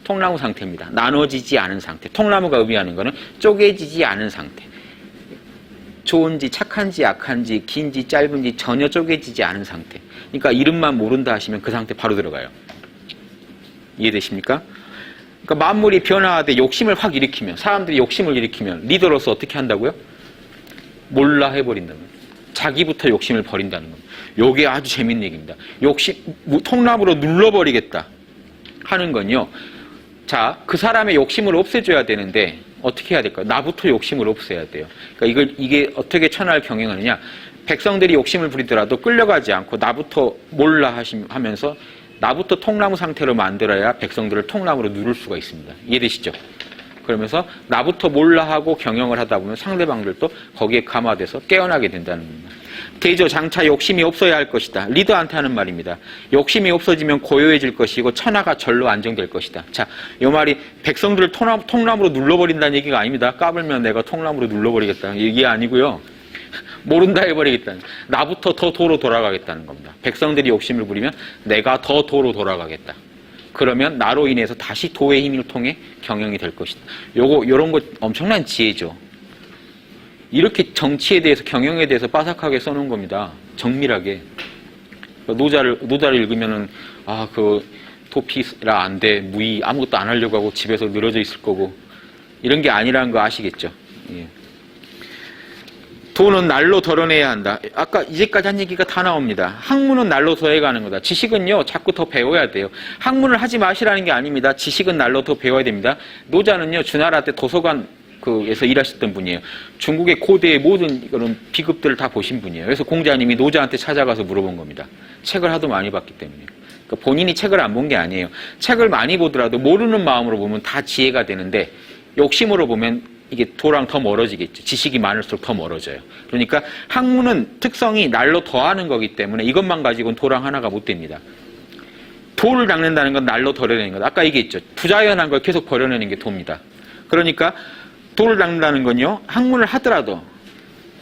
Speaker 1: 통나무 상태입니다. 나눠지지 않은 상태. 통나무가 의미하는 거는 쪼개지지 않은 상태. 좋은지 착한지 약한지 긴지 짧은지 전혀 쪼개지지 않은 상태. 그러니까 이름만 모른다 하시면 그 상태 바로 들어가요. 이해되십니까? 그러니까 만물이 변화하되 욕심을 확 일으키면, 사람들이 욕심을 일으키면 리더로서 어떻게 한다고요? 몰라 해버린다는 거예요. 자기부터 욕심을 버린다는 겁니다. 요게 아주 재밌는 얘기입니다. 통나무로 눌러버리겠다 하는 건요. 자, 그 사람의 욕심을 없애줘야 되는데 어떻게 해야 될까요? 나부터 욕심을 없애야 돼요. 그러니까 이게 어떻게 천하를 경영하느냐? 백성들이 욕심을 부리더라도 끌려가지 않고 나부터 몰라 하면서 나부터 통나무 상태로 만들어야 백성들을 통나무로 누를 수가 있습니다. 이해되시죠? 그러면서 나부터 몰라 하고 경영을 하다 보면 상대방들도 거기에 감화돼서 깨어나게 된다는 겁니다. 대저 장차 욕심이 없어야 할 것이다. 리더한테 하는 말입니다. 욕심이 없어지면 고요해질 것이고 천하가 절로 안정될 것이다. 자, 이 말이 백성들을 통나무로 눌러버린다는 얘기가 아닙니다. 까불면 내가 통나무로 눌러버리겠다는 얘기 아니고요. 모른다 해버리겠다는, 나부터 더 도로 돌아가겠다는 겁니다. 백성들이 욕심을 부리면 내가 더 도로 돌아가겠다. 그러면 나로 인해서 다시 도의 힘을 통해 경영이 될 것이다. 요런 거 엄청난 지혜죠. 이렇게 정치에 대해서, 경영에 대해서 빠삭하게 써놓은 겁니다. 정밀하게. 노자를 읽으면은, 도피라 안 돼. 무의, 아무것도 안 하려고 하고 집에서 늘어져 있을 거고. 이런 게 아니라는 거 아시겠죠? 예. 돈은 날로 덜어내야 한다. 아까 이제까지 한 얘기가 다 나옵니다. 학문은 날로 더해가는 거다. 지식은요, 자꾸 더 배워야 돼요. 학문을 하지 마시라는 게 아닙니다. 지식은 날로 더 배워야 됩니다. 노자는요, 주나라 때 도서관에서 일하셨던 분이에요. 중국의 고대의 모든 그런 비급들을 다 보신 분이에요. 그래서 공자님이 노자한테 찾아가서 물어본 겁니다. 책을 하도 많이 봤기 때문에. 그러니까 본인이 책을 안 본 게 아니에요. 책을 많이 보더라도 모르는 마음으로 보면 다 지혜가 되는데 욕심으로 보면 이게 도랑 더 멀어지겠죠. 지식이 많을수록 더 멀어져요. 그러니까 학문은 특성이 날로 더하는 거기 때문에 이것만 가지고는 도랑 하나가 못 됩니다. 도를 닦는다는 건 날로 덜어내는 거다. 아까 얘기했죠. 부자연한 걸 계속 버려내는 게 도입니다. 그러니까 도를 닦는다는 건요. 학문을 하더라도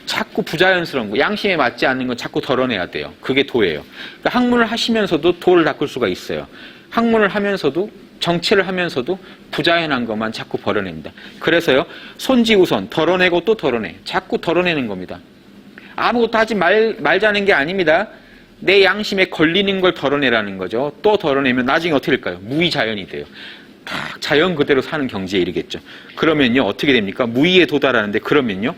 Speaker 1: 자꾸 부자연스러운 거, 양심에 맞지 않는 건 자꾸 덜어내야 돼요. 그게 도예요. 그러니까 학문을 하시면서도 도를 닦을 수가 있어요. 학문을 하면서도, 정치를 하면서도 부자연한 것만 자꾸 벌어냅니다. 그래서요, 손지우손, 덜어내고 또 덜어내. 자꾸 덜어내는 겁니다. 아무것도 하지 말자는 게 아닙니다. 내 양심에 걸리는 걸 덜어내라는 거죠. 또 덜어내면 나중에 어떻게 될까요? 무의자연이 돼요. 다 자연 그대로 사는 경지에 이르겠죠. 그러면요, 어떻게 됩니까? 무의에 도달하는데, 그러면요,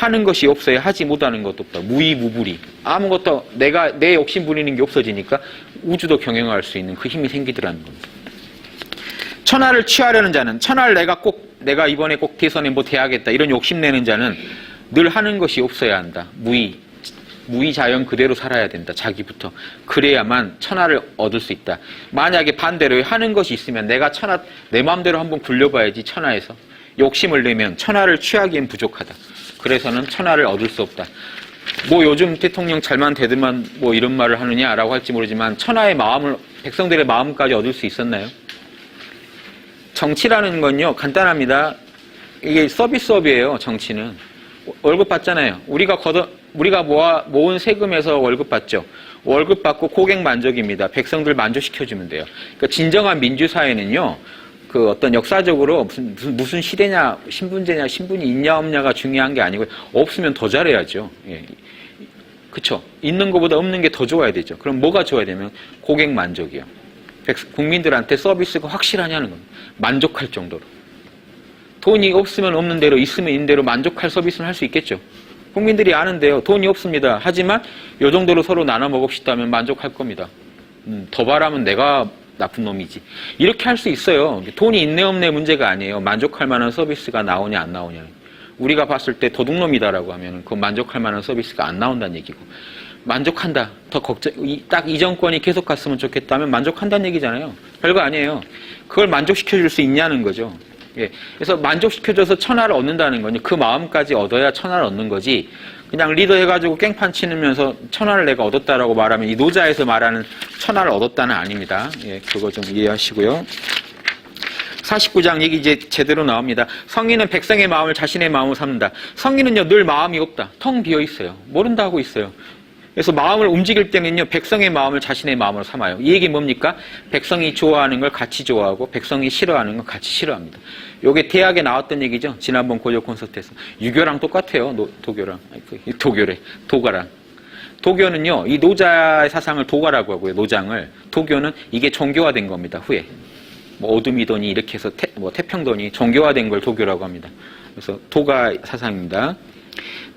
Speaker 1: 하는 것이 없어야 하지 못하는 것도 없다. 무의무불이. 아무것도 내 욕심 부리는 게 없어지니까 우주도 경영할 수 있는 그 힘이 생기더라는 겁니다. 천하를 취하려는 자는, 천하를 내가 이번에 꼭 대선에 뭐 돼야겠다 이런 욕심내는 자는 늘 하는 것이 없어야 한다. 무의자연 그대로 살아야 된다. 자기부터. 그래야만 천하를 얻을 수 있다. 만약에 반대로 하는 것이 있으면 내가 내 마음대로 한번 굴려봐야지. 천하에서 욕심을 내면 천하를 취하기엔 부족하다. 그래서는 천하를 얻을 수 없다. 뭐 요즘 대통령 잘만 되더만 뭐 이런 말을 하느냐라고 할지 모르지만 천하의 마음을, 백성들의 마음까지 얻을 수 있었나요? 정치라는 건요 간단합니다. 이게 서비스업이에요. 정치는 월급 받잖아요. 우리가 모은 세금에서 월급 받죠. 월급 받고 고객 만족입니다. 백성들 만족시켜주면 돼요. 그러니까 진정한 민주사회는요, 그 어떤 역사적으로 무슨 시대냐, 신분제냐, 신분이 있냐 없냐가 중요한 게 아니고 없으면 더 잘해야죠. 예. 그쵸? 있는 것보다 없는 게 더 좋아야 되죠. 그럼 뭐가 좋아야 되면 고객 만족이요. 국민들한테 서비스가 확실하냐는 겁니다. 만족할 정도로. 돈이 없으면 없는 대로, 있으면 있는 대로 만족할 서비스는 할 수 있겠죠. 국민들이 아는데요. 돈이 없습니다. 하지만 요 정도로 서로 나눠 먹읍시다면 만족할 겁니다. 더 바라면 내가 나쁜 놈이지. 이렇게 할 수 있어요. 돈이 있네 없네 문제가 아니에요. 만족할 만한 서비스가 나오냐 안 나오냐. 우리가 봤을 때 도둑놈이다라고 하면 그 만족할 만한 서비스가 안 나온다는 얘기고, 만족한다. 딱 이 정권이 계속 갔으면 좋겠다면 만족한다는 얘기잖아요. 별거 아니에요. 그걸 만족시켜줄 수 있냐는 거죠. 예. 그래서 만족시켜줘서 천하를 얻는다는 거니 그 마음까지 얻어야 천하를 얻는 거지, 그냥 리더 해가지고 깽판 치면서 천하를 내가 얻었다라고 말하면 이 노자에서 말하는 천하를 얻었다는 아닙니다. 예, 그거 좀 이해하시고요. 49장 얘기 이제 제대로 나옵니다. 성인은 백성의 마음을 자신의 마음으로 삼는다. 성인은요 늘 마음이 없다. 텅 비어 있어요. 모른다 하고 있어요. 그래서 마음을 움직일 때는요 백성의 마음을 자신의 마음으로 삼아요. 이 얘기 뭡니까? 백성이 좋아하는 걸 같이 좋아하고 백성이 싫어하는 걸 같이 싫어합니다. 요게 대학에 나왔던 얘기죠. 지난번 고려 콘서트에서. 유교랑 똑같아요. 도가랑. 도교는요 이 노자의 사상을 도가라고 하고요. 노장을. 도교는 이게 종교화된 겁니다. 후에 뭐 어둠이더니 이렇게 해서 태평더니 종교화된 걸 도교라고 합니다. 그래서 도가 사상입니다.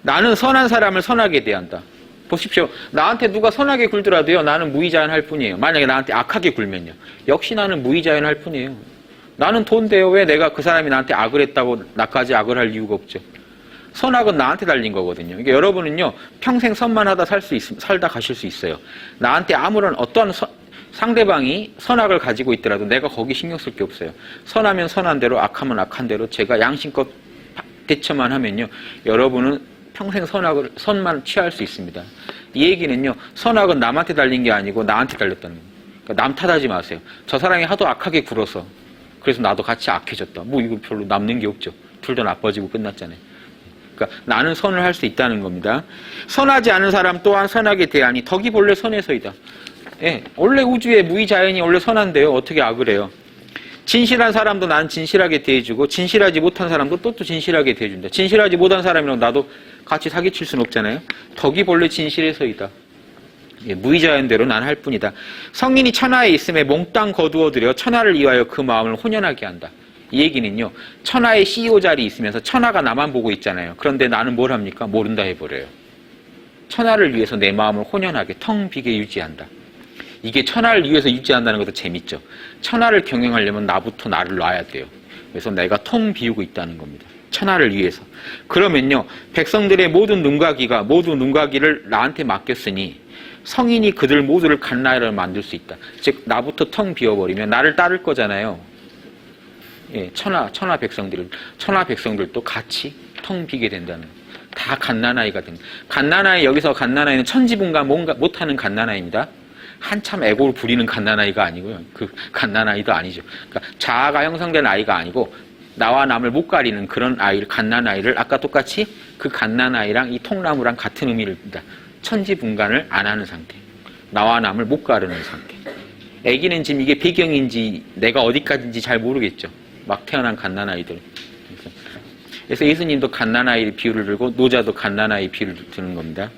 Speaker 1: 나는 선한 사람을 선하게 대한다. 보십시오. 나한테 누가 선하게 굴더라도요 나는 무의자연할 뿐이에요. 만약에 나한테 악하게 굴면요 역시 나는 무의자연할 뿐이에요. 나는 돈대요. 왜 내가 그 사람이 나한테 악을 했다고 나까지 악을 할 이유가 없죠. 선악은 나한테 달린 거거든요. 그러니까 여러분은요 평생 선만 하다 살다 가실 수 있어요. 나한테 아무런 어떠한 상대방이 선악을 가지고 있더라도 내가 거기 신경 쓸 게 없어요. 선하면 선한 대로, 악하면 악한 대로 제가 양심껏 대처만 하면요 여러분은 평생 선만 취할 수 있습니다. 이 얘기는요, 선악은 남한테 달린 게 아니고 나한테 달렸다는 겁니다. 그러니까 남 탓하지 마세요. 저 사람이 하도 악하게 굴어서 그래서 나도 같이 악해졌다. 뭐 이거 별로 남는 게 없죠. 둘 다 나빠지고 끝났잖아요. 그러니까 나는 선을 할 수 있다는 겁니다. 선하지 않은 사람 또한 선하게 대하니 덕이 본래 선에서이다. 예, 원래 우주의 무의자연이 원래 선한데요. 어떻게 악을 해요? 진실한 사람도 나는 진실하게 대해주고 진실하지 못한 사람도 또 진실하게 대해준다. 진실하지 못한 사람이랑 나도 같이 사기칠 수는 없잖아요. 덕이 본래 진실에서이다. 예, 무의자연대로 난 할 뿐이다. 성인이 천하에 있음에 몽땅 거두어들여 천하를 이하여 그 마음을 혼연하게 한다. 이 얘기는요. 천하의 CEO 자리에 있으면서 천하가 나만 보고 있잖아요. 그런데 나는 뭘 합니까? 모른다 해버려요. 천하를 위해서 내 마음을 혼연하게 텅 비게 유지한다. 이게 천하를 위해서 유지한다는 것도 재밌죠. 천하를 경영하려면 나부터 나를 놔야 돼요. 그래서 내가 텅 비우고 있다는 겁니다. 천하를 위해서. 그러면요. 백성들의 모든 눈과 귀를 나한테 맡겼으니 성인이 그들 모두를 갓나라를 만들 수 있다. 즉 나부터 텅 비워버리면 나를 따를 거잖아요. 예, 천하 백성들도 같이 텅 비게 된다는 거예요. 다 갓나나이가 됩니다. 갓나나이, 여기서 갓나나이는 천지분간 못하는 갓나나이입니다. 한참 애고를 부리는 갓난아이가 아니고요. 그 갓난아이도 아니죠. 그러니까 자아가 형성된 아이가 아니고 나와 남을 못 가리는 그런 아이를, 갓난아이를 아까 똑같이 그 갓난아이랑 이 통나무랑 같은 의미를 듭니다. 천지분간을 안 하는 상태. 나와 남을 못 가르는 상태. 애기는 지금 이게 배경인지 내가 어디까지인지 잘 모르겠죠. 막 태어난 갓난아이들. 그래서 예수님도 갓난아이 비유를 들고 노자도 갓난아이 비유를 드는 겁니다.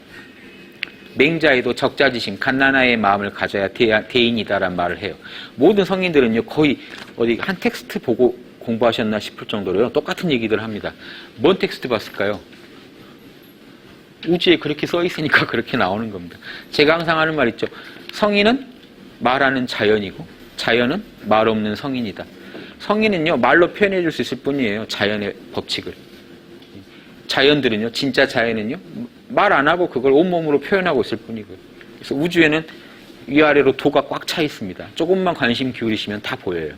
Speaker 1: 맹자에도 적자지심, 갓난아의 마음을 가져야 대인이다라는 말을 해요. 모든 성인들은요, 거의 어디 한 텍스트 보고 공부하셨나 싶을 정도로요, 똑같은 얘기들 합니다. 뭔 텍스트 봤을까요? 우주에 그렇게 써 있으니까 그렇게 나오는 겁니다. 제가 항상 하는 말 있죠. 성인은 말하는 자연이고 자연은 말 없는 성인이다. 성인은요 말로 표현해 줄 수 있을 뿐이에요. 자연의 법칙을. 자연들은요, 진짜 자연은요 말 안 하고 그걸 온몸으로 표현하고 있을 뿐이고요. 그래서 우주에는 위아래로 도가 꽉 차 있습니다. 조금만 관심 기울이시면 다 보여요.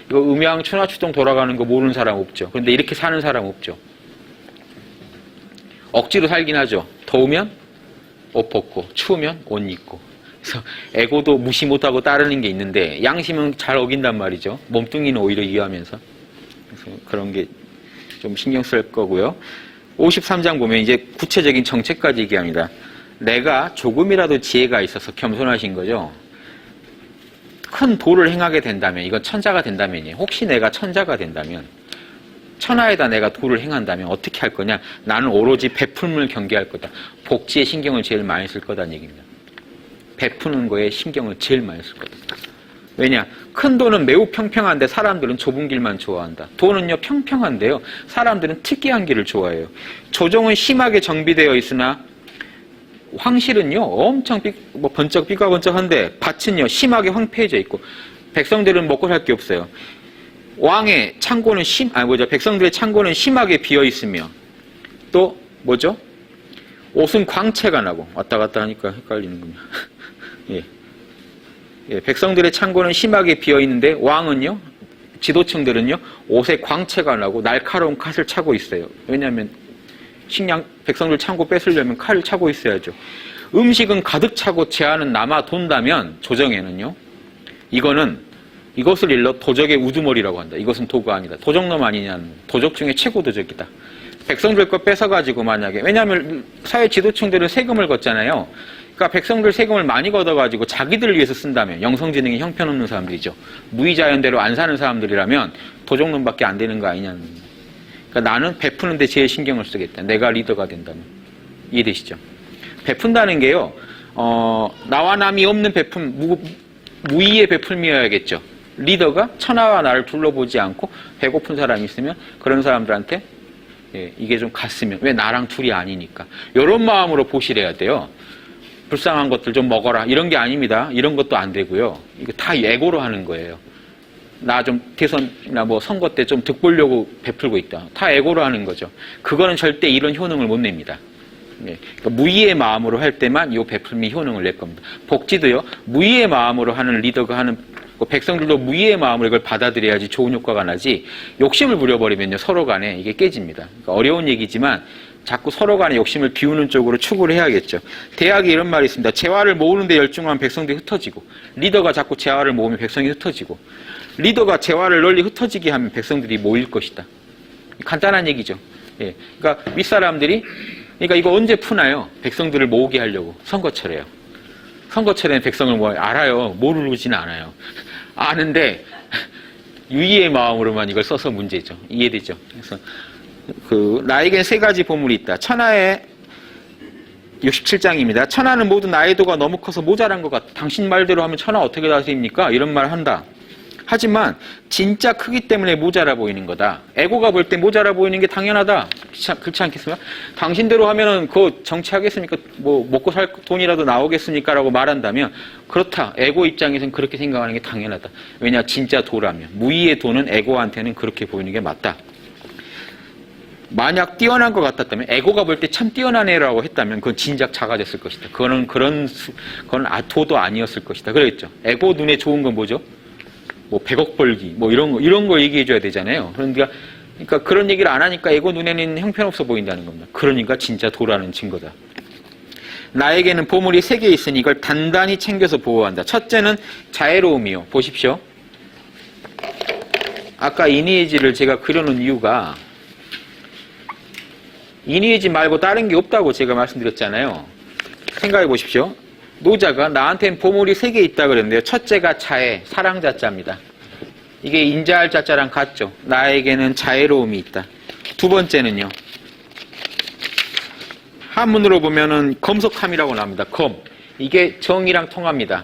Speaker 1: 이거 음양 천하추동 돌아가는 거 모르는 사람 없죠. 그런데 이렇게 사는 사람 없죠. 억지로 살긴 하죠. 더우면 옷 벗고 추우면 옷 입고. 그래서 에고도 무시 못하고 따르는 게 있는데 양심은 잘 어긴단 말이죠. 몸뚱이는 오히려 이해하면서. 그래서 그런 게 좀 신경 쓸 거고요. 53장 보면 이제 구체적인 정책까지 얘기합니다. 내가 조금이라도 지혜가 있어서 겸손하신 거죠. 큰 도를 행하게 된다면, 이건 천자가 된다면이에요. 혹시 내가 천자가 된다면, 천하에다 내가 도를 행한다면 어떻게 할 거냐? 나는 오로지 베품을 경계할 거다. 복지에 신경을 제일 많이 쓸 거다는 얘기입니다. 베푸는 거에 신경을 제일 많이 쓸 거다. 왜냐? 큰 도는 매우 평평한데 사람들은 좁은 길만 좋아한다. 도는요 평평한데요 사람들은 특이한 길을 좋아해요. 조정은 심하게 정비되어 있으나 황실은요 엄청 번쩍 삐까번쩍한데 밭은요 심하게 황폐해져 있고 백성들은 먹고 살 게 없어요. 왕의 창고는 백성들의 창고는 심하게 비어 있으며 또 뭐죠? 옷은 광채가 나고 왔다 갔다 하니까 헷갈리는군요. 예. 예, 백성들의 창고는 심하게 비어 있는데 왕은요, 지도층들은요, 옷에 광채가 나고 날카로운 칼을 차고 있어요. 왜냐하면 백성들 창고 뺏으려면 칼을 차고 있어야죠. 음식은 가득 차고 제한은 남아 돈다면 조정에는요, 이것을 일러 도적의 우두머리라고 한다. 이것은 도가 아니다. 도적놈 아니냐는 도적 중에 최고 도적이다. 백성들 거 뺏어가지고 만약에 왜냐하면 사회 지도층들은 세금을 걷잖아요. 그러니까 백성들 세금을 많이 걷어가지고 자기들을 위해서 쓴다면 영성지능이 형편없는 사람들이죠. 무의자연대로 안 사는 사람들이라면 도적놈밖에 안 되는 거 아니냐는. 그러니까 나는 베푸는 데 제일 신경을 쓰겠다. 내가 리더가 된다면. 이해되시죠? 베푼다는 게요. 나와 남이 없는 베품, 무의의 베풀미여야겠죠. 리더가 천하와 나를 둘러보지 않고 배고픈 사람이 있으면 그런 사람들한테 이게 좀 갔으면 왜 나랑 둘이 아니니까. 이런 마음으로 보시래야 돼요. 불쌍한 것들 좀 먹어라 이런 게 아닙니다. 이런 것도 안 되고요. 이거 다 예고로 하는 거예요. 나 좀 대선이나 뭐 선거 때 좀 득보려고 베풀고 있다. 다 예고로 하는 거죠. 그거는 절대 이런 효능을 못 냅니다. 네. 그러니까 무의의 마음으로 할 때만 이 베풀미 효능을 낼 겁니다. 복지도요. 무의의 마음으로 하는 리더가 하는 백성들도 무의의 마음으로 이걸 받아들여야지 좋은 효과가 나지 욕심을 부려버리면요. 서로 간에 이게 깨집니다. 그러니까 어려운 얘기지만 자꾸 서로 간에 욕심을 비우는 쪽으로 추구를 해야겠죠. 대학에 이런 말이 있습니다. 재화를 모으는 데 열중하면 백성들이 흩어지고 리더가 자꾸 재화를 모으면 백성이 흩어지고 리더가 재화를 널리 흩어지게 하면 백성들이 모일 것이다. 간단한 얘기죠. 예. 그러니까 윗사람들이 그러니까 이거 언제 푸나요? 백성들을 모으게 하려고. 선거철에요. 선거철에는 백성을 모아요. 알아요. 모르지는 않아요. 아는데 유의의 마음으로만 이걸 써서 문제죠. 이해되죠? 그래서 나에겐 세 가지 보물이 있다. 천하의 67장입니다. 천하는 모두 나의 도가 너무 커서 모자란 것 같다. 당신 말대로 하면 천하 어떻게 다스립니까? 이런 말 한다. 하지만 진짜 크기 때문에 모자라 보이는 거다. 에고가 볼 때 모자라 보이는 게 당연하다. 그렇지 않겠습니까? 당신대로 하면은 그거 정치하겠습니까? 뭐 먹고 살 돈이라도 나오겠습니까? 라고 말한다면 그렇다. 에고 입장에서는 그렇게 생각하는 게 당연하다. 왜냐? 진짜 도라면. 무의의 도는 에고한테는 그렇게 보이는 게 맞다. 만약 뛰어난 것 같았다면 에고가 볼 때 참 뛰어난 애라고 했다면 그건 진작 작아졌을 것이다. 그건 도도 아니었을 것이다. 그랬죠. 에고 눈에 좋은 건 뭐죠? 뭐 100억 벌기 뭐 이런 거 얘기해 줘야 되잖아요. 그러니까 그런 얘기를 안 하니까 에고 눈에는 형편없어 보인다는 겁니다. 그러니까 진짜 도라는 증거다. 나에게는 보물이 3개 있으니 이걸 단단히 챙겨서 보호한다. 첫째는 자애로움이요. 보십시오. 아까 이니에지를 제가 그려놓은 이유가 이니에지 말고 다른 게 없다고 제가 말씀드렸잖아요. 생각해 보십시오. 노자가 나한테는 보물이 3개 있다 그랬는데요. 첫째가 자애, 사랑자자입니다. 이게 인자할 자자랑 같죠. 나에게는 자애로움이 있다. 두 번째는요. 한문으로 보면은 검속함이라고 나옵니다. 검. 이게 정이랑 통합니다.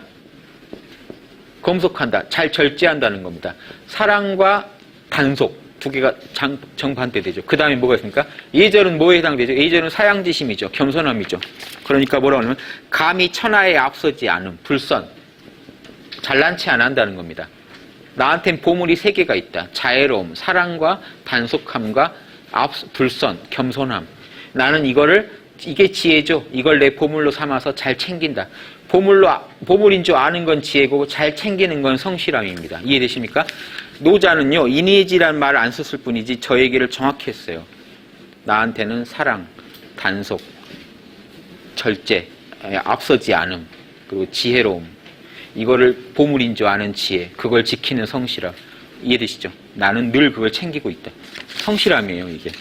Speaker 1: 검속한다. 잘 절제한다는 겁니다. 사랑과 단속. 두 개가 정반대되죠. 그 다음에 뭐가 있습니까? 예절은 뭐에 해당되죠? 예절은 사양지심이죠. 겸손함이죠. 그러니까 뭐라고 하냐면 감히 천하에 앞서지 않음, 불선. 잘난 체 안 한다는 겁니다. 나한텐 보물이 세 개가 있다. 자애로움, 사랑과 단속함과 불선, 겸손함. 나는 이게 지혜죠. 이걸 내 보물로 삼아서 잘 챙긴다. 보물인 줄 아는 건 지혜고 잘 챙기는 건 성실함입니다. 이해되십니까? 노자는요, 이니지란 말을 안 썼을 뿐이지 저 얘기를 정확히 했어요. 나한테는 사랑, 단속, 절제, 앞서지 않음, 그리고 지혜로움. 이거를 보물인 줄 아는 지혜, 그걸 지키는 성실함. 이해되시죠? 나는 늘 그걸 챙기고 있다. 성실함이에요, 이게.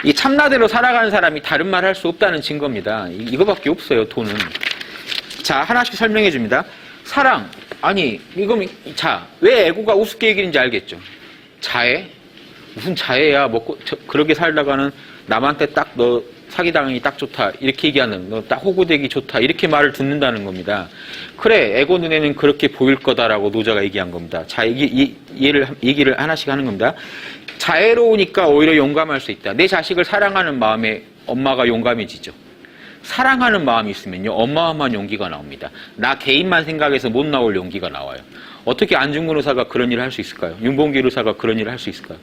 Speaker 1: 이 참나대로 살아가는 사람이 다른 말 할 수 없다는 증거입니다. 이거밖에 없어요, 돈은. 자, 하나씩 설명해 줍니다. 사랑. 아니, 왜 애고가 우습게 얘기하는지 알겠죠? 자애? 무슨 자애야? 그렇게 살다가는 남한테 딱 너 사기당하기 딱 좋다. 이렇게 얘기하는, 너 딱 호구되기 좋다. 이렇게 말을 듣는다는 겁니다. 그래, 애고 눈에는 그렇게 보일 거다라고 노자가 얘기한 겁니다. 자, 얘기를 하나씩 하는 겁니다. 자애로우니까 오히려 용감할 수 있다. 내 자식을 사랑하는 마음에 엄마가 용감해지죠. 사랑하는 마음이 있으면요, 어마어마한 용기가 나옵니다. 나 개인만 생각해서 못 나올 용기가 나와요. 어떻게 안중근 의사가 그런 일을 할 수 있을까요? 윤봉길 의사가 그런 일을 할 수 있을까요?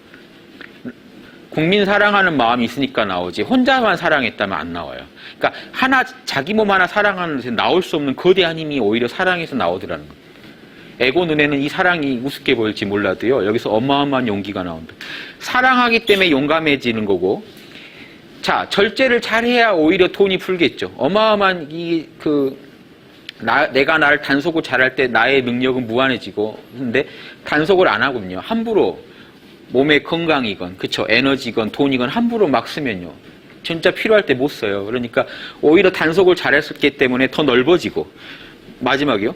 Speaker 1: 국민 사랑하는 마음이 있으니까 나오지 혼자만 사랑했다면 안 나와요. 그러니까 자기 몸 하나 사랑하는 데서 나올 수 없는 거대한 힘이 오히려 사랑에서 나오더라는 거예요. 애고 눈에는 이 사랑이 우습게 보일지 몰라도요, 여기서 어마어마한 용기가 나온다. 사랑하기 때문에 용감해지는 거고, 자, 절제를 잘해야 오히려 돈이 풀겠죠. 어마어마한 내가 나를 단속을 잘할 때 나의 능력은 무한해지고, 근데 단속을 안 하거든요. 함부로 몸의 건강이건, 그쵸, 에너지건, 돈이건 함부로 막 쓰면요, 진짜 필요할 때 못 써요. 그러니까 오히려 단속을 잘했기 때문에 더 넓어지고, 마지막이요.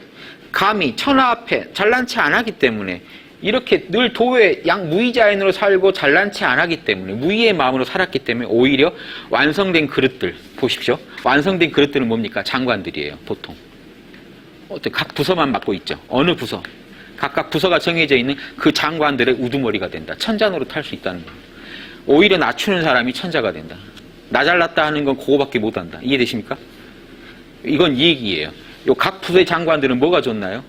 Speaker 1: 감히 천하 앞에 잘난 체 안 하기 때문에 이렇게 늘 도에 무의자인으로 살고 잘난 체 안 하기 때문에 무의의 마음으로 살았기 때문에 오히려 완성된 그릇들 보십시오. 완성된 그릇들은 뭡니까? 장관들이에요. 보통 각 부서만 맡고 있죠. 어느 부서 각각 부서가 정해져 있는 그 장관들의 우두머리가 된다. 천자노릇 할 수 있다는 겁니다. 오히려 낮추는 사람이 천자가 된다. 나 잘났다 하는 건 그거밖에 못한다. 이해되십니까? 이건 이 얘기예요. 요 각 부서의 장관들은 뭐가 좋나요?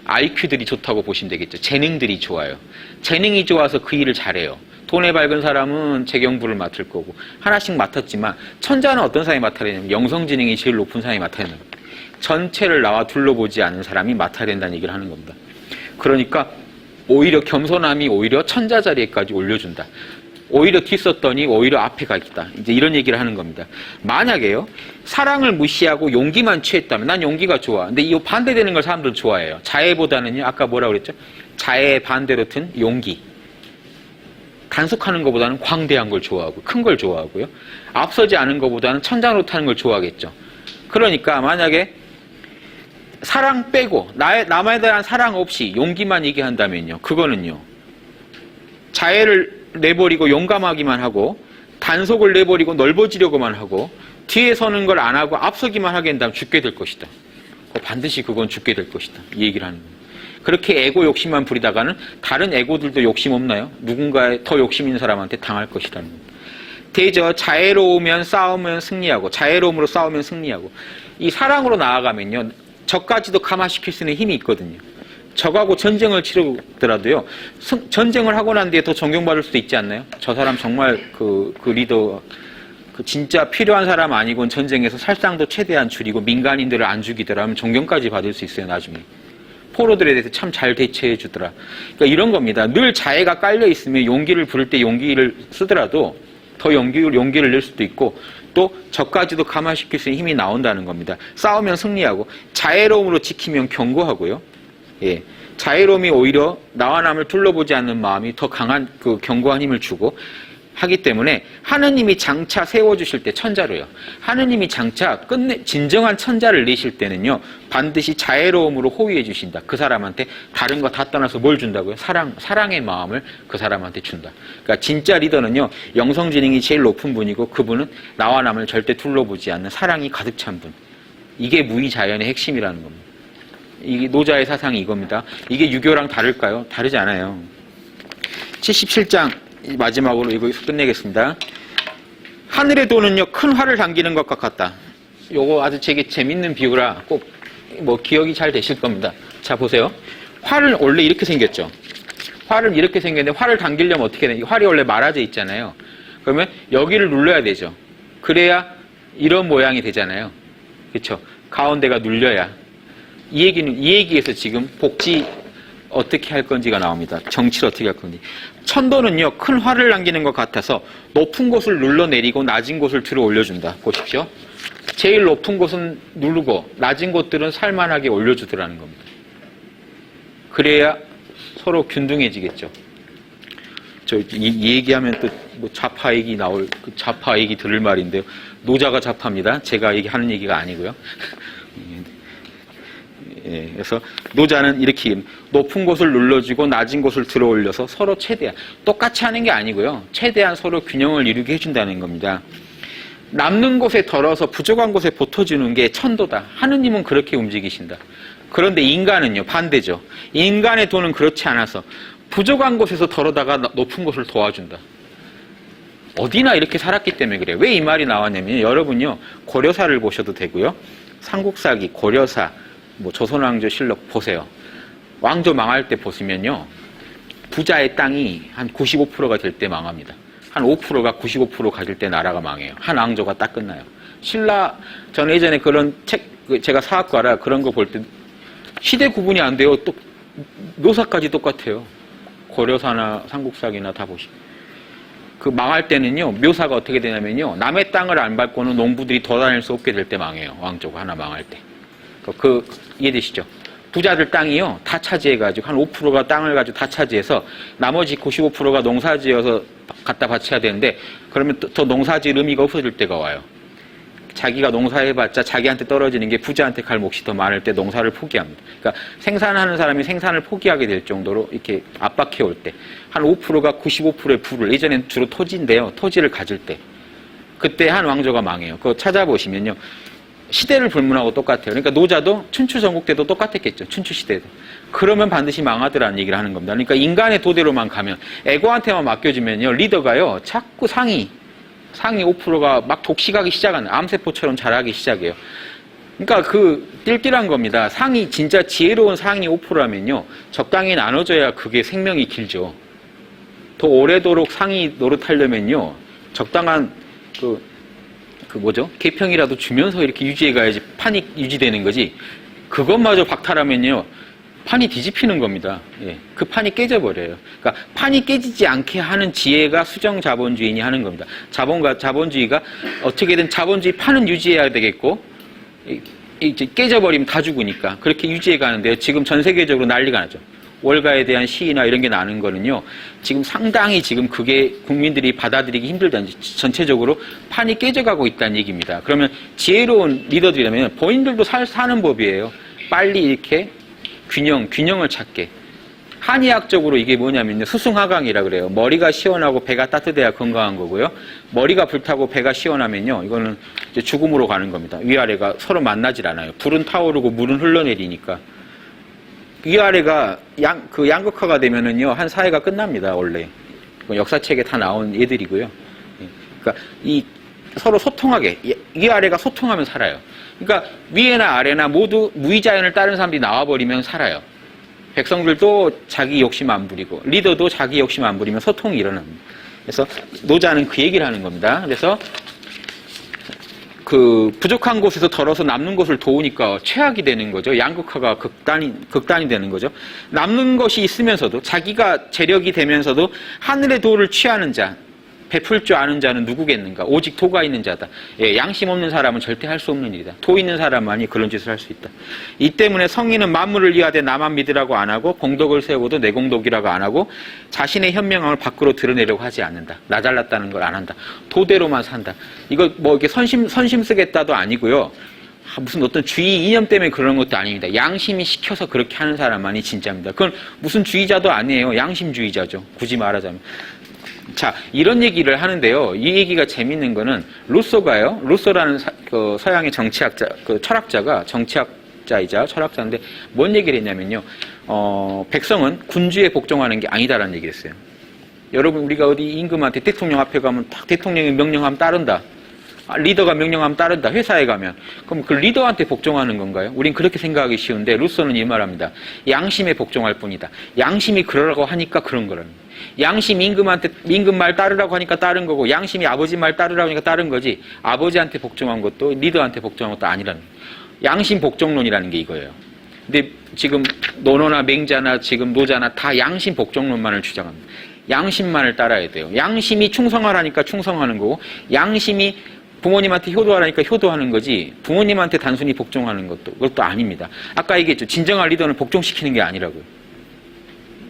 Speaker 1: IQ들이 좋다고 보시면 되겠죠. 재능들이 좋아요. 재능이 좋아서 그 일을 잘해요. 돈에 밝은 사람은 재경부를 맡을 거고, 하나씩 맡았지만 천자는 어떤 사람이 맡아야 되냐면 영성지능이 제일 높은 사람이 맡아야 된다. 전체를 나와 둘러보지 않은 사람이 맡아야 된다는 얘기를 하는 겁니다. 그러니까 오히려 겸손함이 오히려 천자 자리에까지 올려준다. 오히려 뒤썼더니 오히려 앞에 가 있다. 이제 이런 얘기를 하는 겁니다. 만약에요, 사랑을 무시하고 용기만 취했다면, 난 용기가 좋아. 근데 이 반대되는 걸 사람들은 좋아해요. 자애보다는요, 아까 뭐라고 그랬죠? 자애의 반대로 튼 용기. 단속하는 것보다는 광대한 걸 좋아하고, 큰 걸 좋아하고요. 앞서지 않은 것보다는 천장으로 타는 걸 좋아하겠죠. 그러니까 만약에 사랑 빼고, 남에 대한 사랑 없이 용기만 얘기한다면요, 그거는요, 자애를 내버리고 용감하기만 하고, 단속을 내버리고 넓어지려고만 하고, 뒤에 서는 걸 안 하고 앞서기만 하게 된다면 죽게 될 것이다. 반드시 그건 죽게 될 것이다. 이 얘기를 하는 거예요. 그렇게 애고 욕심만 부리다가는 다른 애고들도 욕심 없나요? 누군가의 더 욕심 있는 사람한테 당할 것이라는 겁니다. 대저 자애로우면 싸우면 승리하고, 자애로움으로 싸우면 승리하고, 이 사랑으로 나아가면요, 저까지도 감화시킬 수 있는 힘이 있거든요. 적하고 전쟁을 치르더라도요, 전쟁을 하고 난 뒤에 더 존경받을 수도 있지 않나요? 저 사람 정말 그 리더, 진짜 필요한 사람 아니고는 전쟁에서 살상도 최대한 줄이고 민간인들을 안 죽이더라 하면 존경까지 받을 수 있어요, 나중에. 포로들에 대해서 참 잘 대처해 주더라. 그러니까 이런 겁니다. 늘 자애가 깔려 있으면 용기를 부를 때 용기를 쓰더라도 더 용기를 낼 수도 있고, 또 저까지도 감화시킬 수 있는 힘이 나온다는 겁니다. 싸우면 승리하고, 자애로움으로 지키면 견고하고요. 예, 자애로움이 오히려 나와 남을 둘러보지 않는 마음이 더 강한 그 견고한 힘을 주고 하기 때문에, 하느님이 장차 세워주실 때, 천자로요, 하느님이 장차 진정한 천자를 내실 때는요, 반드시 자애로움으로 호위해 주신다. 그 사람한테 다른 거 다 떠나서 뭘 준다고요? 사랑의 마음을 그 사람한테 준다. 그러니까 진짜 리더는요, 영성지능이 제일 높은 분이고, 그분은 나와 남을 절대 둘러보지 않는 사랑이 가득 찬 분. 이게 무의자연의 핵심이라는 겁니다. 이게 노자의 사상이 이겁니다. 이게 유교랑 다를까요? 다르지 않아요. 77장 마지막으로 이거 끝내겠습니다. 하늘의 도는요, 큰 활을 당기는 것과 같다. 요거 아주 되게 재밌는 비유라 꼭 뭐 기억이 잘 되실 겁니다. 자, 보세요. 활은 원래 이렇게 생겼죠. 활은 이렇게 생겼는데 활을 당기려면 어떻게 되냐. 활이 원래 말아져 있잖아요. 그러면 여기를 눌러야 되죠. 그래야 이런 모양이 되잖아요. 그렇죠? 가운데가 눌려야. 이 얘기에서 지금 복지 어떻게 할 건지가 나옵니다. 정치를 어떻게 할 건지. 천도는요, 큰 활을 남기는 것 같아서 높은 곳을 눌러내리고 낮은 곳을 들어 올려준다. 보십시오. 제일 높은 곳은 누르고 낮은 곳들은 살만하게 올려주더라는 겁니다. 그래야 서로 균등해지겠죠. 이 얘기하면 또 뭐 좌파 얘기 나올, 그 좌파 얘기 들을 말인데요. 노자가 좌파입니다. 제가 하는 얘기가 아니고요. 예, 그래서 노자는 이렇게 높은 곳을 눌러주고 낮은 곳을 들어 올려서 서로 최대한, 똑같이 하는 게 아니고요. 최대한 서로 균형을 이루게 해준다는 겁니다. 남는 곳에 덜어서 부족한 곳에 보태주는 게 천도다. 하느님은 그렇게 움직이신다. 그런데 인간은요, 반대죠. 인간의 도는 그렇지 않아서 부족한 곳에서 덜어다가 높은 곳을 도와준다. 어디나 이렇게 살았기 때문에 그래요. 왜 이 말이 나왔냐면, 여러분요, 고려사를 보셔도 되고요. 삼국사기, 고려사, 뭐 조선왕조 실록 보세요. 왕조 망할 때 보시면요, 부자의 땅이 한 95%가 될 때 망합니다. 한 5%가 95% 가질 때 나라가 망해요. 한 왕조가 딱 끝나요. 저는 예전에 그런 책, 제가 사학과라 그런 거 볼 때 시대 구분이 안 돼요. 또 묘사까지 똑같아요. 고려사나 삼국사기나 다 보시면. 그 망할 때는요, 묘사가 어떻게 되냐면요, 남의 땅을 안 밟고는 농부들이 더 다닐 수 없게 될 때 망해요. 왕조가 하나 망할 때. 이해되시죠? 부자들 땅이요, 다 차지해가지고, 한 5%가 땅을 가지고 다 차지해서, 나머지 95%가 농사지어서 갖다 바쳐야 되는데, 그러면 더 농사지을 의미가 없어질 때가 와요. 자기가 농사해봤자 자기한테 떨어지는 게 부자한테 갈 몫이 더 많을 때 농사를 포기합니다. 그러니까 생산하는 사람이 생산을 포기하게 될 정도로 이렇게 압박해 올 때, 한 5%가 95%의 부를, 예전엔 주로 토지인데요, 토지를 가질 때, 그때 한 왕조가 망해요. 그거 찾아보시면요, 시대를 불문하고 똑같아요. 그러니까 노자도 춘추 전국 때도 똑같았겠죠. 춘추 시대도. 그러면 반드시 망하더라는 얘기를 하는 겁니다. 그러니까 인간의 도대로만 가면, 에고한테만 맡겨주면요, 리더가요, 자꾸 상위 5%가 막 독식하기 시작하는, 암세포처럼 자라기 시작해요. 그러니까 띨띨한 겁니다. 진짜 지혜로운 상위 5%라면요, 적당히 나눠줘야 그게 생명이 길죠. 더 오래도록 상위 노릇하려면요, 적당한 계평이라도 주면서 이렇게 유지해 가야지 판이 유지되는 거지, 그것마저 박탈하면요, 판이 뒤집히는 겁니다. 예, 그 판이 깨져버려요. 그러니까 판이 깨지지 않게 하는 지혜가 수정 자본주의인이 하는 겁니다. 자본주의가 어떻게든 자본주의 판은 유지해야 되겠고, 이제 깨져버리면 다 죽으니까 그렇게 유지해 가는데요. 지금 전 세계적으로 난리가 나죠. 월가에 대한 시위나 이런 게 나는 거는요, 지금 상당히 지금 그게 국민들이 받아들이기 힘들다는, 전체적으로 판이 깨져가고 있다는 얘기입니다. 그러면 지혜로운 리더들이라면 본인들도 사는 법이에요. 빨리 이렇게 균형을 찾게. 한의학적으로 이게 뭐냐면요, 수승하강이라 그래요. 머리가 시원하고 배가 따뜻해야 건강한 거고요. 머리가 불타고 배가 시원하면요, 이거는 이제 죽음으로 가는 겁니다. 위아래가 서로 만나질 않아요. 불은 타오르고 물은 흘러내리니까. 위아래가 양극화가 되면은요, 한 사회가 끝납니다, 원래. 역사책에 다 나온 예들이고요. 그러니까 서로 소통하게, 위아래가 소통하면 살아요. 그러니까 위에나 아래나 모두 무의자연을 따른 사람들이 나와버리면 살아요. 백성들도 자기 욕심 안 부리고, 리더도 자기 욕심 안 부리면 소통이 일어납니다. 그래서 노자는 그 얘기를 하는 겁니다. 그래서 부족한 곳에서 덜어서 남는 곳을 도우니까 최악이 되는 거죠. 양극화가 극단이 되는 거죠. 남는 것이 있으면서도, 자기가 재력이 되면서도 하늘의 도를 취하는 자, 베풀 줄 아는 자는 누구겠는가? 오직 도가 있는 자다. 예, 양심 없는 사람은 절대 할 수 없는 일이다. 도 있는 사람만이 그런 짓을 할 수 있다. 이 때문에 성인은 만물을 이하되 나만 믿으라고 안 하고, 공덕을 세우고도 내 공덕이라고 안 하고, 자신의 현명함을 밖으로 드러내려고 하지 않는다. 나 잘났다는 걸 안 한다. 도대로만 산다. 이거 뭐 이렇게 선심 쓰겠다도 아니고요. 무슨 어떤 주의 이념 때문에 그런 것도 아닙니다. 양심이 시켜서 그렇게 하는 사람만이 진짜입니다. 그건 무슨 주의자도 아니에요. 양심주의자죠. 굳이 말하자면. 자, 이런 얘기를 하는데요. 이 얘기가 재밌는 거는, 루소라는 서양의 정치학자, 철학자가 정치학자이자 철학자인데, 뭔 얘기를 했냐면요. 백성은 군주에 복종하는 게 아니다라는 얘기를 했어요. 여러분 우리가 어디 임금한테 대통령 앞에 가면 딱 대통령이 명령하면 따른다. 리더가 명령하면 따른다. 회사에 가면. 그럼 그 리더한테 복종하는 건가요? 우린 그렇게 생각하기 쉬운데 루소는 이 말합니다. 양심에 복종할 뿐이다. 양심이 그러라고 하니까 그런 거랍니다. 양심 임금 말 따르라고 하니까 따른 거고 양심이 아버지 말 따르라고 하니까 따른 거지 아버지한테 복종한 것도 리더한테 복종한 것도 아니라는 거예요. 양심 복종론이라는 게 이거예요. 근데 지금 노노나 맹자나 지금 노자나 다 양심 복종론만을 주장합니다. 양심만을 따라야 돼요. 양심이 충성하라니까 충성하는 거고 양심이 부모님한테 효도하라니까 효도하는 거지 부모님한테 단순히 복종하는 그것도 아닙니다. 아까 얘기했죠. 진정한 리더는 복종시키는 게 아니라고요.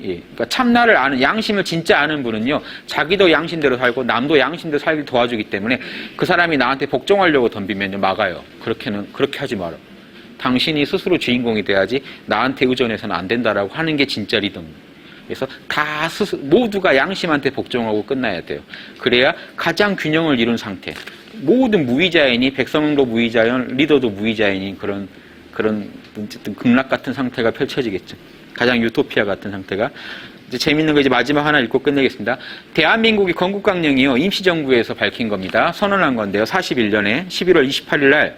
Speaker 1: 예, 그러니까 참나를 아는 양심을 진짜 아는 분은요 자기도 양심대로 살고 남도 양심대로 살길 도와주기 때문에 그 사람이 나한테 복종하려고 덤비면요 막아요. 그렇게 하지 마라. 당신이 스스로 주인공이 돼야지 나한테 의존해서는 안 된다라고 하는 게 진짜 리더입니다. 그래서 다 모두가 양심한테 복종하고 끝나야 돼요. 그래야 가장 균형을 이룬 상태. 모든 무위자연이 백성도 무위자연, 리더도 무위자연인 그런 어쨌든 극락 같은 상태가 펼쳐지겠죠. 가장 유토피아 같은 상태가. 이제 재밌는 거 이제 마지막 하나 읽고 끝내겠습니다. 대한민국이 건국강령이요 임시정부에서 밝힌 겁니다. 선언한 건데요. 41년에 11월 28일 날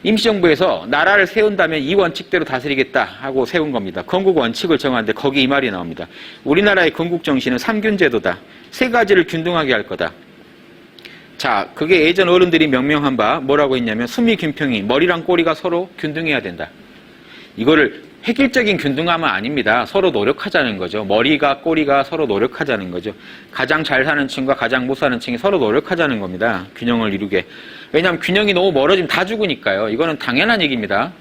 Speaker 1: 임시정부에서 나라를 세운다면 이 원칙대로 다스리겠다 하고 세운 겁니다. 건국 원칙을 정하는데 거기 이 말이 나옵니다. 우리나라의 건국 정신은 삼균제도다. 세 가지를 균등하게 할 거다. 자, 그게 예전 어른들이 명명한 바 뭐라고 했냐면 수미균평이 머리랑 꼬리가 서로 균등해야 된다. 이거를 획일적인 균등함은 아닙니다. 서로 노력하자는 거죠. 머리가 꼬리가 서로 노력하자는 거죠. 가장 잘 사는 층과 가장 못 사는 층이 서로 노력하자는 겁니다. 균형을 이루게. 왜냐하면 균형이 너무 멀어지면 다 죽으니까요. 이거는 당연한 얘기입니다.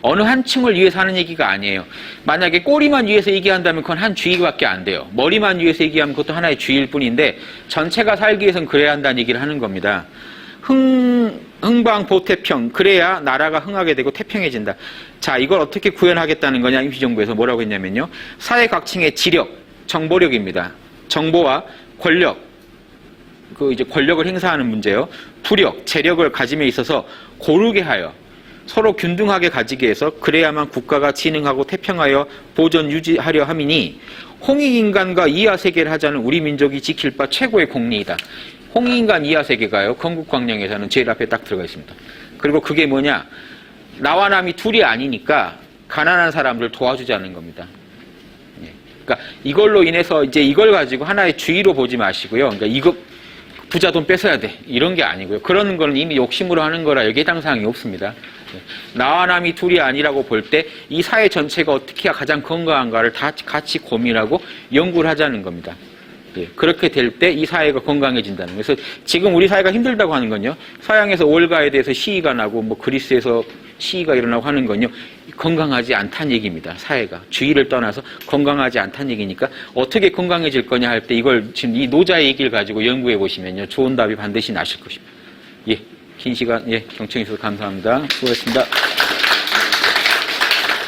Speaker 1: 어느 한 층을 위해서 하는 얘기가 아니에요. 만약에 꼬리만 위해서 얘기한다면 그건 한 주의밖에 안 돼요. 머리만 위해서 얘기하면 그것도 하나의 주의일 뿐인데 전체가 살기 위해서는 그래야 한다는 얘기를 하는 겁니다. 흥방보태평, 그래야 나라가 흥하게 되고 태평해진다. 자, 이걸 어떻게 구현하겠다는 거냐, 임시정부에서 뭐라고 했냐면요. 사회 각층의 지력, 정보력입니다. 정보와 권력, 이제 권력을 행사하는 문제요. 부력, 재력을 가짐에 있어서 고르게 하여 서로 균등하게 가지게 해서 그래야만 국가가 진흥하고 태평하여 보존 유지하려 함이니 홍익인간과 이하세계를 하자는 우리 민족이 지킬 바 최고의 공리이다. 홍익인간 이하세계가요. 건국광령에서는 제일 앞에 딱 들어가 있습니다. 그리고 그게 뭐냐. 나와 남이 둘이 아니니까 가난한 사람들 도와주자는 겁니다. 그러니까 이걸로 인해서 이제 이걸 가지고 하나의 주의로 보지 마시고요. 그러니까 이거 부자 돈 뺏어야 돼. 이런 게 아니고요. 그런 거는 이미 욕심으로 하는 거라 여기 해당 사항이 없습니다. 나와 남이 둘이 아니라고 볼 때 이 사회 전체가 어떻게 해야 가장 건강한가를 다 같이 고민하고 연구를 하자는 겁니다. 그렇게 될 때 이 사회가 건강해진다는 거예요. 그래서 지금 우리 사회가 힘들다고 하는 건요. 서양에서 월가에 대해서 시위가 나고 뭐 그리스에서 시위가 일어나고 하는 건요. 건강하지 않다는 얘기입니다. 사회가. 주의를 떠나서 건강하지 않다는 얘기니까 어떻게 건강해질 거냐 할 때 이걸 지금 이 노자의 얘기를 가지고 연구해 보시면요. 좋은 답이 반드시 나실 것입니다. 예. 긴 시간, 경청해 주셔서 감사합니다. 수고하셨습니다.